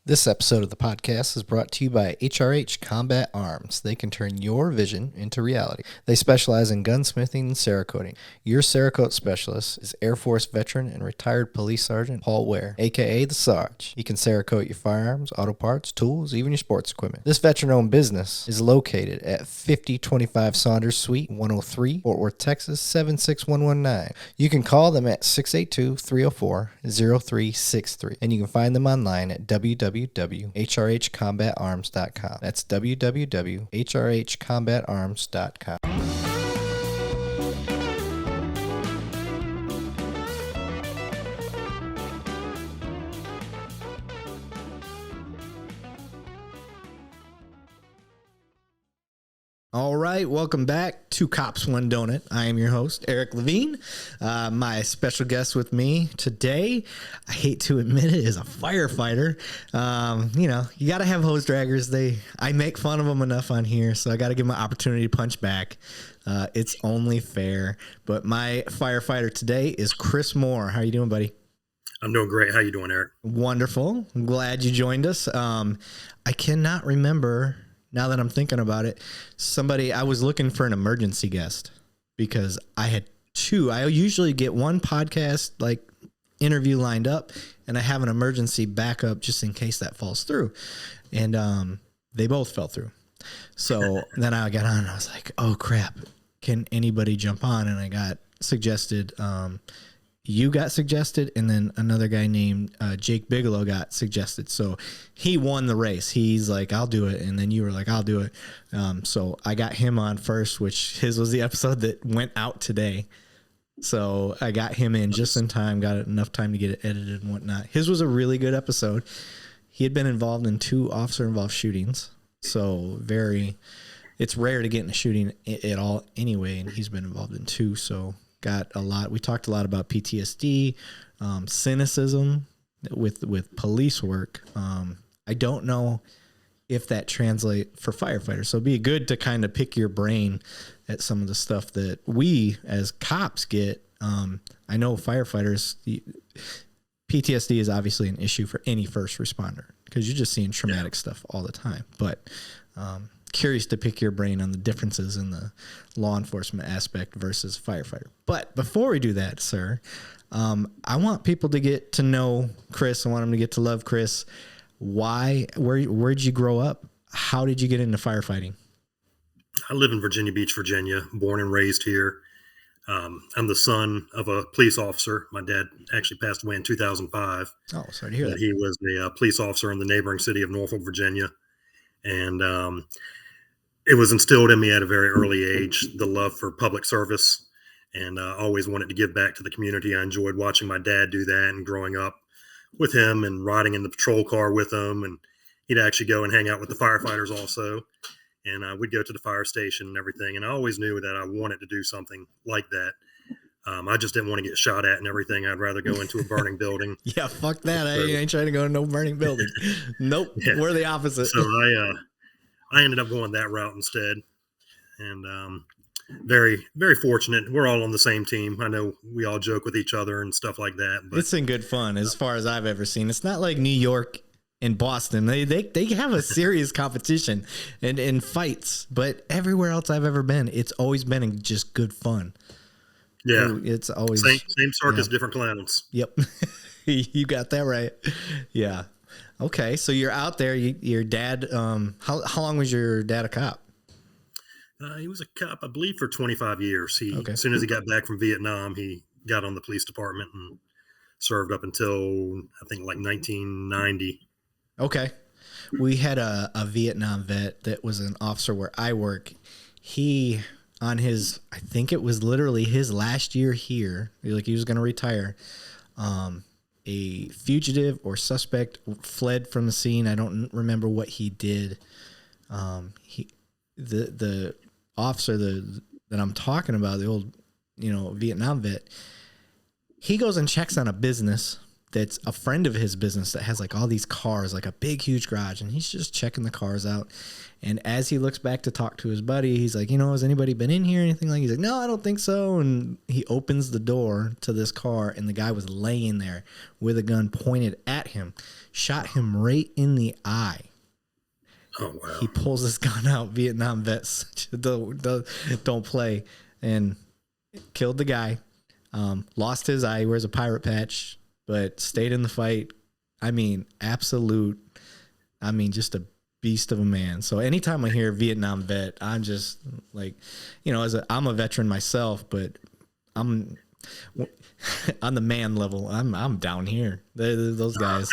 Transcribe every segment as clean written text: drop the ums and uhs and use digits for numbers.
This episode of the podcast is brought to you by HRH Combat Arms. They can turn your vision into reality. They specialize in gunsmithing and Cerakoting. Your Cerakote specialist is Air Force veteran and retired police sergeant Paul Ware, aka the Sarge. He can Cerakote your firearms, auto parts, tools, even your sports equipment. This veteran-owned business is located at 5025 Saunders Suite 103, Fort Worth, Texas 76119. You can call them at 682-304-0363, and you can find them online at www.hrhcombatarms.com. That's www.hrhcombatarms.com. All right, welcome back to Cops One Donut. I am your host, Eric Levine. My special guest with me today, I hate to admit it, is a firefighter. You got to have hose draggers. I make fun of them enough on here, so I got to give them an opportunity to punch back. It's only fair. But my firefighter today is Chris Moore. How you doing, buddy? I'm doing great. How you doing, Eric? Wonderful. I'm glad you joined us. I cannot remember. Now that I'm thinking about it, I was looking for an emergency guest because I had two. I usually get one podcast interview lined up, and I have an emergency backup just in case that falls through. And they both fell through. So then I got on and I was like, oh crap, can anybody jump on? And I got suggested, you got suggested, and then another guy named Jake Bigelow got suggested. So he won the race. He's like, I'll do it. And then you were like, I'll do it. So I got him on first, which his was the episode that went out today. So I got him in just in time, got enough time to get it edited and whatnot. His was a really good episode. He had been involved in 2 officer-involved shootings. So it's rare to get in a shooting at all anyway, and he's been involved in 2, so... We talked a lot about PTSD, cynicism with police work. I don't know if that translates for firefighters. So it'd be good to kind of pick your brain at some of the stuff that we as cops get. I know firefighters, PTSD is obviously an issue for any first responder because you're just seeing traumatic stuff all the time. But curious to pick your brain on the differences in the law enforcement aspect versus firefighter. But before we do that, sir, I want people to get to know Chris. I want them to get to love Chris. Where'd you grow up? How did you get into firefighting? I live in Virginia Beach, Virginia, born and raised here. I'm the son of a police officer. My dad actually passed away in 2005. Oh, sorry to hear that. He was a police officer in the neighboring city of Norfolk, Virginia. And it was instilled in me at a very early age, the love for public service, and I always wanted to give back to the community. I enjoyed watching my dad do that and growing up with him and riding in the patrol car with him. And he'd actually go and hang out with the firefighters also. And we'd go to the fire station and everything. And I always knew that I wanted to do something like that. I just didn't want to get shot at and everything. I'd rather go into a burning building. Yeah, fuck that. I ain't trying to go to no burning building. Nope. Yeah. We're the opposite. So I ended up going that route instead. And very, very fortunate. We're all on the same team. I know we all joke with each other and stuff like that. But it's in good fun as far as I've ever seen. It's not like New York and Boston. They have a serious competition and fights. But everywhere else I've ever been, it's always been in just good fun. Yeah. It's always... Same circus, different clowns. Yep. You got that right. Yeah. Okay, so you're out there. Your dad. How long was your dad a cop? He was a cop, I believe, for 25 years. As soon as he got back from Vietnam, he got on the police department and served up until I think like 1990. Okay, we had a Vietnam vet that was an officer where I work. He I think it was literally his last year here. Like he was going to retire. A fugitive or suspect fled from the scene. I don't remember what he did. The officer that I'm talking about, the old, Vietnam vet, he goes and checks on a business that's a friend of his business that has like all these cars, like a big, huge garage, and he's just checking the cars out. And as he looks back to talk to his buddy, he's like, has anybody been in here or anything? He's like, no, I don't think so. And he opens the door to this car, and the guy was laying there with a gun pointed at him, shot him right in the eye. Oh, wow. He pulls his gun out. Vietnam vets don't play, and killed the guy. Lost his eye. He wears a pirate patch, but stayed in the fight. I mean, just a beast of a man. So anytime I hear Vietnam vet, I'm just like, I'm a veteran myself, but I'm on the man level. I'm down here. Those guys.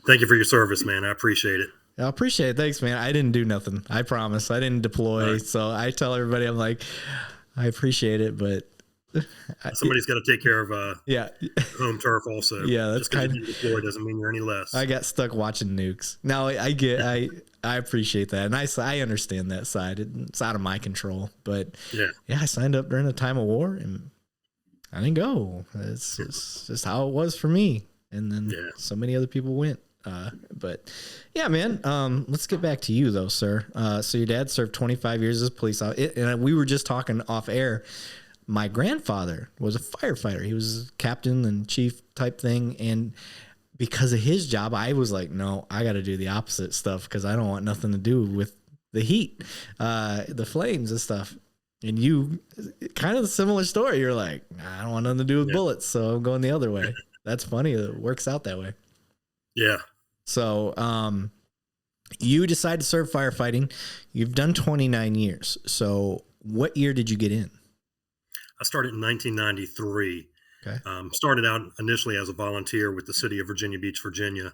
Thank you for your service, man. I appreciate it. I appreciate it. Thanks, man. I didn't do nothing. I promise. I didn't deploy. Right. So I tell everybody, I'm like, I appreciate it, but somebody's got to take care of home turf also. Yeah, that's kind of deployed doesn't mean you're any less. I got stuck watching nukes. Now I appreciate that, and I understand that side. It's out of my control, but yeah, I signed up during a time of war, and I didn't go. It's just how it was for me, and then so many other people went. But yeah, man, let's get back to you though, sir. So your dad served 25 years as a police officer, and we were just talking off air. My grandfather was a firefighter. He was a captain and chief type thing. And because of his job, I was like, no, I got to do the opposite stuff because I don't want nothing to do with the heat, the flames and stuff. And you, kind of a similar story. You're like, I don't want nothing to do with bullets, so I'm going the other way. That's funny. It works out that way. Yeah. So you decided to serve firefighting. You've done 29 years. So what year did you get in? I started in 1993. Okay. Started out initially as a volunteer with the city of Virginia Beach, Virginia,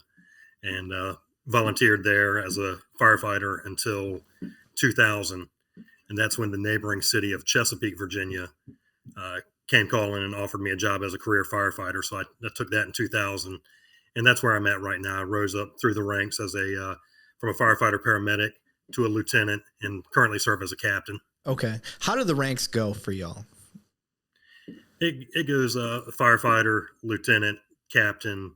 and volunteered there as a firefighter until 2000. And that's when the neighboring city of Chesapeake, Virginia, came calling and offered me a job as a career firefighter. So I took that in 2000. And that's where I'm at right now. I rose up through the ranks as from a firefighter paramedic to a lieutenant and currently serve as a captain. Okay. How do the ranks go for y'all? It goes firefighter, lieutenant, captain,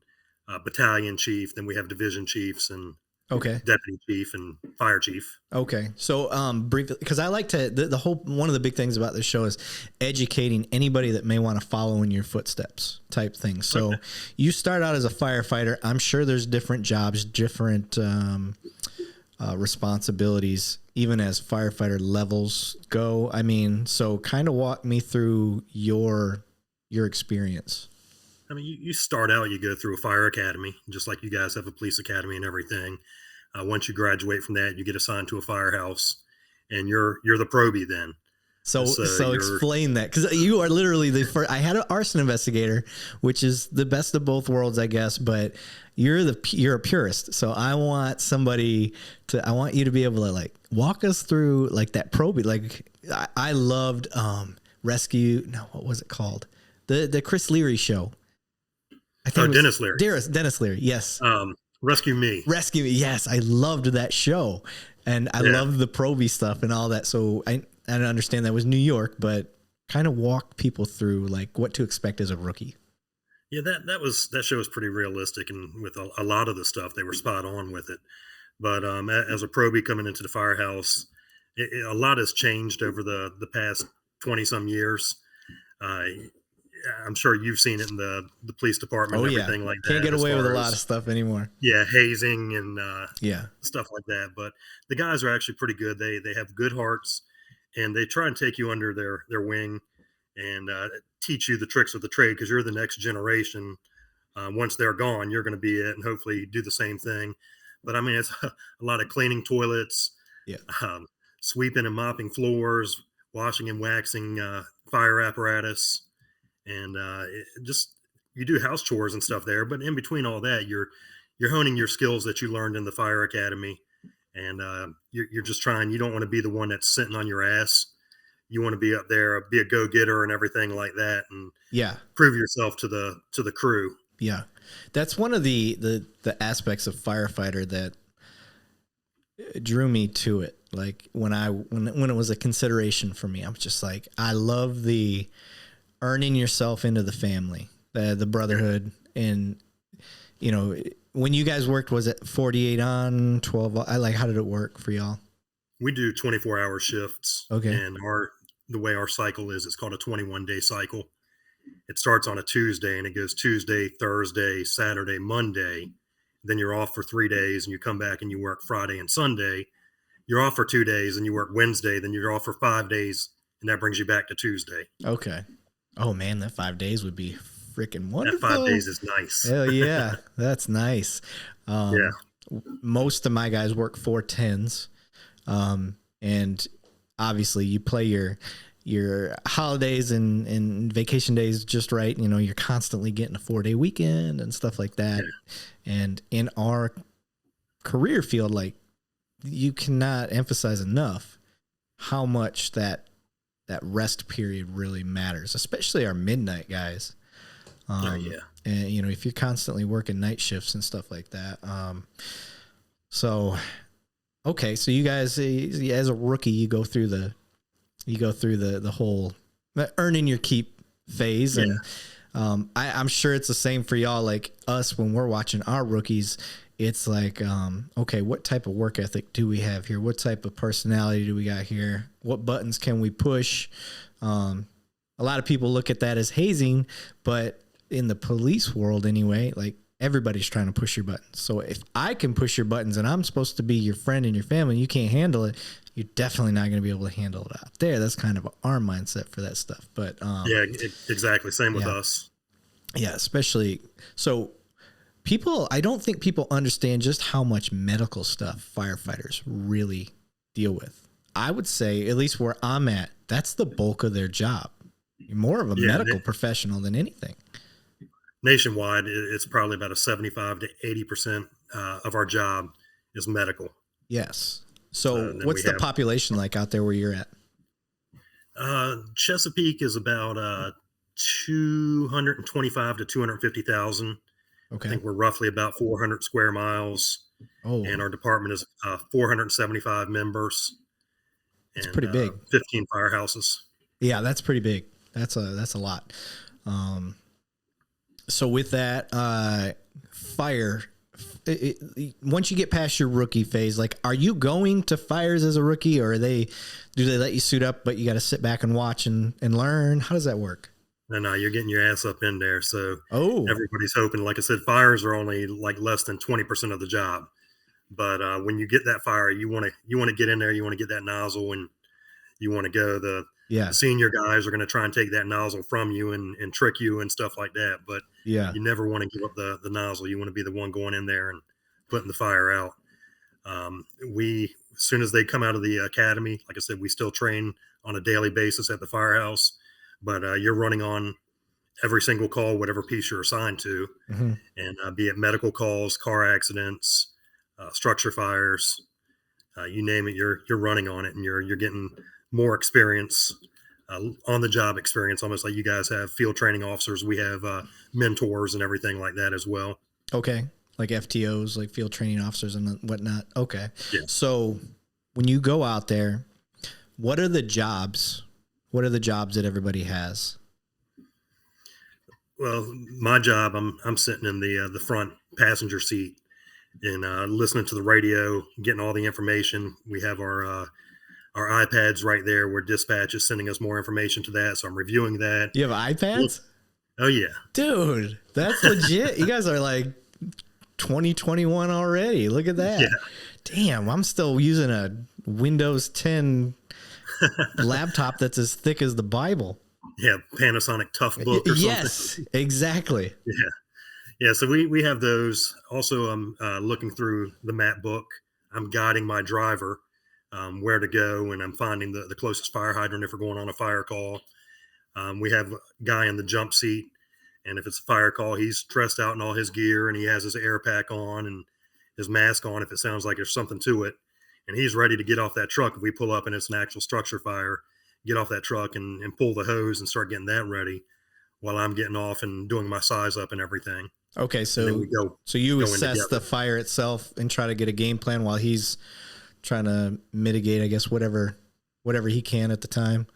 battalion chief. Then we have division chiefs and deputy chief and fire chief. Okay. So briefly, because I like to, the whole, one of the big things about this show is educating anybody that may want to follow in your footsteps type thing. So you start out as a firefighter. I'm sure there's different jobs, different responsibilities, even as firefighter levels go. I mean, so kind of walk me through your experience. I mean, you start out, you go through a fire academy, just like you guys have a police academy and everything. Once you graduate from that, you get assigned to a firehouse, and you're the probie then. So explain that, because you are literally the first. I had an arson investigator, which is the best of both worlds, I guess. But you're a purist, so I want you to be able to like walk us through like that probie. Like I loved Rescue. No, what was it called? The Chris Leary show. I think Dennis Leary. Dennis Leary. Yes. Rescue Me. Yes, I loved that show, and I loved the probie stuff and all that. So I understand that was New York, but kind of walk people through like what to expect as a rookie. Yeah, that show was pretty realistic, and with a lot of the stuff, they were spot on with it. But as a probie coming into the firehouse, a lot has changed over the past 20 some years. I'm sure you've seen it in the police department and everything like that. Can't get away with a lot of stuff anymore. Yeah, hazing and stuff like that. But the guys are actually pretty good. They have good hearts, and they try and take you under their wing and teach you the tricks of the trade, because you're the next generation. Once they're gone, you're going to be it, and hopefully do the same thing. But I mean, it's a lot of cleaning toilets, sweeping and mopping floors, washing and waxing fire apparatus. And you do house chores and stuff there, but in between all that, you're honing your skills that you learned in the fire academy, and you're just trying. You don't want to be the one that's sitting on your ass. You want to be up there, be a go-getter and everything like that, and prove yourself to the crew. Yeah, that's one of the aspects of firefighter that drew me to it. Like when it was a consideration for me, I was just like, I love the earning yourself into the family, the brotherhood, and you know, when you guys worked, was it 48 on 12? Like, how did it work for y'all? We do 24-hour shifts. Okay. And the way our cycle is, it's called a 21-day cycle. It starts on a Tuesday and it goes Tuesday, Thursday, Saturday, Monday. Then you're off for 3 days and you come back and you work Friday and Sunday. You're off for 2 days and you work Wednesday. Then you're off for 5 days and that brings you back to Tuesday. Okay. Oh man, that 5 days would be freaking wonderful. That 5 days is nice. Hell yeah. That's nice. Yeah. Most of my guys work 4-10s. And obviously you play your holidays and vacation days just right. You know, you're constantly getting a 4-day weekend and stuff like that. Yeah. And in our career field, like, you cannot emphasize enough how much that rest period really matters, especially our midnight guys. And you know, if you're constantly working night shifts and stuff like that. Okay, so you guys, as a rookie, you go through the whole earning your keep phase. Yeah. And I'm sure it's the same for y'all, like us, when we're watching our rookies. It's like, okay, what type of work ethic do we have here? What type of personality do we got here? What buttons can we push? A lot of people look at that as hazing, but in the police world anyway, like, everybody's trying to push your buttons. So if I can push your buttons and I'm supposed to be your friend and your family, and you can't handle it, you're definitely not going to be able to handle it out there. That's kind of our mindset for that stuff. But yeah, exactly. Same with us. Yeah, especially so. I don't think people understand just how much medical stuff firefighters really deal with. I would say, at least where I'm at, that's the bulk of their job. You're more of a medical professional than anything. Nationwide, it's probably about a 75 to 80% of our job is medical. Yes. So what's the population like out there where you're at? Chesapeake is about 225 to 250,000. Okay. I think we're roughly about 400 square miles. Oh. And our department is 475 members. It's pretty big. 15 firehouses. Yeah, that's pretty big. That's a lot. So with that, once you get past your rookie phase, like, are you going to fires as a rookie, or do they let you suit up, but you got to sit back and watch and learn? How does that work? No, you're getting your ass up in there. So everybody's hoping, like I said, fires are only like less than 20% of the job. But when you get that fire, you want to get in there, you want to get that nozzle, and you want to go. The senior guys are going to try and take that nozzle from you and trick you and stuff like that. But you never want to give up the nozzle. You want to be the one going in there and putting the fire out. As soon as they come out of the academy, like I said, we still train on a daily basis at the firehouse. But you're running on every single call, whatever piece you're assigned to, and be it medical calls, car accidents, structure fires, you name it, you're running on it, and you're getting more experience, on the job experience, almost like you guys have field training officers. We have mentors and everything like that as well. Okay, like FTOs, like field training officers and whatnot. Okay, yeah. So when you go out there, what are the jobs? What are the jobs that everybody has? Well, my job, I'm sitting in the front passenger seat and listening to the radio, getting all the information. We have our iPads right there where dispatch is sending us more information to that. So I'm reviewing that. You have iPads? Oh, yeah. Dude, that's legit. You guys are like 2021 already. Look at that. Yeah. Damn, I'm still using a Windows 10 laptop that's as thick as the Bible. Yeah, Panasonic Tough Book or something. Yes, exactly. Yeah. So we have those. Also, I'm looking through the map book. I'm guiding my driver where to go, and I'm finding the closest fire hydrant if we're going on a fire call. We have a guy in the jump seat, and if it's a fire call, he's dressed out in all his gear, and he has his air pack on and his mask on if it sounds like there's something to it. And he's ready to get off that truck. If we pull up and it's an actual structure fire, get off that truck and pull the hose and start getting that ready while I'm getting off and doing my size up and everything. Okay, so you assess the fire itself and try to get a game plan while he's trying to mitigate, I guess, whatever he can at the time.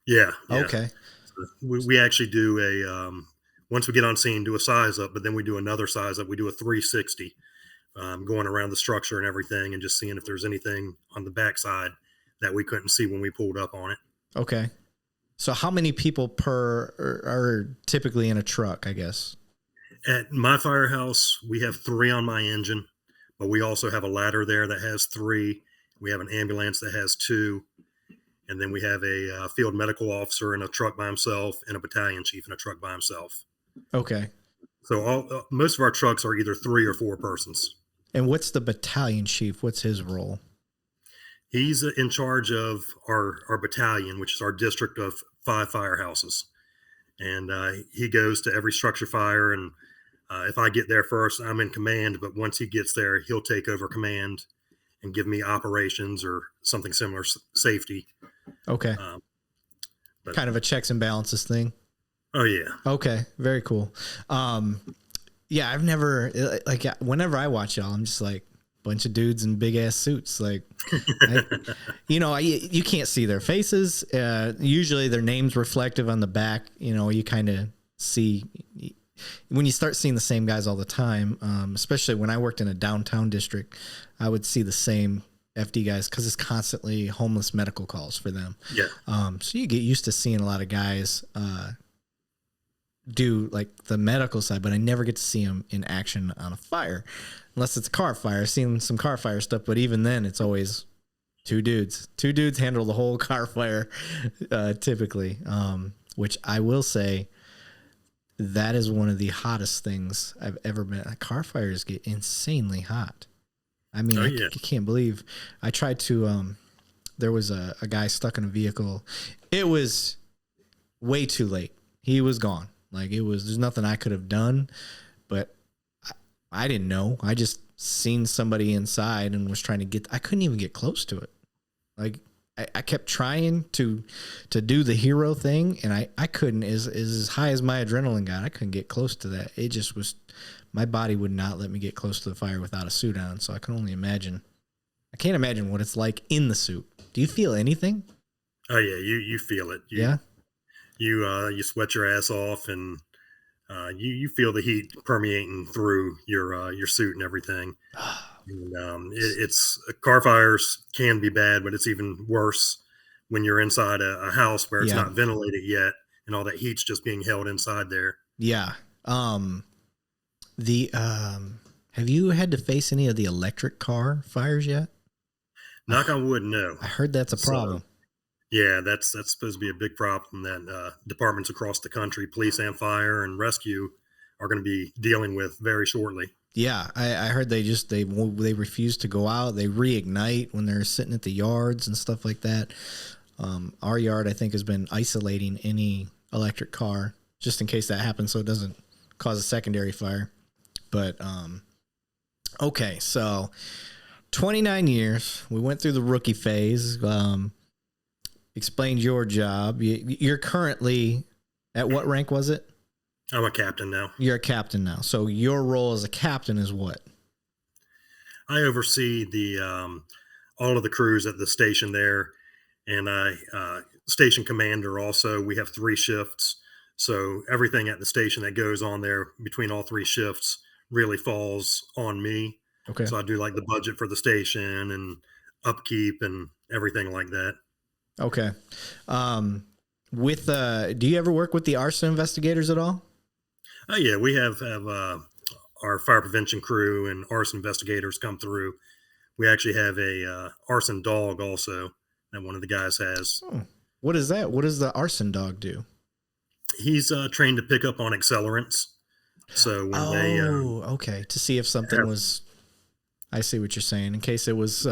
Yeah. Okay. So we actually do once we get on scene, do a size up, but then we do another size up. We do a 360, going around the structure and everything, and just seeing if there's anything on the backside that we couldn't see when we pulled up on it. Okay. So how many people are typically in a truck, I guess? At my firehouse, we have 3 on my engine, but we also have a ladder there that has 3. We have an ambulance that has 2. And then we have a field medical officer in a truck by himself and a battalion chief in a truck by himself. Okay. So most of our trucks are either 3 or 4 persons. And what's the battalion chief? What's his role? He's in charge of our battalion, which is our district of 5 firehouses. And he goes to every structure fire. And if I get there first, I'm in command. But once he gets there, he'll take over command and give me operations or something similar, safety. Okay. Kind of a checks and balances thing. Oh, yeah. Okay. Very cool. Yeah, I've never, like, whenever I watch y'all, I'm just like, bunch of dudes in big ass suits. Like, you can't see their faces. Usually their name's reflective on the back. You kind of see when you start seeing the same guys all the time, especially when I worked in a downtown district, I would see the same FD guys because it's constantly homeless medical calls for them. Yeah. So you get used to seeing a lot of guys do like the medical side, but I never get to see them in action on a fire unless it's a car fire. I've seen some car fire stuff, but even then it's always 2 dudes. 2 dudes handle the whole car fire typically, which I will say that is one of the hottest things I've ever been. Car fires get insanely hot. I mean, I can't believe I tried to, there was a guy stuck in a vehicle. It was way too late. He was gone. Like there's nothing I could have done, but I didn't know. I just seen somebody inside and was trying to I couldn't even get close to it. Like I kept trying to do the hero thing, and I couldn't. As high as my adrenaline got, I couldn't get close to that. It just was, my body would not let me get close to the fire without a suit on. So I can only imagine. I can't imagine what it's like in the suit. Do you feel anything? Oh yeah, you feel it. Yeah. You sweat your ass off, and you feel the heat permeating through your suit and everything. And it's car fires can be bad, but it's even worse when you're inside a house where it's not ventilated yet, and all that heat's just being held inside there. Yeah. Have you had to face any of the electric car fires yet? Knock on wood, no. I heard that's a problem. Yeah, that's supposed to be a big problem that departments across the country, police and fire and rescue, are going to be dealing with very shortly. Yeah, I heard they refuse to go out. They reignite when they're sitting at the yards and stuff like that. Our yard, I think, has been isolating any electric car just in case that happens, so it doesn't cause a secondary fire. But okay, so 29 years, we went through the rookie phase. Explained your job. You're currently at what rank was it? I'm a captain now. You're a captain now. So your role as a captain is what? I oversee the all of the crews at the station there, and I station commander also. We have 3 shifts, so everything at the station that goes on there between all 3 shifts really falls on me. Okay. So I do like the budget for the station and upkeep and everything like that. Okay. Do you ever work with the arson investigators at all? Oh yeah, we have our fire prevention crew and arson investigators come through. We actually have a Arson Dog also that one of the guys has. Oh. What is that? What does the Arson Dog do? He's trained to pick up on accelerants. So when okay, to see if something was. I see what you're saying. In case it was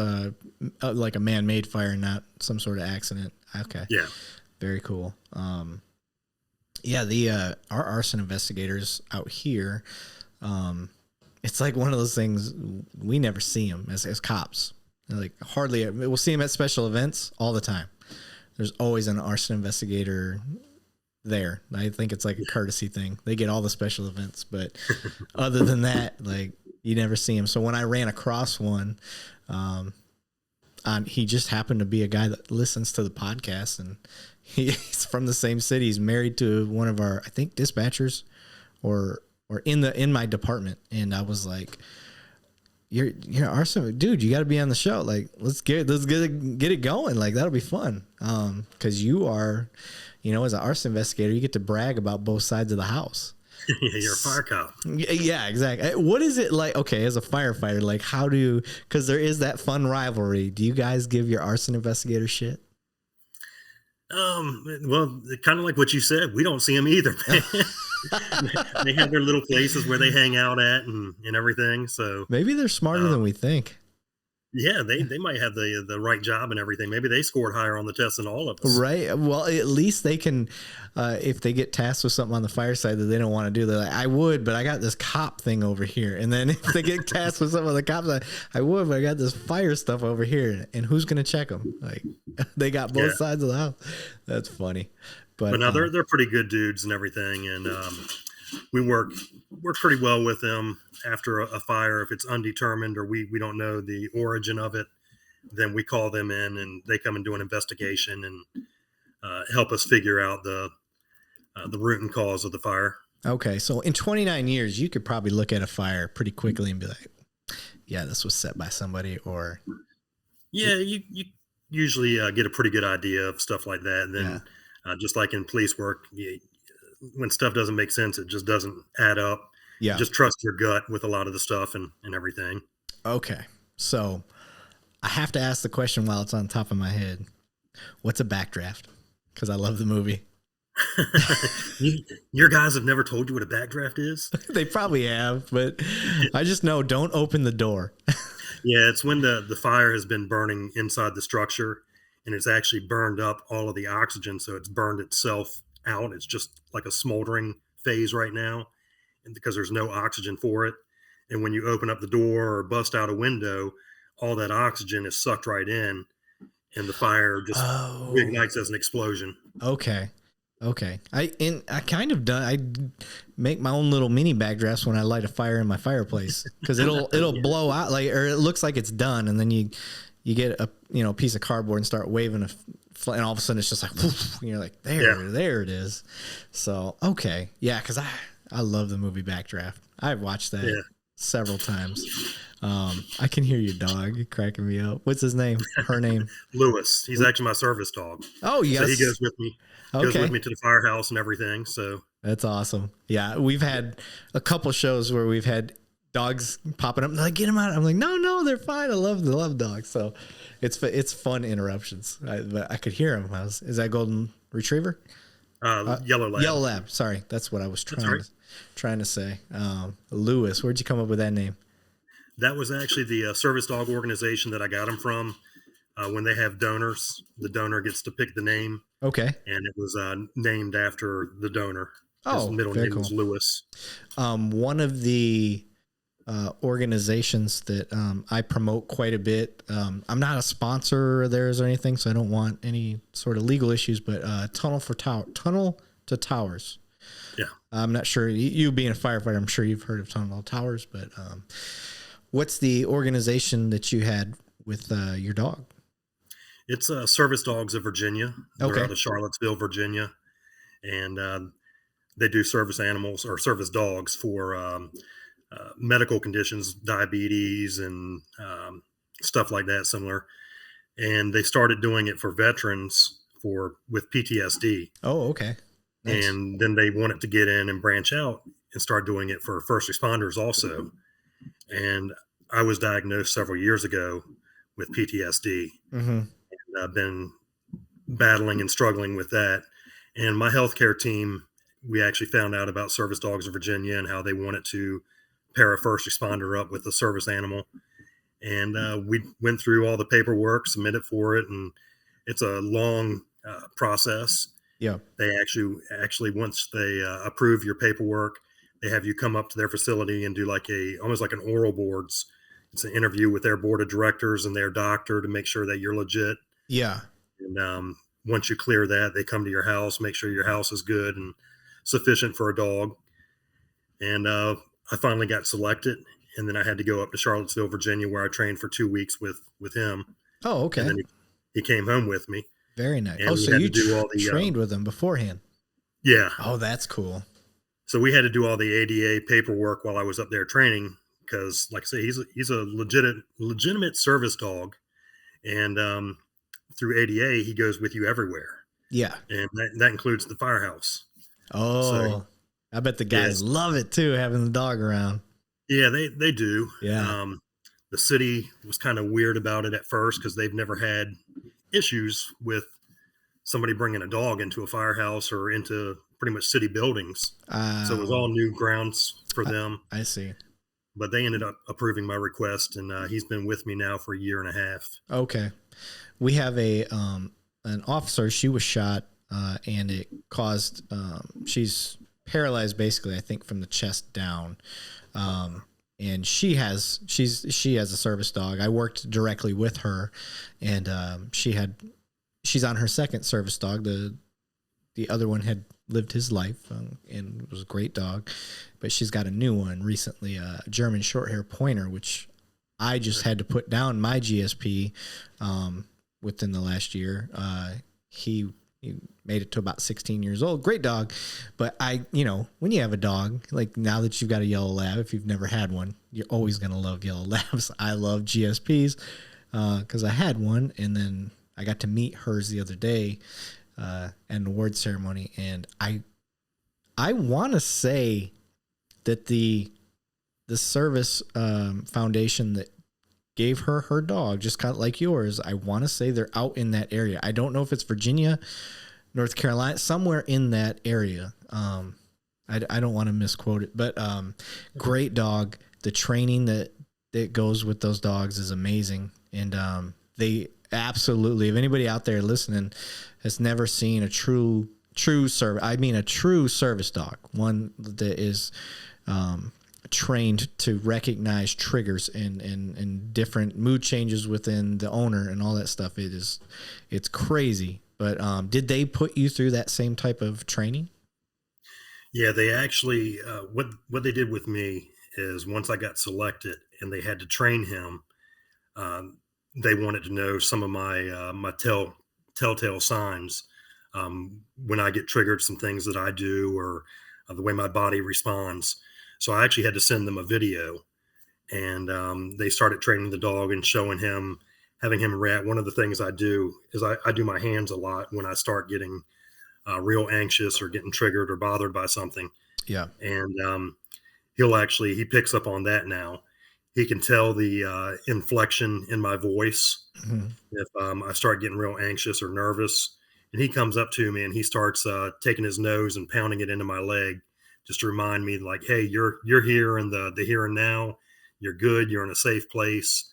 like a man-made fire, not some sort of accident. Okay. Yeah. Very cool. Our arson investigators out here, it's like one of those things we never see them as cops. They're like hardly. We'll see them at special events all the time. There's always an arson investigator there. I think it's like a courtesy thing. They get all the special events, but other than that, like. You never see him. So when I ran across one, he just happened to be a guy that listens to the podcast, and he's from the same city. He's married to one of our, I think, dispatchers or in my department, and I was like, you're Arson, dude, you got to be on the show. Like, let's get it going. Like, that'll be fun. Cause you are, as an arson investigator, you get to brag about both sides of the house. You're a fire cop. Yeah, exactly. What is it like? Okay, as a firefighter, like because there is that fun rivalry. Do you guys give your arson investigator shit? Well, kind of like what you said, we don't see them either. They have their little places where they hang out at and everything. So maybe they're smarter than we think. Yeah, they might have the right job and everything. Maybe they scored higher on the test than all of us. Right. Well, at least they can, if they get tasked with something on the fire side that they don't want to do, they're like, I would, but I got this cop thing over here. And then if they get tasked with something on the cop side, I would, but I got this fire stuff over here. And who's going to check them? Like, they got both sides of the house. That's funny. But no, they're pretty good dudes and everything. And we work pretty well with them. After a fire, if it's undetermined or we don't know the origin of it, then we call them in and they come and do an investigation and help us figure out the root and cause of the fire. Okay, so in 29 years, you could probably look at a fire pretty quickly and be like, yeah, this was set by somebody, or... Yeah, you usually get a pretty good idea of stuff like that. And then just like in police work, when stuff doesn't make sense, it just doesn't add up. Yeah. Just trust your gut with a lot of the stuff and everything. Okay. So I have to ask the question while it's on top of my head. What's a backdraft? Because I love the movie. Your guys have never told you what a backdraft is? They probably have, but I just know don't open the door. Yeah, it's when the fire has been burning inside the structure and it's actually burned up all of the oxygen. So it's burned itself out. It's just like a smoldering phase right now. And because there's no oxygen for it. And when you open up the door or bust out a window, all that oxygen is sucked right in and the fire just reignites as an explosion. Okay. I make my own little mini backdrafts when I light a fire in my fireplace because it'll blow out, like, or it looks like it's done. And then you get a piece of cardboard and start waving and all of a sudden it's just like, whoosh, and you're like, there it is. So, okay. Yeah. Cause I love the movie Backdraft. I've watched that several times. I can hear your dog cracking me up. What's his name? Her name? Lewis. He's actually my service dog. Oh, yes. So he goes with me. Goes with me to the firehouse and everything. So that's awesome. Yeah, we've had a couple shows where we've had dogs popping up. And they're like, get them out. I'm like, no, they're fine. I love dogs. So it's fun interruptions. I could hear them. Is that golden retriever? Yellow lab. Yellow lab. Sorry, that's what I was trying to say. Lewis, where'd you come up with that name? That was actually the service dog organization that I got him from. When they have donors, the donor gets to pick the name. Okay. And it was named after the donor. His middle name was Lewis. One of the organizations that I promote quite a bit. I'm not a sponsor of theirs or anything, so I don't want any sort of legal issues, but Tunnel to Towers. Yeah. I'm not sure. You being a firefighter, I'm sure you've heard of Tunnel to Towers, but what's the organization that you had with your dog? It's Service Dogs of Virginia. They're out of Charlottesville, Virginia. And they do service animals or service dogs for medical conditions, diabetes and stuff like that, similar. And they started doing it for veterans with PTSD. Oh, okay. Nice. And then they wanted to get in and branch out and start doing it for first responders also. And I was diagnosed several years ago with PTSD. Mm-hmm. And I've been battling and struggling with that. And my healthcare team, we actually found out about Service Dogs of Virginia and how they wanted to pair a first responder up with a service animal. And we went through all the paperwork, submitted for it, and it's a long process. Yeah. They actually once they approve your paperwork, they have you come up to their facility and do almost like an oral boards. It's an interview with their board of directors and their doctor to make sure that you're legit. Yeah. And once you clear that, they come to your house, make sure your house is good and sufficient for a dog. And I finally got selected, and then I had to go up to Charlottesville, Virginia, where I trained for 2 weeks with him. Oh, okay. And then he came home with me. Very nice. So you trained with him beforehand? Yeah. Oh, that's cool. So we had to do all the ADA paperwork while I was up there training because, like I say, he's a legitimate service dog, and through ADA he goes with you everywhere, Yeah. and that includes the firehouse. So Oh, I bet the guys yes, love it too, having the dog around. yeah, they do. Yeah. The city was kind of weird about it at first because they've never had issues with somebody bringing a dog into a firehouse or into pretty much city buildings. So it was all Um, new grounds for I, them. I see. But they ended up approving my request, and he's been with me now for a year and a half. Okay. We have an officer. She was shot, and it caused. She's paralyzed basically, I think, from the chest down. And she has a service dog. I worked directly with her, and she's on her second service dog. The other one had lived his life and was a great dog, but she's got a new one recently, a German Shorthair Pointer, which I just had to put down my GSP within the last year. He made it to about 16 years old. Great dog. But when you have a dog, like now that you've got a yellow lab, if you've never had one, you're always going to love yellow labs. I love GSPs because I had one, and then I got to meet hers the other day at an award ceremony. And I want to say that the service foundation that gave her dog, just kind of like yours, I want to say they're out in that area. I don't know if it's Virginia, North Carolina, somewhere in that area. I don't want to misquote it, but great dog. The training that goes with those dogs is amazing. And they absolutely, if anybody out there listening has never seen a true service, I mean a true service dog, one that is trained to recognize triggers and different mood changes within the owner and all that stuff. It's crazy. But did they put you through that same type of training? Yeah, they actually what they did with me is once I got selected and they had to train him, they wanted to know some of my telltale signs when I get triggered, some things that I do or the way my body responds. So I actually had to send them a video, and they started training the dog and showing him, having him react. One of the things I do is I do my hands a lot when I start getting real anxious or getting triggered or bothered by something. Yeah. And he picks up on that now. He can tell the inflection in my voice Mm-hmm. if I start getting real anxious or nervous. And he comes up to me and he starts taking his nose and pounding it into my leg, just to remind me, like, hey, you're here in the here and now. You're good. You're in a safe place.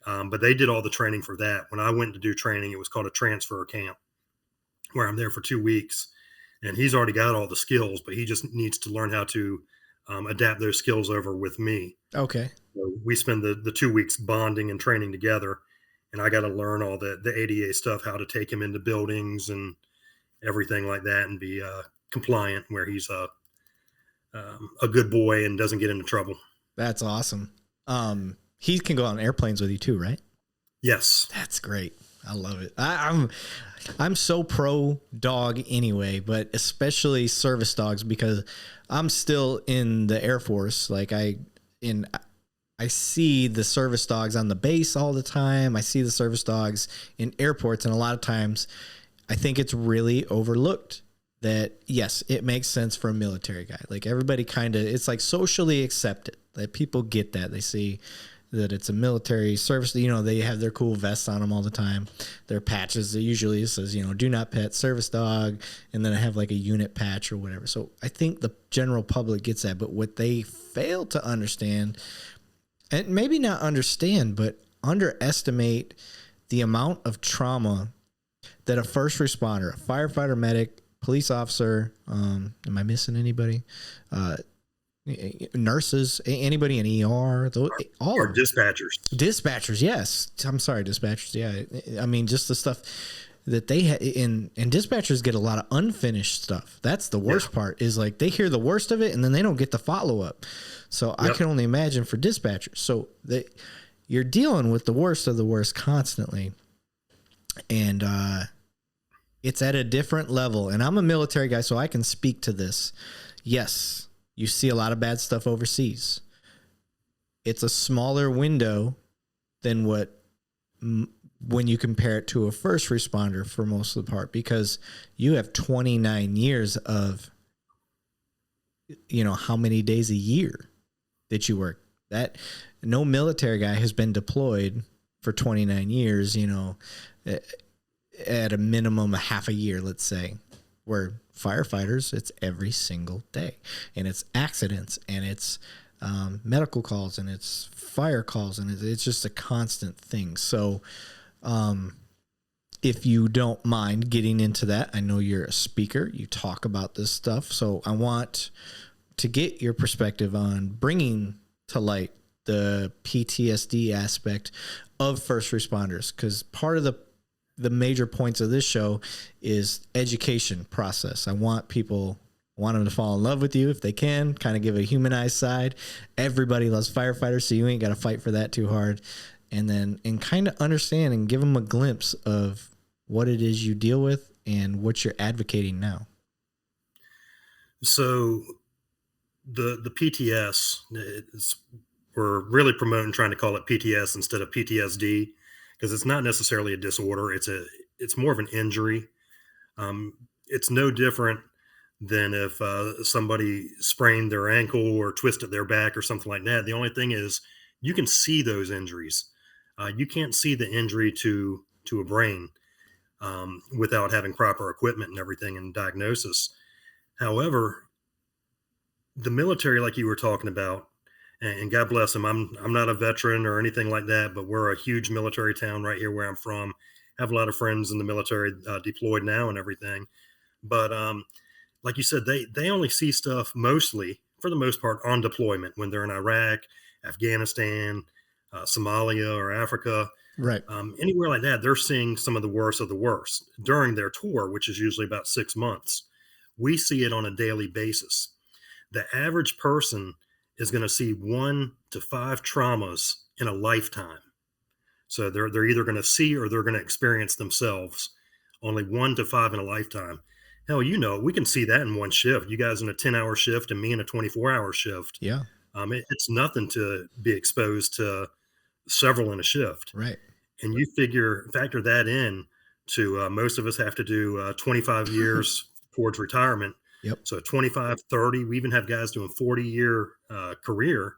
But they did all the training for that. When I went to do training, it was called a transfer camp, where I'm there for 2 weeks, and he's already got all the skills, but he just needs to learn how to adapt those skills over with me. Okay. So we spend the 2 weeks bonding and training together, and I got to learn all the ADA stuff, how to take him into buildings and everything like that, and be compliant where he's a good boy and doesn't get into trouble. That's awesome. He can go on airplanes with you too, right? Yes. That's great. I love it. I'm so pro dog anyway, but especially service dogs, because I'm still in the Air Force. Like I see the service dogs on the base all the time. I see the service dogs in airports, and a lot of times I think it's really overlooked that, yes, it makes sense for a military guy. Like everybody it's like socially accepted that people get that. They see that it's a military service. They have their cool vests on them all the time. Their patches, it usually says, do not pet, service dog. And then I have like a unit patch or whatever. So I think the general public gets that. But what they fail to understand, and maybe not understand, but underestimate the amount of trauma that a first responder, a firefighter, medic, police officer, am I missing anybody? Nurses, anybody in ER, all Or dispatchers. Yes. I'm sorry. Dispatchers. Yeah. I mean, just the stuff that they and dispatchers get a lot of unfinished stuff. That's the worst part, is like they hear the worst of it and then they don't get the follow up. So I can only imagine for dispatchers. So you're dealing with the worst of the worst constantly. And, It's at a different level. And I'm a military guy, so I can speak to this. Yes, you see a lot of bad stuff overseas. It's a smaller window than when you compare it to a first responder for most of the part, because you have 29 years of, how many days a year that you work. That no military guy has been deployed for 29 years, at a minimum a half a year, let's say, where firefighters, it's every single day, and it's accidents, and it's medical calls, and it's fire calls, and it's just a constant thing. So if you don't mind getting into that, I know you're a speaker, you talk about this stuff, so I want to get your perspective on bringing to light the PTSD aspect of first responders, because part of the major points of this show is education process. I want them to fall in love with you if they can, kind of give a humanized side. Everybody loves firefighters, so you ain't got to fight for that too hard. And kind of understand and give them a glimpse of what it is you deal with and what you're advocating now. So the PTS, we're really promoting trying to call it PTS instead of PTSD, because it's not necessarily a disorder. It's more of an injury. It's no different than if somebody sprained their ankle or twisted their back or something like that. The only thing is you can see those injuries. You can't see the injury to a brain without having proper equipment and everything and diagnosis. However, the military, like you were talking about, and God bless them, I'm not a veteran or anything like that, but we're a huge military town right here where I'm from. Have a lot of friends in the military deployed now and everything. But like you said, they only see stuff mostly, for the most part, on deployment when they're in Iraq, Afghanistan, Somalia, or Africa. Right. Anywhere like that, they're seeing some of the worst of the worst during their tour, which is usually about 6 months. We see it on a daily basis. The average person is going to see 1 to 5 traumas in a lifetime. So they're either going to see or they're going to experience themselves. Only 1 to 5 in a lifetime. Hell, we can see that in one shift. You guys in a 10-hour shift and me in a 24-hour shift. Yeah. It's nothing to be exposed to several in a shift. Right. And you factor that in to most of us have to do 25 years towards retirement. Yep. So 25, 30, we even have guys doing 40-year career.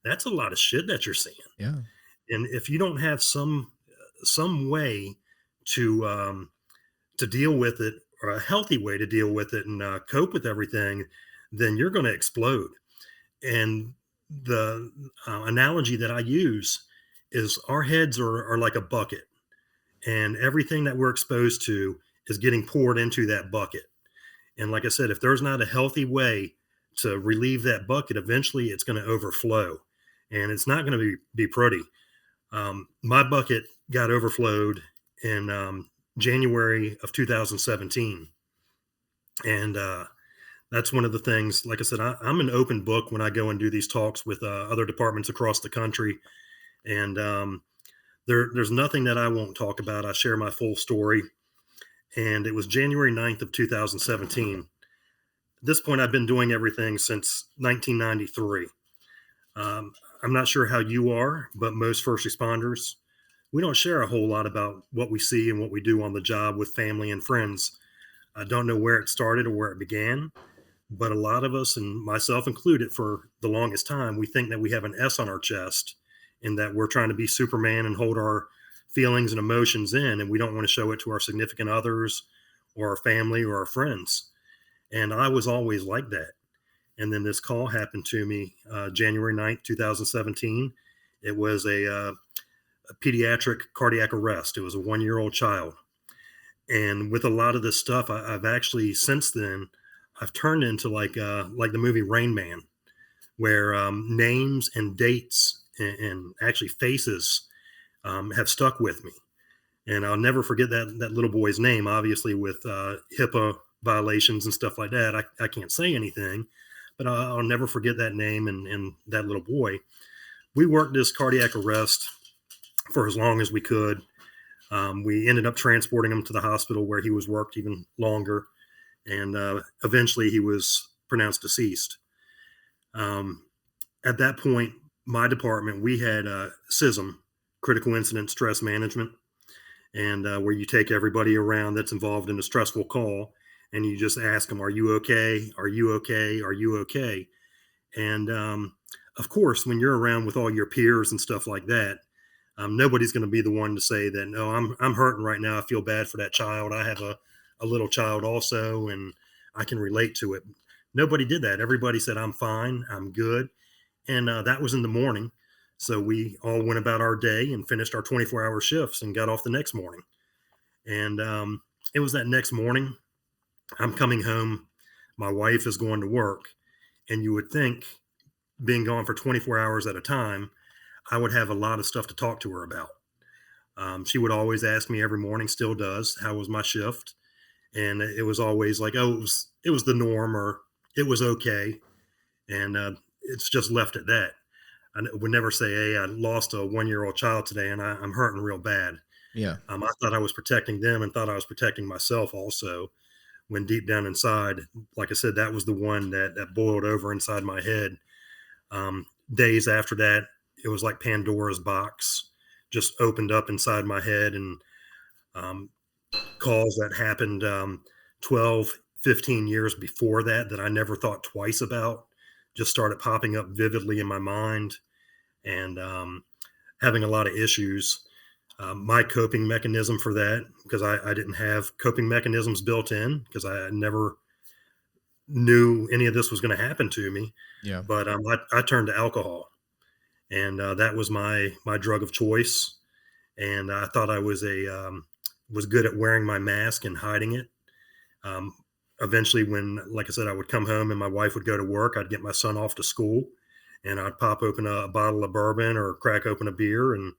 That's a lot of shit that you're seeing. Yeah. And if you don't have some way to deal with it, or a healthy way to deal with it and cope with everything, then you're going to explode. And the analogy that I use is our heads are like a bucket, and everything that we're exposed to is getting poured into that bucket. And like I said, if there's not a healthy way to relieve that bucket, eventually it's going to overflow, and it's not going to be pretty. My bucket got overflowed in January of 2017. And that's one of the things, like I said, I'm an open book when I go and do these talks with other departments across the country. And there's nothing that I won't talk about. I share my full story. And it was January 9th of 2017. At this point, I've been doing everything since 1993. I'm not sure how you are, but most first responders, we don't share a whole lot about what we see and what we do on the job with family and friends. I don't know where it started or where it began, but a lot of us, and myself included, for the longest time, we think that we have an S on our chest and that we're trying to be Superman and hold our feelings and emotions in, and we don't want to show it to our significant others or our family or our friends. And I was always like that. And then this call happened to me January 9th, 2017. It was a pediatric cardiac arrest. It was a 1-year-old child. And with a lot of this stuff, I've actually since then, I've turned into like the movie Rain Man, where names and dates and actually faces have stuck with me. And I'll never forget that little boy's name. Obviously, with HIPAA violations and stuff like that, I can't say anything, but I'll never forget that name and that little boy. We worked this cardiac arrest for as long as we could. We ended up transporting him to the hospital where he was worked even longer, and eventually he was pronounced deceased. Um, at that point, my department, we had SISM, Critical Incident Stress Management, and where you take everybody around that's involved in a stressful call and you just ask them, "Are you okay? Are you okay? Are you okay?" And of course, when you're around with all your peers and stuff like that, nobody's going to be the one to say that, "No, I'm hurting right now. I feel bad for that child. I have a little child also, and I can relate to it." Nobody did that. Everybody said, "I'm fine. I'm good." And that was in the morning. So we all went about our day and finished our 24-hour shifts and got off the next morning. And it was that next morning. I'm coming home. My wife is going to work. And you would think, being gone for 24 hours at a time, I would have a lot of stuff to talk to her about. She would always ask me every morning, still does, how was my shift? And it was always like, "Oh, it was the norm," or "It was okay." And it's just left at that. I would never say, "Hey, I lost a 1-year-old child today and I'm hurting real bad." Yeah. I thought I was protecting them and thought I was protecting myself also, when deep down inside, like I said, that was the one that boiled over inside my head. Days after that, it was like Pandora's box just opened up inside my head, and um, calls that happened 12, 15 years before that I never thought twice about just started popping up vividly in my mind, and having a lot of issues. My coping mechanism for that, because I didn't have coping mechanisms built in, because I never knew any of this was going to happen to me. Yeah. But I turned to alcohol, and that was my drug of choice. And I thought I was good at wearing my mask and hiding it. Um, Eventually, when, like I said, I would come home and my wife would go to work, I'd get my son off to school, and I'd pop open a bottle of bourbon or crack open a beer, and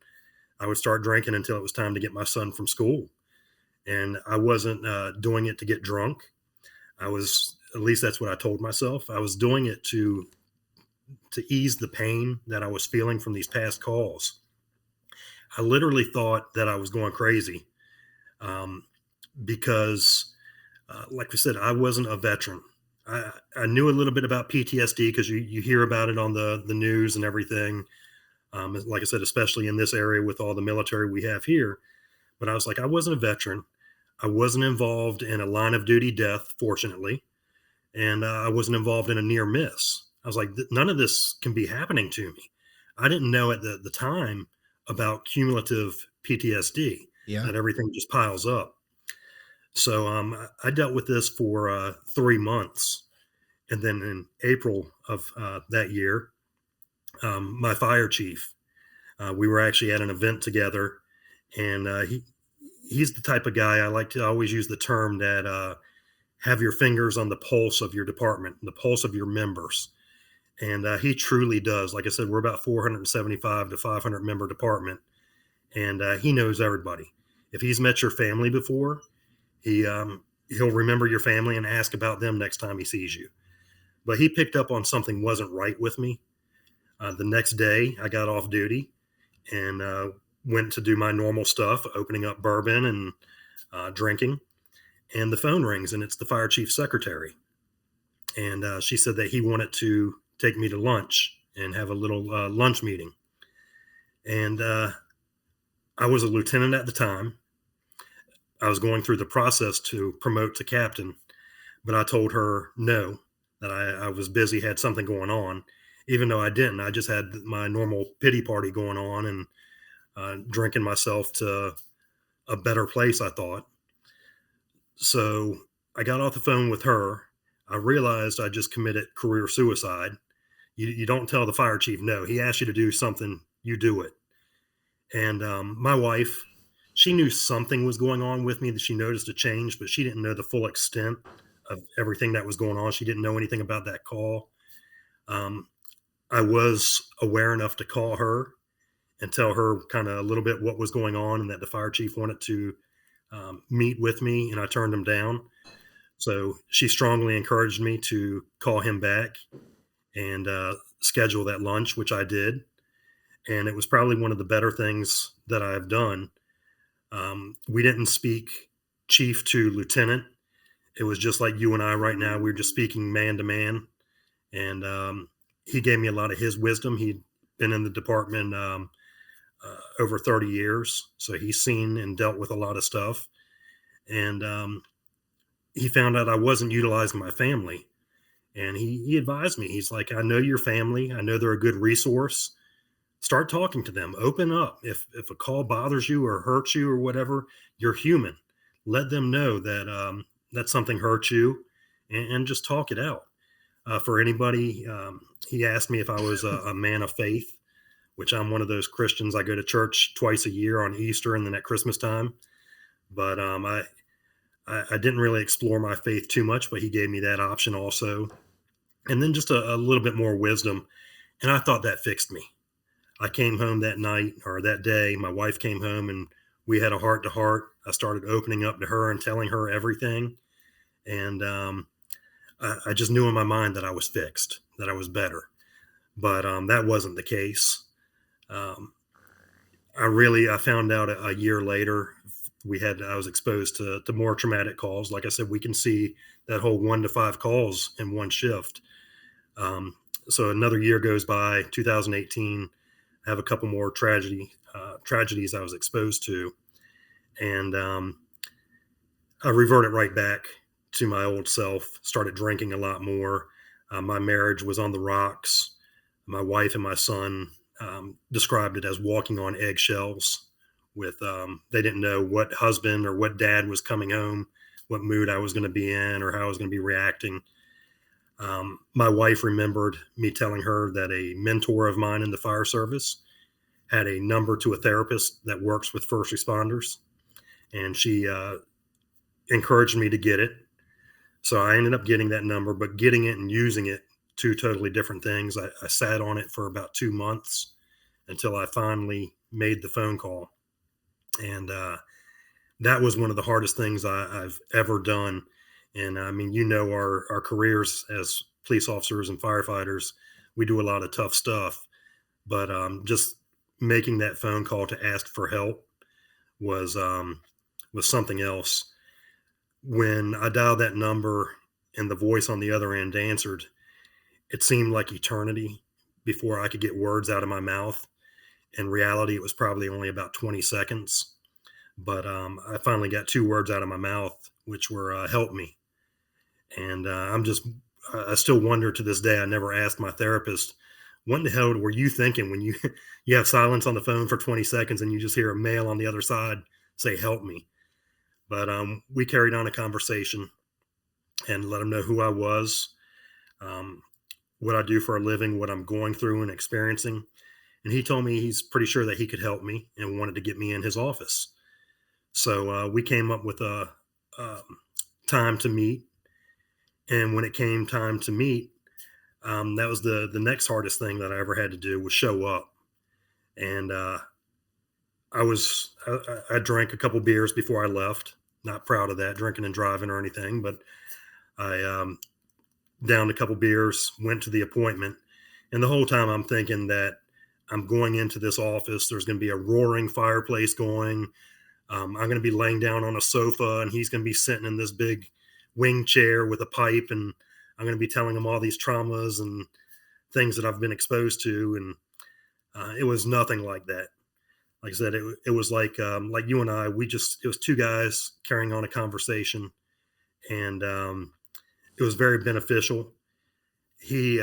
I would start drinking until it was time to get my son from school. And I wasn't doing it to get drunk. I was, at least that's what I told myself. I was doing it to ease the pain that I was feeling from these past calls. I literally thought that I was going crazy, um, because, like I said, I wasn't a veteran. I knew a little bit about PTSD because you hear about it on the news and everything. Like I said, especially in this area with all the military we have here. But I was like, I wasn't a veteran. I wasn't involved in a line of duty death, fortunately, and I wasn't involved in a near miss. I was like, none of this can be happening to me. I didn't know at the time about cumulative PTSD, Yeah. that everything just piles up. So I dealt with this for 3 months. And then in April of that year, my fire chief, we were actually at an event together, and he's the type of guy, I like to always use the term that have your fingers on the pulse of your department, the pulse of your members. And he truly does. Like I said, we're about 475 to 500 member department, and he knows everybody. If he's met your family before, he'll remember your family and ask about them next time he sees you. But he picked up on something wasn't right with me. The next day, I got off duty and went to do my normal stuff, opening up bourbon and drinking. And the phone rings, and it's the fire chief's secretary. And she said that he wanted to take me to lunch and have a little lunch meeting. And I was a lieutenant at the time. I was going through the process to promote to captain, but I told her no, that I was busy, had something going on, even though I didn't. I just had my normal pity party going on, and drinking myself to a better place, I thought. So I got off the phone with her. I realized I just committed career suicide. You don't tell the fire chief no. He asks you to do something, you do it. And my wife, she knew something was going on with me, that she noticed a change, but she didn't know the full extent of everything that was going on. She didn't know anything about that call. Um, I was aware enough to call her and tell her kind of a little bit what was going on, and that the fire chief wanted to meet with me, and I turned him down. So she strongly encouraged me to call him back and schedule that lunch, which I did. And it was probably one of the better things that I've done. We didn't speak chief to lieutenant. It was just like you and I right now. We were just speaking man to man. And he gave me a lot of his wisdom. He'd been in the department over 30 years. So he's seen and dealt with a lot of stuff. And he found out I wasn't utilizing my family. And he advised me. He's like, I know your family. I know they're a good resource. Start talking to them. Open up. If a call bothers you or hurts you or whatever, you're human. Let them know that that something hurts you, and just talk it out. For anybody, he asked me if I was a man of faith, which I'm one of those Christians. I go to church twice a year on Easter and then at Christmas time. But I didn't really explore my faith too much, but he gave me that option also. And then just a little bit more wisdom. And I thought that fixed me. I came home that night or that day. My wife came home and we had a heart to heart. I started opening up to her and telling her everything. And I just knew in my mind that I was fixed, that I was better. But that wasn't the case. I found out a year later. I was exposed to more traumatic calls. Like I said, we can see that whole 1 to 5 calls in one shift. So another year goes by, 2018. I have a couple more tragedies I was exposed to, and I reverted right back to my old self. Started drinking a lot more. My marriage was on the rocks. My wife and my son described it as walking on eggshells. They didn't know what husband or what dad was coming home, what mood I was going to be in, or how I was going to be reacting. My wife remembered me telling her that a mentor of mine in the fire service had a number to a therapist that works with first responders, and she encouraged me to get it. So I ended up getting that number, but getting it and using it, two totally different things. I sat on it for about 2 months until I finally made the phone call. And that was one of the hardest things I've ever done. And I mean, our careers as police officers and firefighters, we do a lot of tough stuff. But just making that phone call to ask for help was something else. When I dialed that number and the voice on the other end answered, it seemed like eternity before I could get words out of my mouth. In reality, it was probably only about 20 seconds. But I finally got 2 words out of my mouth, which were help me. And I still wonder to this day. I never asked my therapist, what in the hell were you thinking when you you have silence on the phone for 20 seconds and you just hear a male on the other side say, help me. But we carried on a conversation and let him know who I was, what I do for a living, what I'm going through and experiencing. And he told me he's pretty sure that he could help me and wanted to get me in his office. So we came up with a time to meet. And when it came time to meet, that was the next hardest thing that I ever had to do was show up. And I drank a couple beers before I left. Not proud of that, drinking and driving or anything, but I downed a couple beers, went to the appointment. And the whole time I'm thinking that I'm going into this office. There's going to be a roaring fireplace going. I'm going to be laying down on a sofa and he's going to be sitting in this big wing chair with a pipe. And I'm going to be telling him all these traumas and things that I've been exposed to. And it was nothing like that. Like I said, it was like you and I, it was 2 guys carrying on a conversation, and it was very beneficial. He,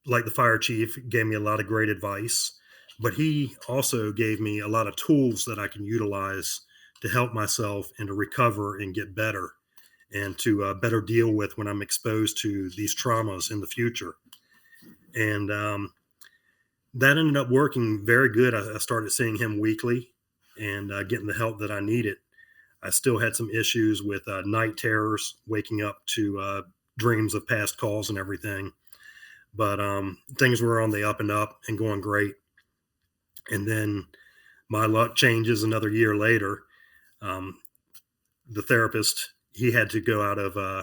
like the fire chief, gave me a lot of great advice, but he also gave me a lot of tools that I can utilize to help myself and to recover and get better and to better deal with when I'm exposed to these traumas in the future. And that ended up working very good. I started seeing him weekly and getting the help that I needed. I still had some issues with night terrors, waking up to dreams of past calls and everything. But things were on the up and up and going great. And then my luck changes another year later. The therapist, he had to go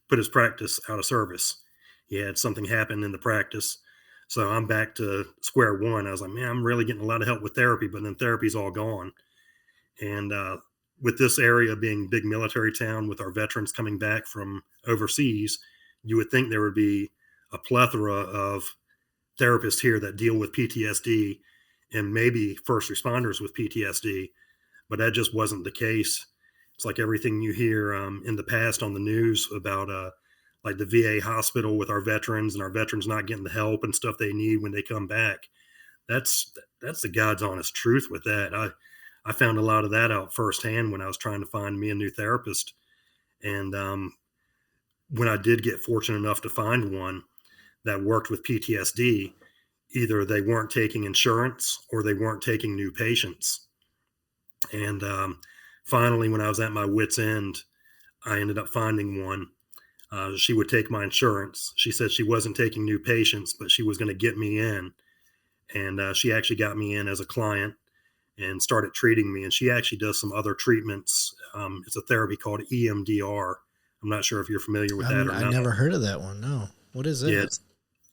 put his practice out of service. He had something happen in the practice. So I'm back to square one. I was like, man, I'm really getting a lot of help with therapy, but then therapy's all gone. And with this area being big military town, with our veterans coming back from overseas, you would think there would be a plethora of therapists here that deal with PTSD and maybe first responders with PTSD, but that just wasn't the case. It's like everything you hear in the past on the news about like the VA hospital with our veterans and our veterans not getting the help and stuff they need when they come back. That's the God's honest truth with that. I found a lot of that out firsthand when I was trying to find me a new therapist. And when I did get fortunate enough to find one that worked with PTSD, either they weren't taking insurance or they weren't taking new patients. And finally, when I was at my wit's end, I ended up finding one. She would take my insurance. She said she wasn't taking new patients, but she was going to get me in. And she actually got me in as a client and started treating me. And she actually does some other treatments. It's a therapy called EMDR. I'm not sure if you're familiar with that or not. I never heard of that one. No. What is it? Yeah, it's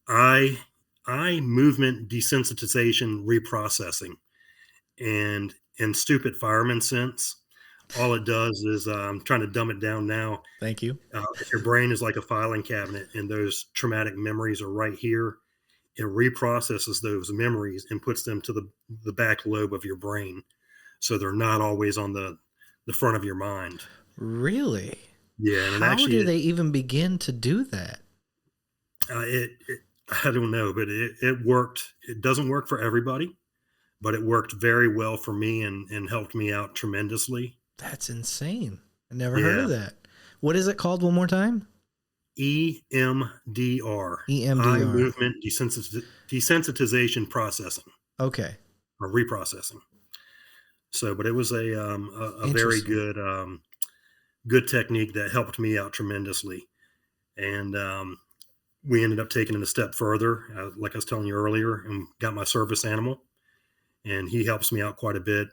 eye movement desensitization reprocessing. And in stupid fireman sense, all it does is, I'm trying to dumb it down now. Thank you. If your brain is like a filing cabinet and those traumatic memories are right here, it reprocesses those memories and puts them to the back lobe of your brain. So they're not always on the front of your mind. Really? Yeah. And how actually, do they even begin to do that? I don't know, but it worked. It doesn't work for everybody, but it worked very well for me and helped me out tremendously. That's insane. I never heard of that. What is it called one more time? EMDR. EMDR. Eye movement desensitization processing. Okay. Or reprocessing. So, but it was a very good technique that helped me out tremendously. And we ended up taking it a step further, like I was telling you earlier, and got my service animal. And he helps me out quite a bit.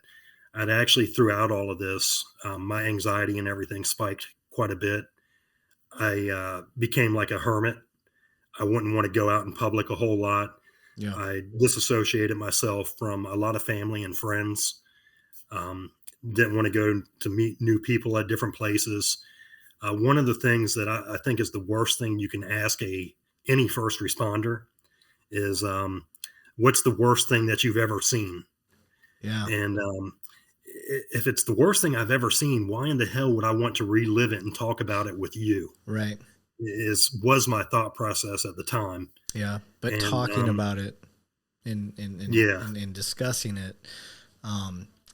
I'd actually, throughout all of this, my anxiety and everything spiked quite a bit. I became like a hermit. I wouldn't want to go out in public a whole lot. Yeah. I disassociated myself from a lot of family and friends. Didn't want to go to meet new people at different places. One of the things that I think is the worst thing you can ask any first responder is, what's the worst thing that you've ever seen? Yeah. And if it's the worst thing I've ever seen, why in the hell would I want to relive it and talk about it with you? Right. Was my thought process at the time. Yeah. But talking about it and discussing it,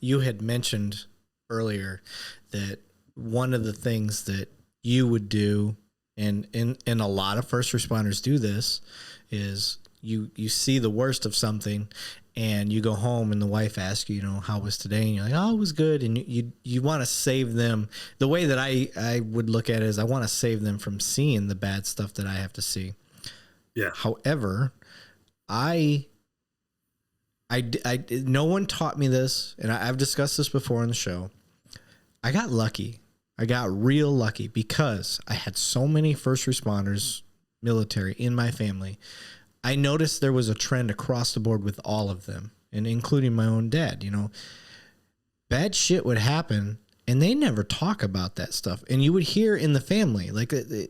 you had mentioned earlier that one of the things that you would do, and a lot of first responders do this, is you see the worst of something and you go home and the wife asks you, how was today? And you're like, oh, it was good. And you want to save them. The way that I would look at it is I want to save them from seeing the bad stuff that I have to see. Yeah. However, no one taught me this, and I've discussed this before on the show. I got lucky. I got real lucky because I had so many first responders, military in my family. I noticed there was a trend across the board with all of them, and including my own dad. Bad shit would happen, and they never talk about that stuff. And you would hear in the family, like they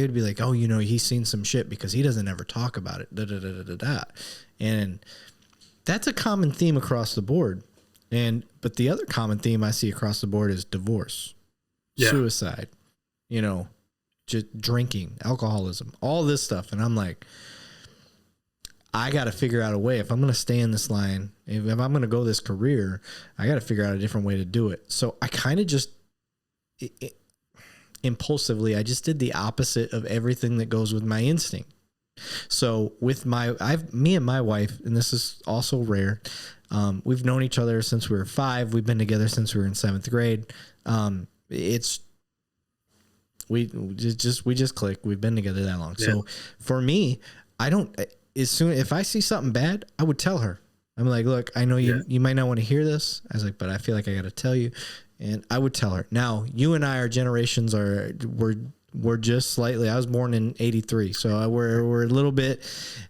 would be like, oh, he's seen some shit because he doesn't ever talk about it. Da, da, da, da, da, da. And that's a common theme across the board. But the other common theme I see across the board is divorce, suicide, just drinking, alcoholism, all this stuff. And I'm like, I got to figure out a way. If I'm going to stay in this line, if I'm going to go this career, I got to figure out a different way to do it. So I kind of just impulsively, I just did the opposite of everything that goes with my instinct. So with me and my wife, and this is also rare, we've known each other since we were 5. We've been together since we were in 7th grade. We just click. We've been together that long. Yeah. So for me, if I see something bad, I would tell her. I'm like, look, I know you might not want to hear this. I was like, but I feel like I got to tell you. And I would tell her. Now, you and I, our generations we're just slightly. I was born in '83, so we're a little bit.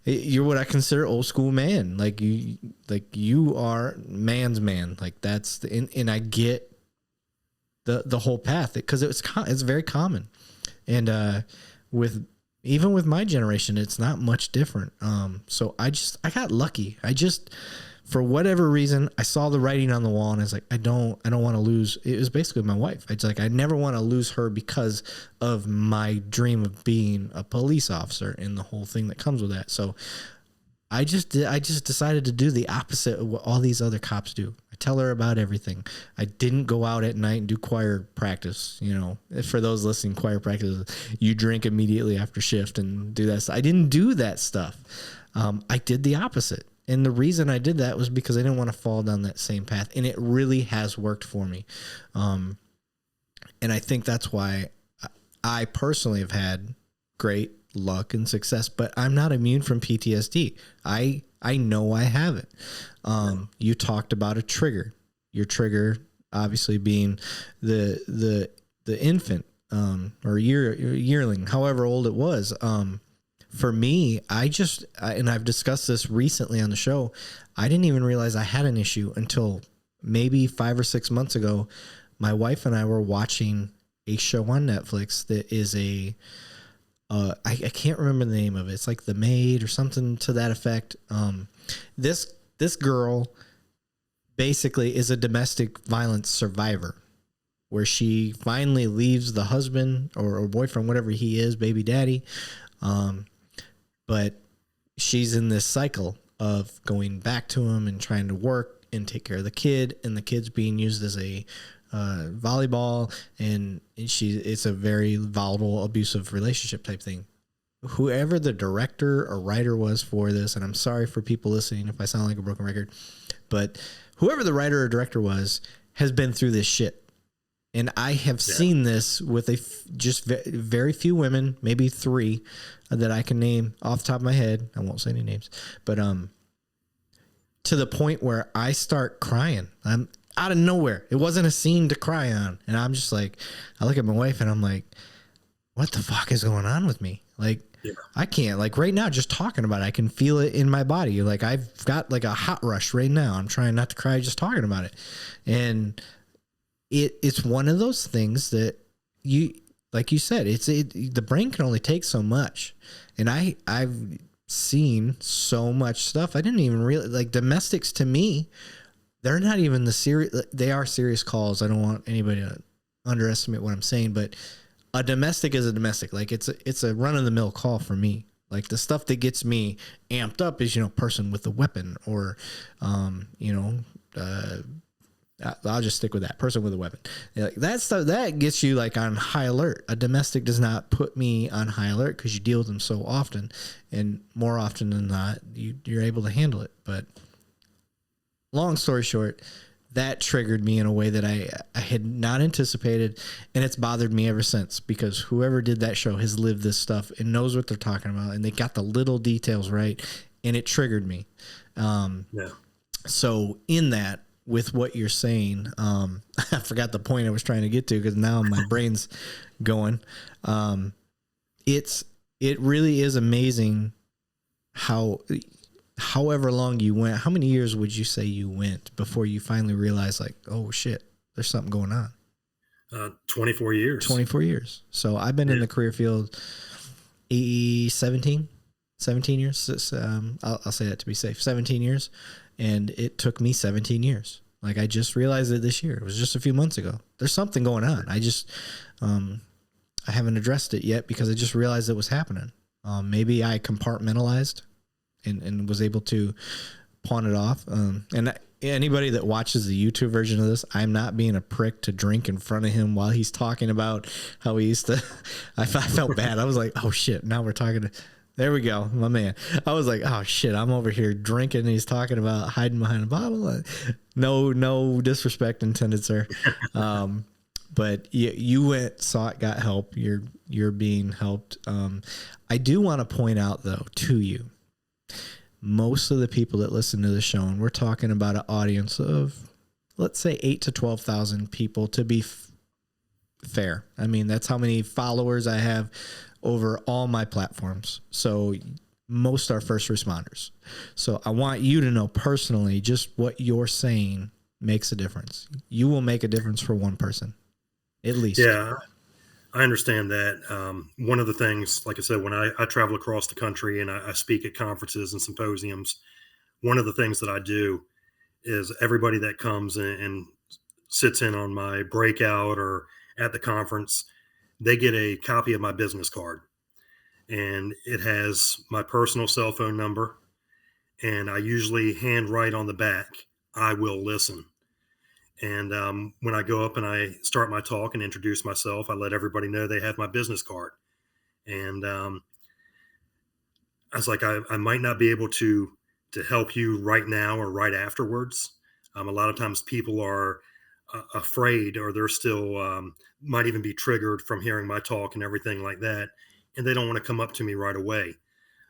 You're what I consider old school man. Like you are man's man. Like that's and I get the whole path because it's very common, and even with my generation, it's not much different. So I got lucky. For whatever reason, I saw the writing on the wall and I was like, I don't want to lose. It was basically my wife. It's like, I never want to lose her because of my dream of being a police officer and the whole thing that comes with that. So I just decided to do the opposite of what all these other cops do. I tell her about everything. I didn't go out at night and do choir practice. You know, for those listening, choir practice, you drink immediately after shift and do that. I didn't do that stuff. I did the opposite. And the reason I did that was because I didn't want to fall down that same path. And it really has worked for me. And I think that's why I personally have had great luck and success, but I'm not immune from PTSD. I know I have it. You talked about a trigger, your trigger obviously being the infant, or yearling, however old it was. For me, and I've discussed this recently on the show, I didn't even realize I had an issue until maybe 5 or 6 months ago. My wife and I were watching a show on Netflix that is I can't remember the name of it. It's like The Maid or something to that effect. This girl basically is a domestic violence survivor, where she finally leaves the husband or boyfriend, whatever he is, baby daddy. But she's in this cycle of going back to him and trying to work and take care of the kid, and the kid's being used as a volleyball, and it's a very volatile, abusive relationship type thing. Whoever the director or writer was for this, and I'm sorry for people listening if I sound like a broken record, but whoever the writer or director was has been through this shit. And I have seen this with just very few women, maybe 3 that I can name off the top of my head. I won't say any names, but to the point where I start crying. I'm out of nowhere. It wasn't a scene to cry on. And I'm just like, I look at my wife and I'm like, what the fuck is going on with me? Like, I can't, like right now, just talking about it, I can feel it in my body. Like I've got like a hot rush right now. I'm trying not to cry just talking about it. And it's one of those things that like you said, the brain can only take so much. And I've seen so much stuff. I didn't even really like domestics. To me, they're not even they are serious calls. I don't want anybody to underestimate what I'm saying, but a domestic is a domestic. Like it's a run of the mill call for me. Like the stuff that gets me amped up is, person with a weapon, or, I'll just stick with that, person with a weapon. Like that stuff that gets you like on high alert. A domestic does not put me on high alert because you deal with them so often, and more often than not, you're able to handle it. But long story short, that triggered me in a way that I had not anticipated, and it's bothered me ever since, because whoever did that show has lived this stuff and knows what they're talking about, and they got the little details right, and it triggered me. So in that, with what you're saying, I forgot the point I was trying to get to because now my brain's going. It really is amazing however long you went. How many years would you say you went before you finally realized, like, oh shit, there's something going on? 24 years. 24 years. So I've been in the career field 17 years. I'll say that to be safe. 17 years. And it took me 17 years. Like I just realized it this year. It was just a few months ago. There's something going on. I just, I haven't addressed it yet because I just realized it was happening. Maybe I compartmentalized and was able to pawn it off. And anybody that watches the YouTube version of this, I'm not being a prick to drink in front of him while he's talking about how he used to, I felt bad. I was like, oh shit, now we're talking to, there we go, my man. I was like, oh shit, I'm over here drinking and he's talking about hiding behind a bottle. No disrespect intended, sir. But you went, saw it, got help. You're being helped. I do want to point out though to you, most of the people that listen to the show, and we're talking about an audience of, let's say 8,000 to 12,000 people to be fair. I mean, that's how many followers I have over all my platforms. So most are first responders. So I want you to know personally, just what you're saying makes a difference. You will make a difference for one person, at least. Yeah, I understand that. One of the things, like I said, when I travel across the country and I speak at conferences and symposiums, one of the things that I do is everybody that comes and sits in on my breakout or at the conference, they get a copy of my business card. And it has my personal cell phone number. And I usually hand write on the back, I will listen. And when I go up and I start my talk and introduce myself, I let everybody know they have my business card. And I was like, I might not be able to help you right now or right afterwards. A lot of times people are afraid, or they're still might even be triggered from hearing my talk and everything like that, and they don't want to come up to me right away.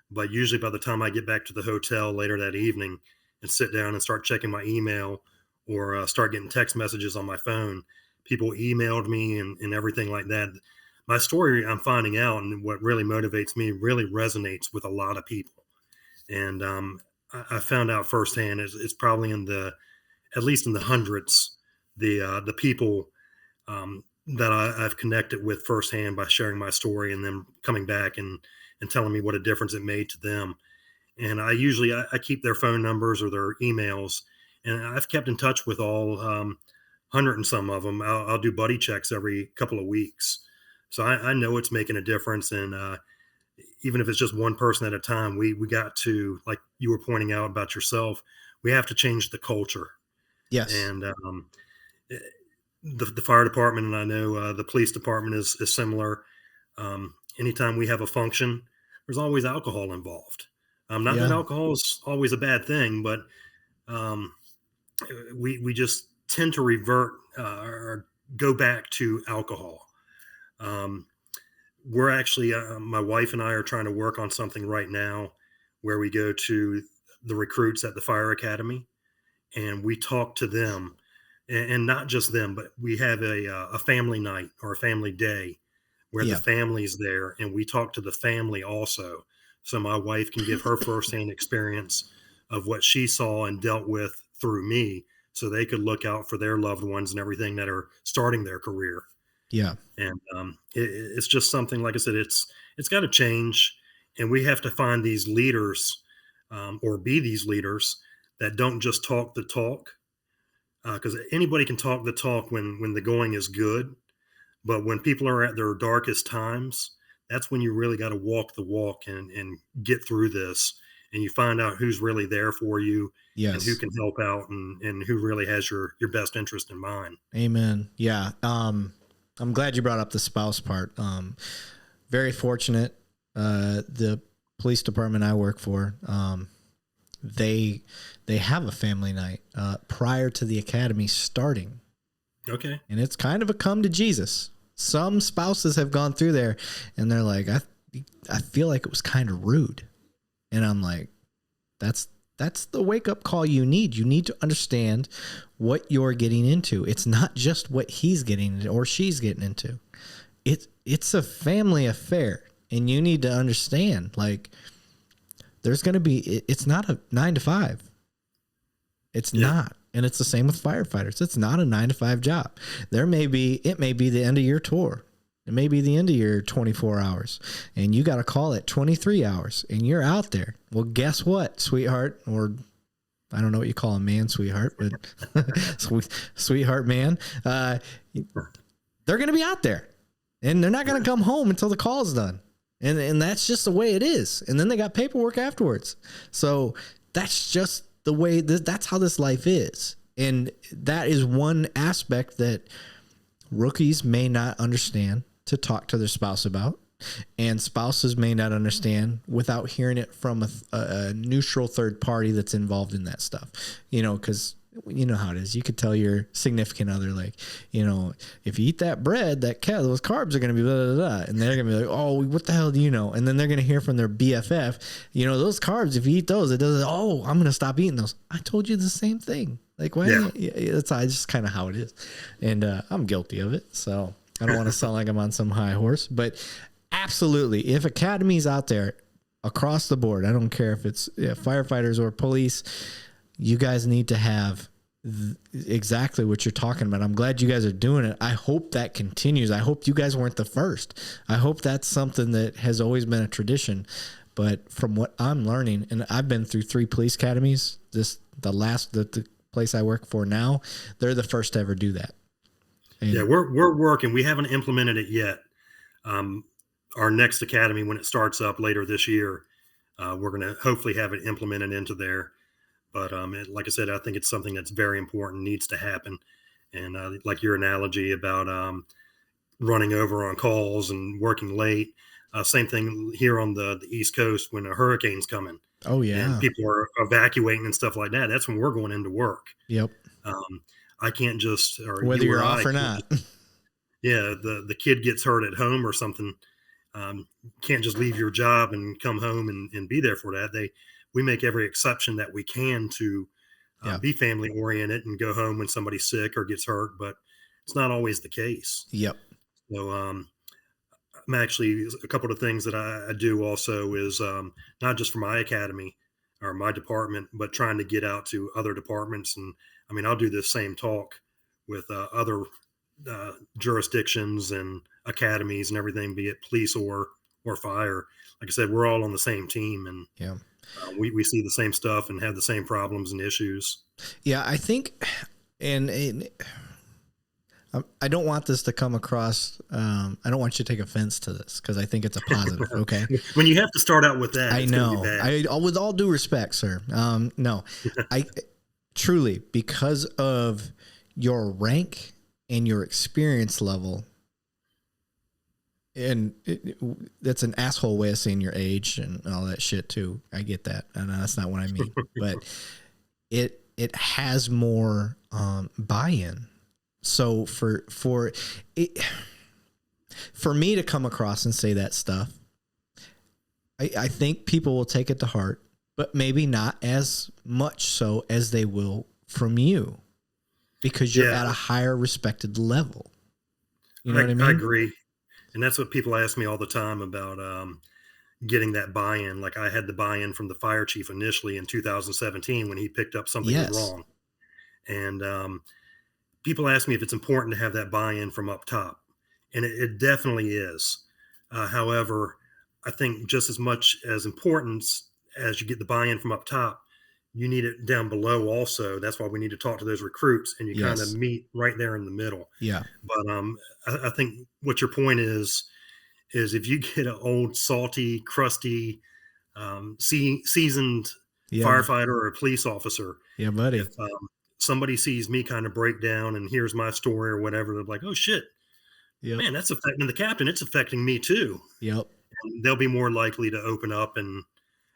But usually by the time I get back to the hotel later that evening and sit down and start checking my email or start getting text messages on my phone, people emailed me and everything like that. My story, I'm finding out, and what really motivates me really resonates with a lot of people. And I found out firsthand it's probably at least in the hundreds, the people that I've connected with firsthand by sharing my story and them coming back and telling me what a difference it made to them. And I usually I keep their phone numbers or their emails, and I've kept in touch with all 100 and some of them. I'll do buddy checks every couple of weeks, so I know it's making a difference. And even if it's just one person at a time, we got to, like you were pointing out about yourself, we have to change the culture. Yes. And the fire department, and I know the police department is similar. Anytime we have a function, there's always alcohol involved. Not that alcohol is always a bad thing, but we just tend to revert or go back to alcohol. We're actually, my wife and I are trying to work on something right now where we go to the recruits at the fire academy and we talk to them, and not just them, but we have a family night or a family day where the family's there and we talk to the family also. So my wife can give her firsthand experience of what she saw and dealt with through me, so they could look out for their loved ones and everything that are starting their career. Yeah. And it's just something, like I said, it's got to change, and we have to find these leaders or be these leaders that don't just talk the talk, because anybody can talk the talk when the going is good. But when people are at their darkest times, that's when you really got to walk the walk and get through this. And you find out who's really there for you, and who can help out, and who really has your best interest in mind. Amen. Yeah. I'm glad you brought up the spouse part. Very fortunate. The police department I work for, they have a family night prior to the academy starting. Okay. And it's kind of a come to Jesus. Some spouses have gone through there and they're like, I feel like it was kind of rude. And I'm like, that's the wake up call you need. You need to understand what you're getting into. It's not just what he's getting or she's getting into. It's a family affair, and you need to understand, like, there's going to be, it's not a 9 to 5. It's not. And it's the same with firefighters. It's not a 9 to 5 job. It may be the end of your tour. It may be the end of your 24 hours, and you got a call at 23 hours and you're out there. Well, guess what, sweetheart, or I don't know what you call a man, sweetheart, but sweetheart man, they're going to be out there, and they're not going to come home until the call's done. And that's just the way it is. And then they got paperwork afterwards. So that's just the way, that's how this life is. And that is one aspect that rookies may not understand to talk to their spouse about, and spouses may not understand without hearing it from a neutral third party that's involved in that stuff. Because you know how it is. You could tell your significant other, like, if you eat that bread, those carbs are going to be blah, blah, blah. And they're going to be like, oh, what the hell do you know? And then they're going to hear from their BFF, those carbs, if you eat those, it does. Oh, I'm going to stop eating those. I told you the same thing. Like, why? Yeah. That's just kind of how it is. And I'm guilty of it. So I don't want to sound like I'm on some high horse, but absolutely. If academies out there across the board, I don't care if it's firefighters or police, you guys need to have exactly what you're talking about. I'm glad you guys are doing it. I hope that continues. I hope you guys weren't the first. I hope that's something that has always been a tradition. But from what I'm learning, and I've been through 3 police academies, the place I work for now, they're the first to ever do that. And yeah, we're working. We haven't implemented it yet. Our next academy, when it starts up later this year, we're going to hopefully have it implemented into there. But like I said, I think it's something that's very important, needs to happen. And like your analogy about running over on calls and working late, same thing here on the East Coast when a hurricane's coming. Oh, yeah. And people are evacuating and stuff like that. That's when we're going into work. Yep. I can't just, or whether you're off or not. Yeah, the kid gets hurt at home or something. Can't just leave your job and come home and be there for that. We make every exception that we can to be family oriented and go home when somebody's sick or gets hurt, but it's not always the case. Yep. So I'm actually, a couple of things that I do also is not just for my academy or my department, but trying to get out to other departments. And I mean, I'll do this same talk with other jurisdictions and academies and everything, be it police or fire. Like I said, we're all on the same team, and we see the same stuff and have the same problems and issues. Yeah, I think, and I don't want this to come across. I don't want you to take offense to this because I think it's a positive. Okay. When you have to start out with that, I know. With all due respect, sir. No, I truly, because of your rank and your experience level, and that's an asshole way of saying your age and all that shit too. I get that, and that's not what I mean. But it has more buy-in. So for me to come across and say that stuff, I think people will take it to heart, but maybe not as much so as they will from you, because you're at a higher respected level. You know what I mean? I agree. And that's what people ask me all the time about getting that buy-in. Like I had the buy-in from the fire chief initially in 2017 when he picked up something wrong. And people ask me if it's important to have that buy-in from up top. And it definitely is. However, I think just as much as importance as you get the buy-in from up top, you need it down below also. That's why we need to talk to those recruits, and you kind of meet right there in the middle. Yeah. But I think what your point is if you get an old, salty, crusty, seasoned firefighter or a police officer, buddy. If somebody sees me kind of break down and hears my story or whatever, they're like, oh shit, man, that's affecting the captain. It's affecting me too. Yep. And they'll be more likely to open up and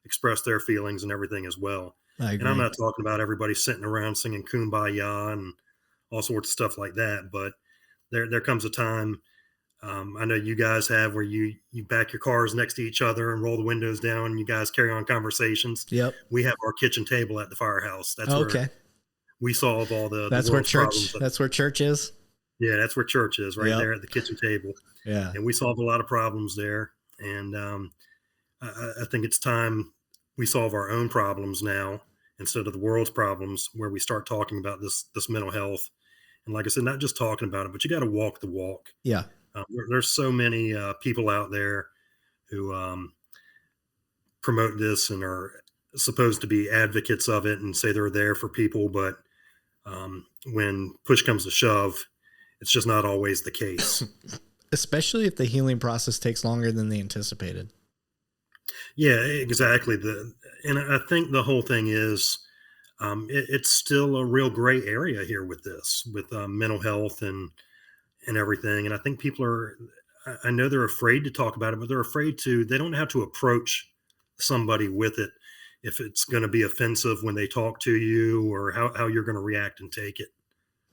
express their feelings and everything as well. And I'm not talking about everybody sitting around singing Kumbaya and all sorts of stuff like that. But there comes a time, I know you guys have, where you back your cars next to each other and roll the windows down and you guys carry on conversations. Yep. We have our kitchen table at the firehouse. That's where we solve all the where church problems. That's where church is. Yeah, that's where church is, right there at the kitchen table. Yeah. And we solve a lot of problems there. And I think it's time we solve our own problems now instead of the world's problems, where we start talking about this mental health. And like I said, not just talking about it, but you got to walk the walk. Yeah. There's so many people out there who promote this and are supposed to be advocates of it and say they're there for people. But when push comes to shove, it's just not always the case. Especially if the healing process takes longer than they anticipated. Yeah, exactly. And I think the whole thing is it's still a real gray area here with this, with mental health and everything. And I think people I know they're afraid to talk about it, but they don't know how to approach somebody with it, if it's going to be offensive when they talk to you, or how you're going to react and take it.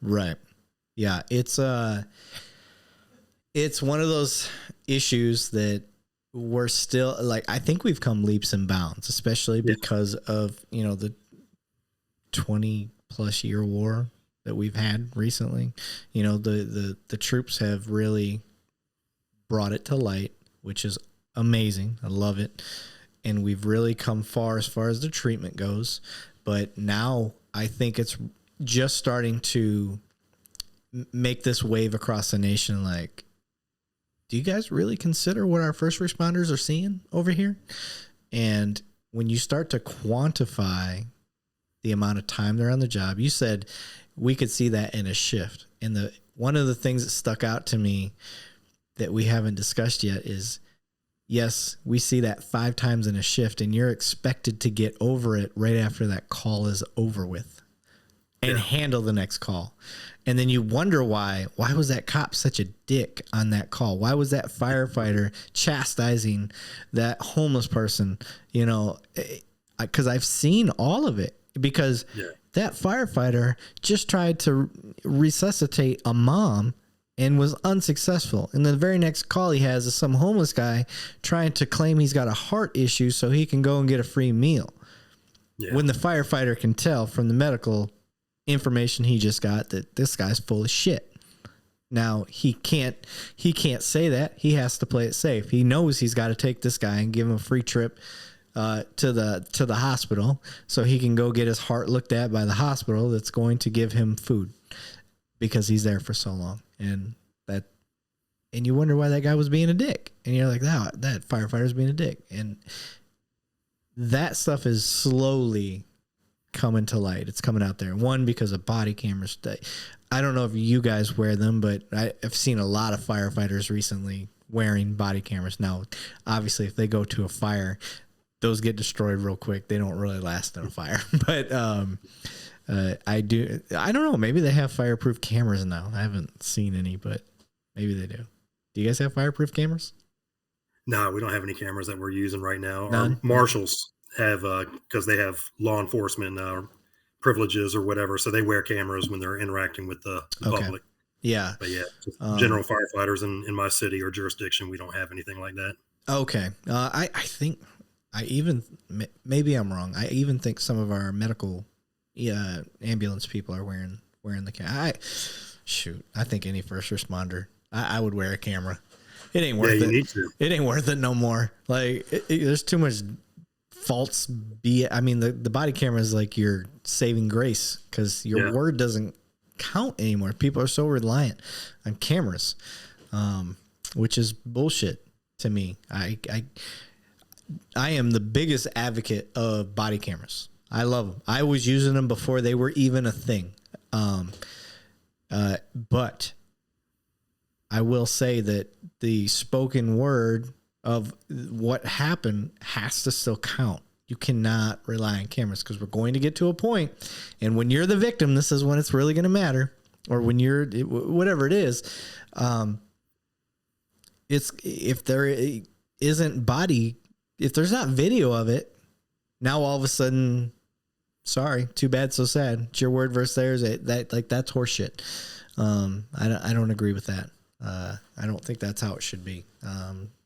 Right. Yeah. It's one of those issues that we're still, like, I think we've come leaps and bounds, especially because of, the 20+ year war that we've had recently. You know, the troops have really brought it to light, which is amazing. I love it. And we've really come far as the treatment goes. But now I think it's just starting to make this wave across the nation. Like, do you guys really consider what our first responders are seeing over here? And when you start to quantify the amount of time they're on the job, you said we could see that in a shift. And one of the things that stuck out to me that we haven't discussed yet is, yes, we see that 5 times in a shift, and you're expected to get over it right after that call is over with and handle the next call. And then you wonder why was that cop such a dick on that call? Why was that firefighter chastising that homeless person? You know, because I've seen all of it, because that firefighter just tried to resuscitate a mom and was unsuccessful. And the very next call he has is some homeless guy trying to claim he's got a heart issue so he can go and get a free meal. Yeah. When the firefighter can tell from the medical information he just got that this guy's full of shit. Now he can't say that. He has to play it safe. He knows he's got to take this guy and give him a free trip to the hospital so he can go get his heart looked at by the hospital that's going to give him food because he's there for so long. And you wonder why that guy was being a dick. And you're like, that firefighter's being a dick. And that stuff is slowly coming to light. It's coming out there. One, because of body cameras. I don't know if you guys wear them, but I've seen a lot of firefighters recently wearing body cameras. Now, obviously, if they go to a fire, those get destroyed real quick. They don't really last in a fire. But I don't know. Maybe they have fireproof cameras now. I haven't seen any, but maybe they do. Do you guys have fireproof cameras? No, we don't have any cameras that we're using right now. None? Our marshals have, because they have law enforcement privileges or whatever, so they wear cameras when they're interacting with the public. Yeah. But general firefighters in my city or jurisdiction, we don't have anything like that. Okay. I think maybe I'm wrong. I even think some of our medical ambulance people are wearing the camera. I think any first responder, I would wear a camera. It ain't worth it. You need to. It ain't worth it no more. Like there's too much false BS. I mean, the body camera is like your saving grace because your word doesn't count anymore. People are so reliant on cameras, which is bullshit to me. I am the biggest advocate of body cameras. I love them. I was using them before they were even a thing. But I will say that the spoken word of what happened has to still count. You cannot rely on cameras because we're going to get to a point, and when you're the victim, this is when it's really going to matter, or when you're whatever it is. It's if there isn't body, if there's not video of it, now all of a sudden, sorry, too bad, so sad. It's your word versus theirs. That's horseshit. I don't agree with that. I don't think that's how it should be.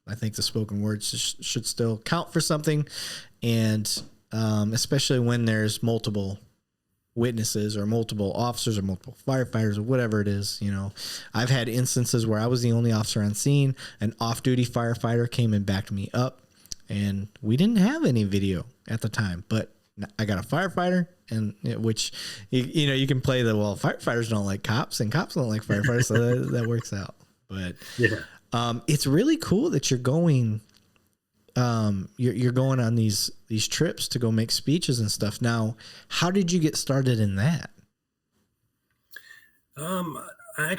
I think the spoken words should still count for something, and especially when there's multiple witnesses or multiple officers or multiple firefighters or whatever it is. You know, I've had instances where I was the only officer on scene. An off-duty firefighter came and backed me up, and we didn't have any video at the time, but I got a firefighter, and which you can play firefighters don't like cops and cops don't like firefighters, so that works out. But it's really cool that you're going you're going on these trips to go make speeches and stuff. Now, how did you get started in that? I